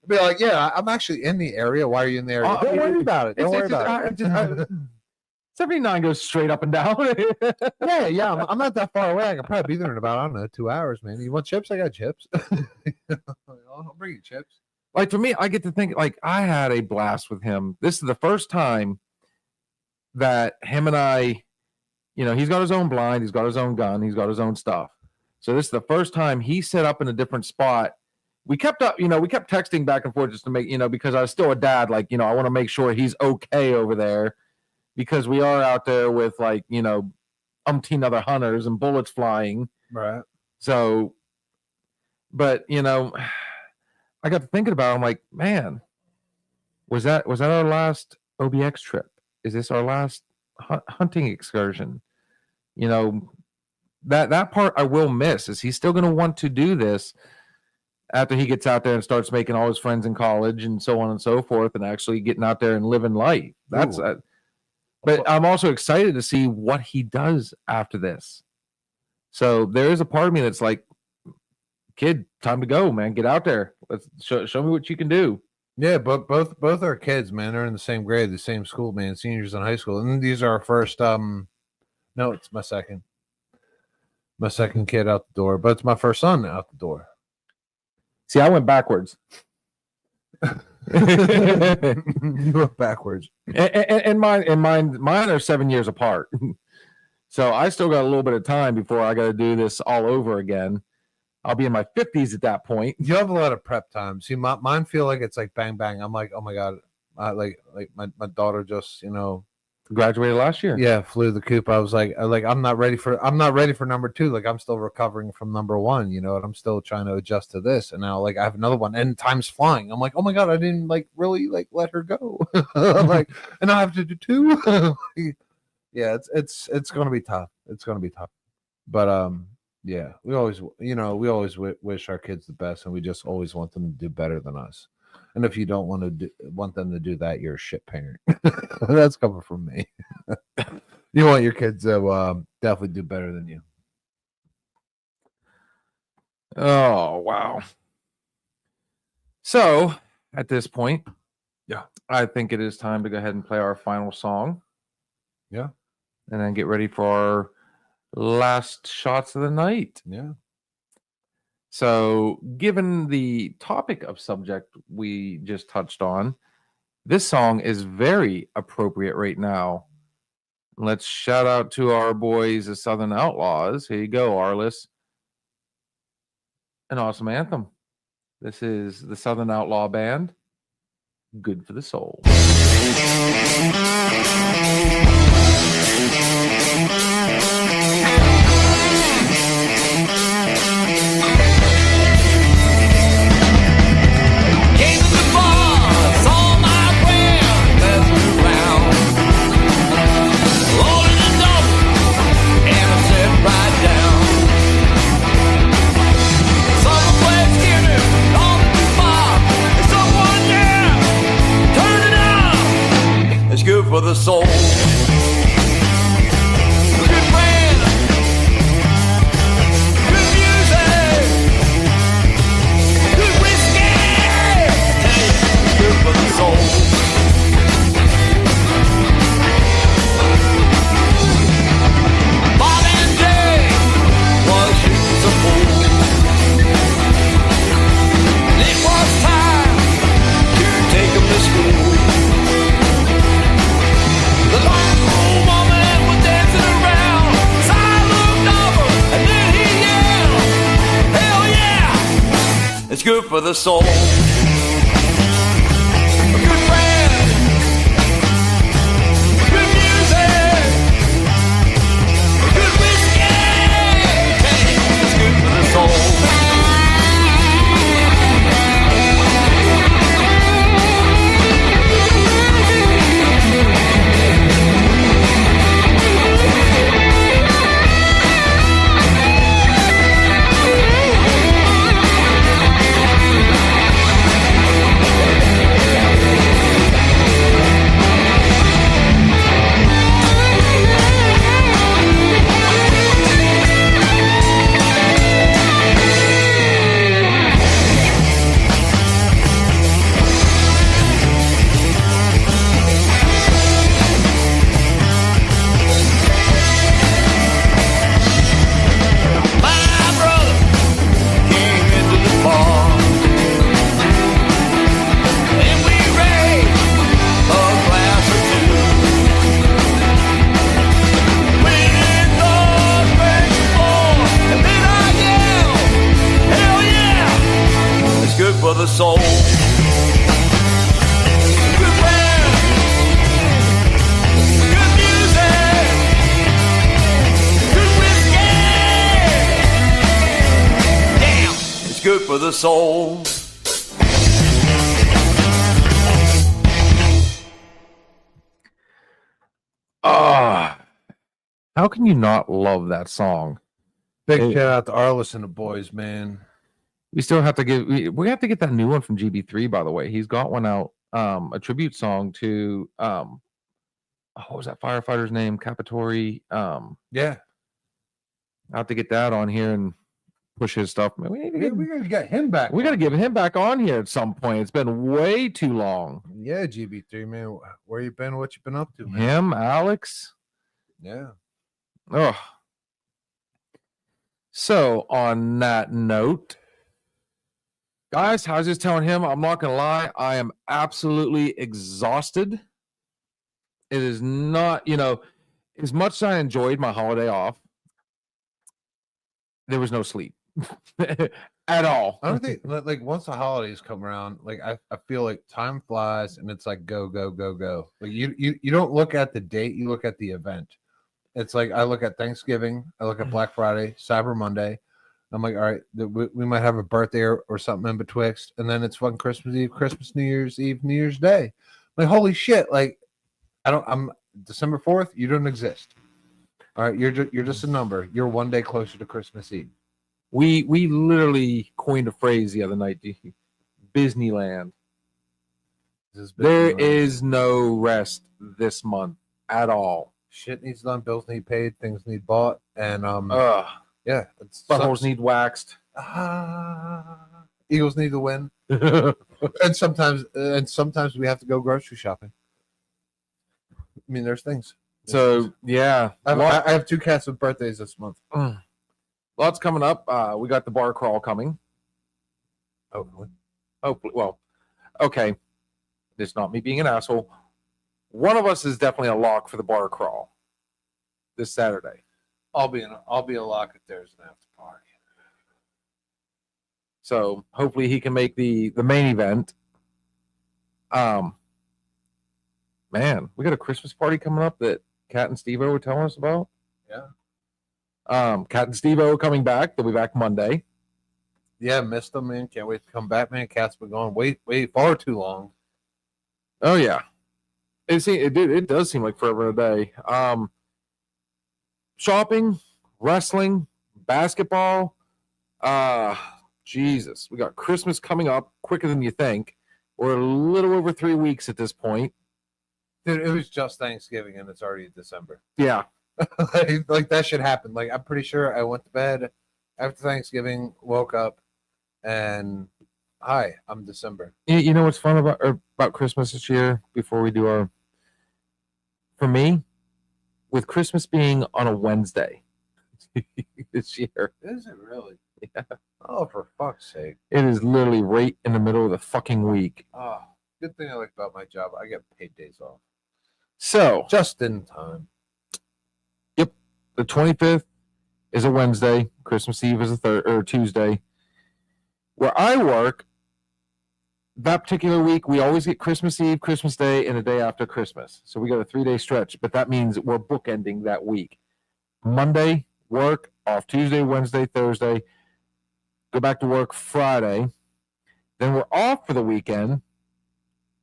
Be like, yeah, I'm actually in the area. Why are you in the area? Don't worry about it. Don't worry about it. 79 goes straight up and down. yeah. I'm not that far away. I can probably be there in about, I don't know, 2 hours, man. You want chips? I got chips. I'll bring you chips. Like, for me, I get to think, like, I had a blast with him. This is the first time that him and I, you know, he's got his own blind, he's got his own gun, he's got his own stuff. So this is the first time he set up in a different spot. We kept texting back and forth just to make, you know, because I was still a dad, like, you know, I want to make sure he's okay over there, because we are out there with, like, you know, umpteen other hunters and bullets flying. Right. So, but, you know, I got to thinking about it. I'm like, man, was that our last OBX trip? Is this our last hunting excursion? You know, that part I will miss. Is he still going to want to do this after he gets out there and starts making all his friends in college and so on and so forth, and actually getting out there and living life? That's but I'm also excited to see what he does after this. So there is a part of me that's like, kid, time to go, man. Get out there. Let's show me what you can do. Yeah, but both our kids, man, are in the same grade, the same school, man, seniors in high school. And these are our first no, it's my second kid out the door, but it's my first son out the door. See, I went backwards. You went backwards. And mine are 7 years apart. So I still got a little bit of time before I got to do this all over again. I'll be in my 50s at that point. You have a lot of prep time. See, mine feel like it's like bang bang. I'm like, oh my God, like my daughter just, you know, graduated last year. Yeah, flew the coop. I was like I'm not ready for number 2. Like, I'm still recovering from number 1, you know, and I'm still trying to adjust to this. And now, like, I have another one, and time's flying. I'm like, oh my God, I didn't like really like let her go. I'm like, and I have to do 2. Yeah, it's gonna be tough. It's gonna be tough. But yeah, we always wish our kids the best, and we just always want them to do better than us. And if you don't want them to do that, you're a shit parent. That's coming from me. You want your kids to definitely do better than you. Oh, wow. So at this point, Yeah. I think it is time to go ahead and play our final song. Yeah. And then get ready for our last shots of the night. Yeah. So, given the topic of subject we just touched on, this song is very appropriate right now. Let's shout out to our boys, the Southern Outlaws. Here you go, Arliss. An awesome anthem. This is the Southern Outlaw Band. Good for the soul. Came to the bar, saw my friend messing around. Loaded the dope, and I sat right down. Someone played Skinner, on the bar, and someone there, turn it up. It's good for the soul. Good friend, good music, good whiskey. Good for the soul. Bob and Jay was shooting some pool. And it was time to take them to school. The long old woman was dancing around. So I looked over and then he yelled, hell yeah, it's good for the soul. Good friend, good music, good whiskey. Hey, it's good for the soul. My brother came into the bar, and we raised a glass or two. When it goes back and forth, and then I yell, hell yeah, it's good for the soul. Good friend, good music, good whiskey. Damn, it's good for the soul. Ah, how can you not love that song? Big Hey. shout out to Arliss and the boys, man. We still have to give we have to get that new one from GB3, by the way. He's got one out, a tribute song to what was that firefighter's name? Capitori. Yeah. I have to get that on here and push his stuff. Man, we need to get, We gotta get him back. we got to get him back on here at some point. It's been way too long. Yeah, GB3, man. Where you been? What you been up to, man? Him, Alex. Yeah. Oh. So on that note, guys, I was just telling him, I'm not gonna lie, I am absolutely exhausted. It is not, as much as I enjoyed my holiday off, there was no sleep at all. I don't think like once the holidays come around, like I feel like time flies and it's like go, go, go, go. Like you don't look at the date, you look at the event. It's like I look at Thanksgiving, I look at Black Friday, Cyber Monday. I'm like, all right, we might have a birthday or something in betwixt, and then it's fun Christmas Eve, Christmas, New Year's Eve, New Year's Day. Like, holy shit! Like, I'm December 4th. You don't exist. All right, you're just a number. You're one day closer to Christmas Eve. We literally coined a phrase the other night, Disneyland. There is no rest this month at all. Shit needs done, bills need paid, things need bought, and Ugh. yeah, it's Buttholes need waxed. Eagles need to win, and sometimes we have to go grocery shopping. I mean, there's things. So yeah, I have 2 cats with birthdays this month. lots coming up. We got the bar crawl coming. Hopefully. Hopefully, well, okay. It's not me being an asshole. One of us is definitely a lock for the bar crawl this Saturday. I'll be a lock if there's an after party. So hopefully he can make the main event. Man, we got a Christmas party coming up that Kat and Steve-O were telling us about. Yeah. Kat and Steve-O are coming back. They'll be back Monday. Yeah, missed them, man. Can't wait to come back, man. Cat's been gone way far too long. Oh yeah, it does seem like forever a day. Shopping, wrestling, basketball. Jesus, we got Christmas coming up quicker than you think. We're a little over 3 weeks at this point. Dude, it was just Thanksgiving and it's already December. Yeah, like that should happen. Like I'm pretty sure I went to bed after Thanksgiving, woke up, and hi, I'm December. you know what's fun about Christmas this year? Before we do for me, with Christmas being on a Wednesday this year, Is it really? Yeah. Oh, for fuck's sake! It is literally right in the middle of the fucking week. Oh, good thing I like about my job. I get paid days off So just in time. the 25th is a Wednesday. Christmas Eve is a Tuesday. Where I work, that particular week, we always get Christmas Eve, Christmas Day, and the day after Christmas. So we got a 3-day stretch, but that means we're bookending that week. Monday, work, off Tuesday, Wednesday, Thursday, go back to work Friday. Then we're off for the weekend,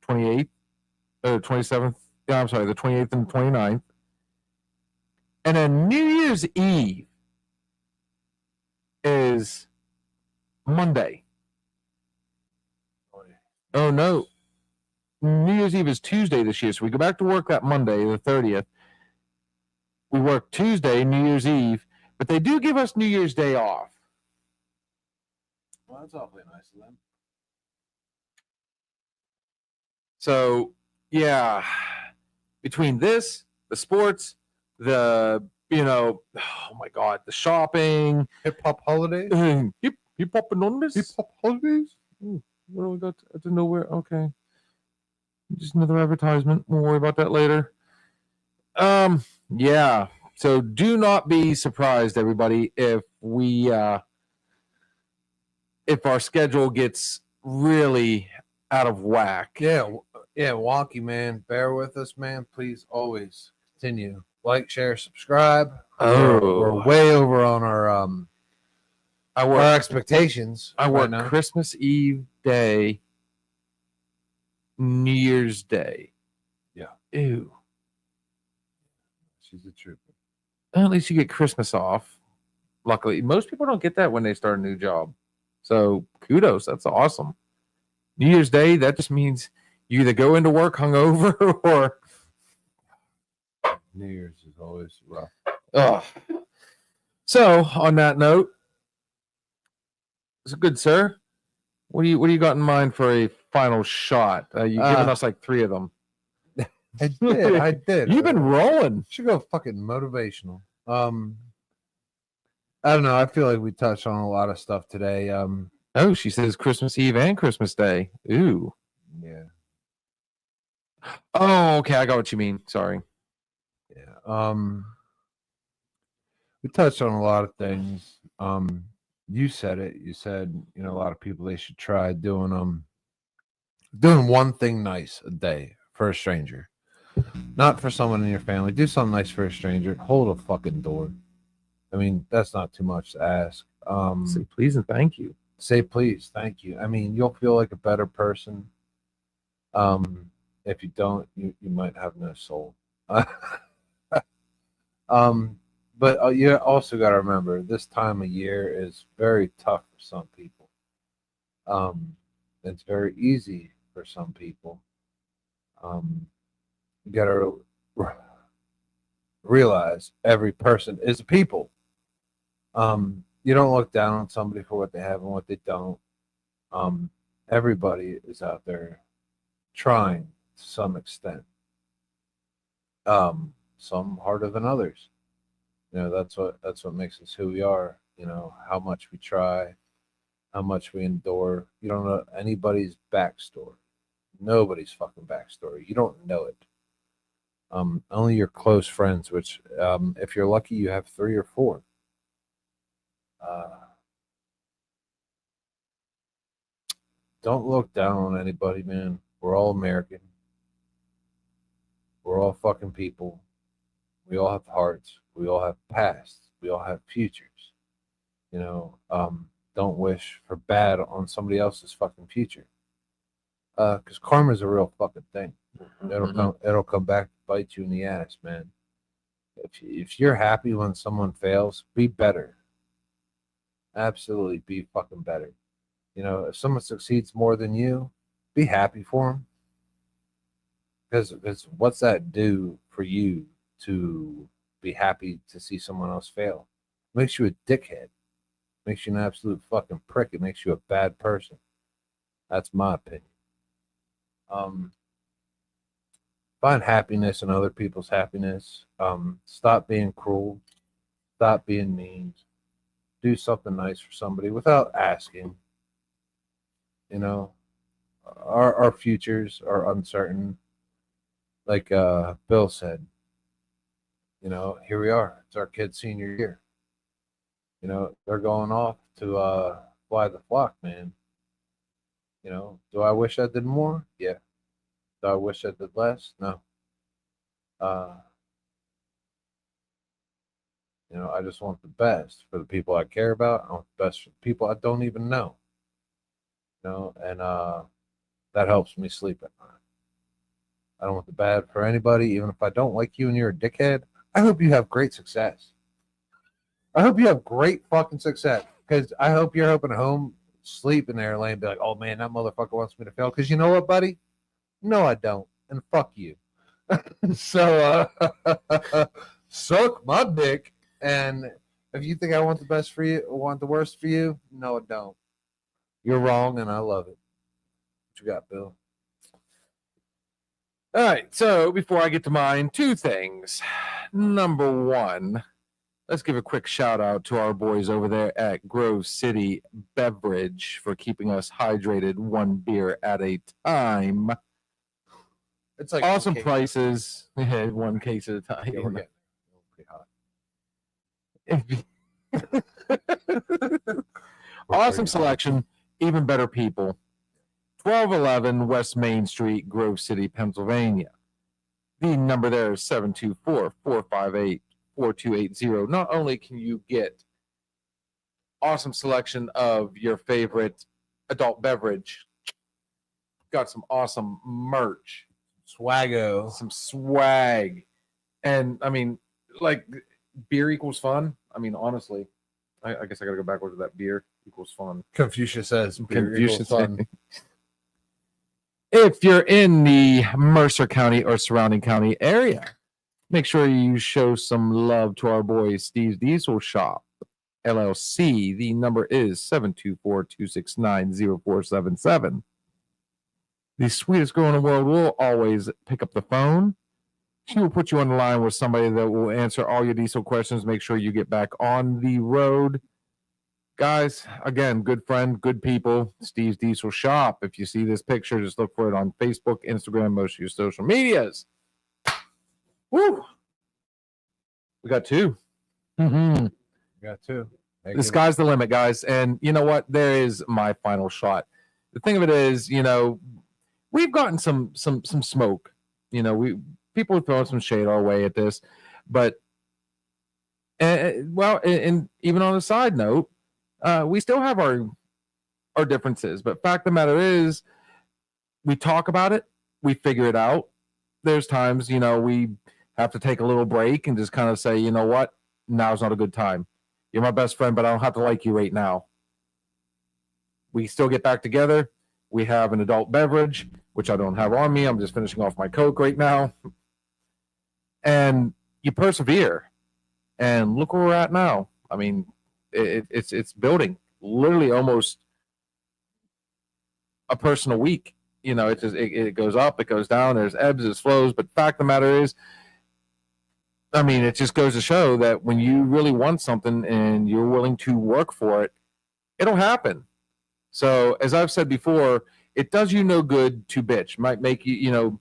28th, or 27th. Yeah, I'm sorry, the 28th and 29th. And then New Year's Eve is Monday. Oh, no. New Year's Eve is Tuesday this year. So we go back to work that Monday, the 30th. We work Tuesday, New Year's Eve, but they do give us New Year's Day off. Well, that's awfully nice of them. So, yeah, between this, the sports, the, oh my God, the shopping. Hip hop holidays. Hip hop anonymous? Hip hop holidays. What do we got out of nowhere? Okay. Just another advertisement. We'll worry about that later. Yeah. So do not be surprised, everybody, if our schedule gets really out of whack. Yeah, wonky, man. Bear with us, man. Please always continue. Like, share, subscribe. We're way over on our expectations. I work right now. Christmas Eve day, New Year's Day. Yeah. Ew. She's a trooper. At least you get Christmas off. Luckily, most people don't get that when they start a new job. So kudos. That's awesome. New Year's Day, that just means you either go into work hungover or New Year's is always rough. oh. So on that note, it's good, sir. What do you got in mind for a final shot? You've given us like 3 of them. I did. You've been rolling. Should go fucking motivational. I don't know. I feel like we touched on a lot of stuff today. Oh, she says Christmas Eve and Christmas Day. Ooh. Yeah. Oh, okay. I got what you mean. Sorry. Yeah. We touched on a lot of things. You said it. You said, a lot of people, they should try doing one thing nice a day for a stranger. Not for someone in your family. Do something nice for a stranger. Hold a fucking door. I mean, that's not too much to ask. Say please and thank you. Say please, thank you. I mean, you'll feel like a better person. If you don't, you might have no soul. But you also got to remember, this time of year is very tough for some people. It's very easy for some people. You got to realize every person is a people. You don't look down on somebody for what they have and what they don't. Everybody is out there trying to some extent. Some harder than others. That's what makes us who we are. How much we try, how much we endure. You don't know anybody's backstory. Nobody's fucking backstory. You don't know it. Only your close friends, which, if you're lucky, you have 3 or 4. Don't look down on anybody, man. We're all American. We're all fucking people. We all have hearts. We all have pasts. We all have futures. Don't wish for bad on somebody else's fucking future. Because karma's a real fucking thing. It'll come back to bite you in the ass, man. If you're happy when someone fails, be better. Absolutely be fucking better. If someone succeeds more than you, be happy for them. Because what's that do for you to be happy to see someone else fail? It makes you a dickhead. It makes you an absolute fucking prick. It makes you a bad person. That's my opinion. Find happiness in other people's happiness. Stop being cruel. Stop being mean. Do something nice for somebody without asking. Our futures are uncertain. Like Bill said, here we are. It's our kid's senior year. They're going off to fly the flock, man. Do I wish I did more? Yeah. Do I wish I did less? No. I just want the best for the people I care about. I want the best for the people I don't even know. And that helps me sleep at night. I don't want the bad for anybody, even if I don't like you and you're a dickhead. I hope you have great success. I hope you have great fucking success. Because I hope you're hoping at home, sleeping there, laying, be like, oh man, that motherfucker wants me to fail. Because you know what, buddy? No, I don't. And fuck you. So, suck my dick. And if you think I want the best for you, want the worst for you, no, I don't. You're wrong, and I love it. What you got, Bill? All right. So before I get to mine, 2 things. Number 1, let's give a quick shout out to our boys over there at Grove City Beverage for keeping us hydrated 1 beer at a time. It's like Awesome prices. 1 case at a time. Yeah, we're getting pretty hot. Awesome selection, even better people. 1211 West Main Street, Grove City, Pennsylvania. The number there is 724-458-4280. Not only can you get awesome selection of your favorite adult beverage, got some awesome merch, Swaggo. some swag, and I mean, like, beer equals fun. I mean, honestly, I guess I gotta go backwards with that. Beer equals fun. Confucius says. Confucius fun. If you're in the Mercer County or surrounding county area, make sure you show some love to our boy Steve's Diesel Shop, LLC. The number is 724-269-0477. The sweetest girl in the world will always pick up the phone. She will put you on the line with somebody that will answer all your diesel questions. Make sure you get back on the road. Guys, again, good friend, good people, Steve's Diesel Shop. If you see this picture, just look for it on Facebook, Instagram, most of your social medias. Woo! We got 2. We got 2. The sky's the limit, guys. And you know what? There is my final shot. The thing of it is, we've gotten some smoke. People are throwing some shade our way at this, but and even on a side note, we still have our differences. But fact of the matter is, we talk about it, we figure it out. There's times, we have to take a little break and just kind of say, you know what, now's not a good time. You're my best friend, but I don't have to like you right now. We still get back together. We have an adult beverage, which I don't have on me. I'm just finishing off my Coke right now. And you persevere. And look where we're at now. I mean, it's building. Literally almost a person a week. You know, it goes up, it goes down. There's ebbs, there's flows. But fact of the matter is, I mean, it just goes to show that when you really want something and you're willing to work for it, it'll happen. So, as I've said before, it does you no good to bitch. Might make you,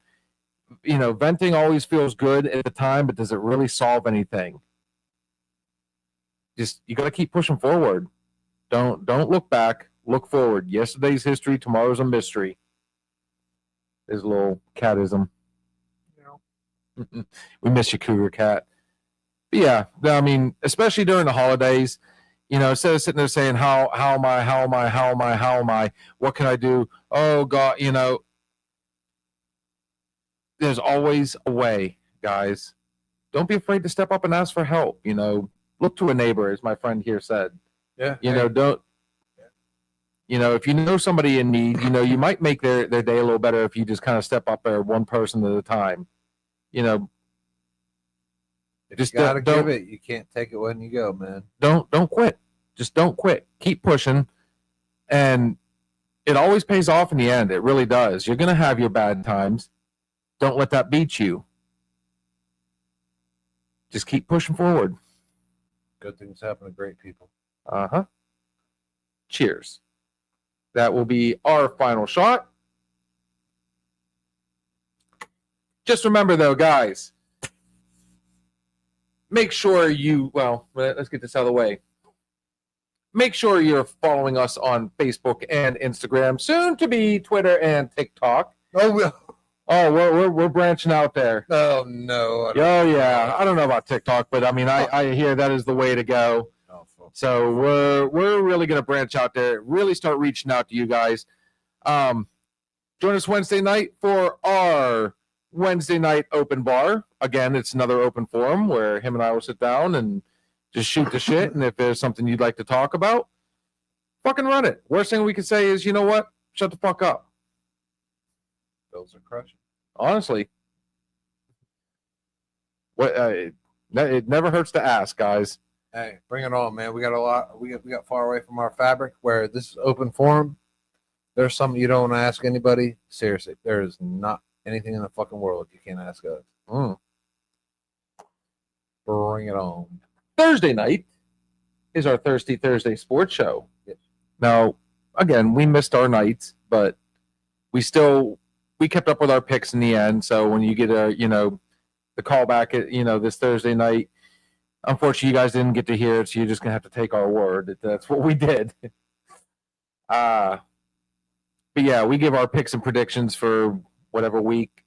venting always feels good at the time, but does it really solve anything? Just you got to keep pushing forward. Don't look back. Look forward. Yesterday's history, tomorrow's a mystery. There's a little catism. We miss you, Cougar Cat. But yeah, I mean, especially during the holidays, instead of sitting there saying, how am I, what can I do? Oh, God, there's always a way, guys. Don't be afraid to step up and ask for help. Look to a neighbor, as my friend here said. Yeah. Don't. If you know somebody in need, you might make their day a little better if you just kind of step up there one person at a time. If just you gotta don't give it, you can't take it when you go, man. Don't quit. Just don't quit. Keep pushing, and it always pays off in the end. It really does. You're gonna have your bad times. Don't let that beat you. Just keep pushing forward. Good things happen to great people. Cheers. That will be our final shot. Just remember, though, guys, make sure let's get this out of the way. Make sure you're following us on Facebook and Instagram, soon to be Twitter and TikTok. We're branching out there. Oh, no. Yeah. I don't know about TikTok, but I mean, I hear that is the way to go. So we're really going to branch out there, really start reaching out to you guys. Join us Wednesday night for our Wednesday night open bar. Again, it's another open forum where him and I will sit down and just shoot the shit. And if there's something you'd like to talk about, fucking run it. Worst thing we can say is, you know what? Shut the fuck up. Bills are crushing. Honestly. It never hurts to ask, guys. Hey, bring it on, man. We got a lot. We got far away from our fabric where this is open forum. There's something you don't ask anybody. Seriously, there is not anything in the fucking world you can't ask us. Bring it on. Thursday night is our Thirsty Thursday sports show. Now, again, we missed our nights, but we kept up with our picks in the end. So when you get the call back at, this Thursday night, unfortunately, you guys didn't get to hear it, so you're just going to have to take our word that that's what we did. But yeah, we give our picks and predictions for whatever week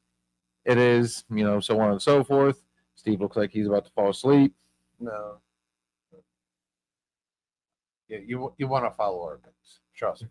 it is, so on and so forth. Steve looks like he's about to fall asleep. No. Yeah, you want to follow our picks. Trust me.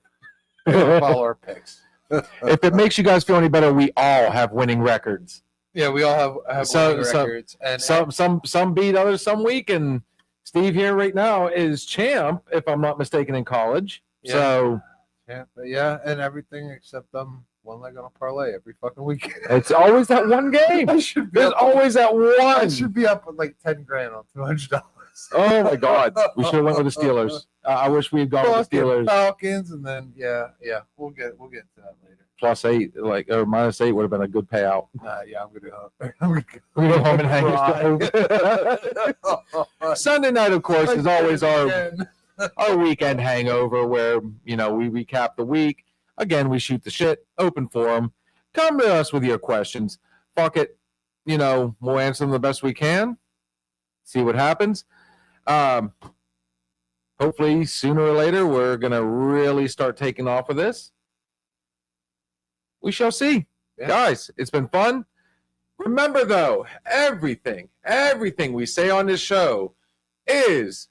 You want to follow our picks. If it makes you guys feel any better, we all have winning records. Yeah, we all have winning records. And some beat others some week, and Steve here right now is champ, if I'm not mistaken, in college. Yeah. So and everything except one leg on a parlay every fucking week. It's always that one game. There's always that one. I should be up with like $10,000 on $200. Oh my God, we should have went with the Steelers. I wish we had gone with the Steelers. Falcons, and then we'll get to that later. +8, or -8 would have been a good payout. Yeah, I'm gonna go home and hang out. Sunday night, of course, is always our weekend hangover, where we recap the week. Again, we shoot the shit, open forum. Come to us with your questions. Fuck it, we'll answer them the best we can. See what happens. Hopefully, sooner or later, we're gonna really start taking off of this. We shall see. Yeah. Guys, it's been fun. Remember, though, everything we say on this show is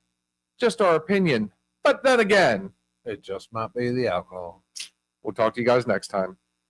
just our opinion. But then again, it just might be the alcohol. We'll talk to you guys next time.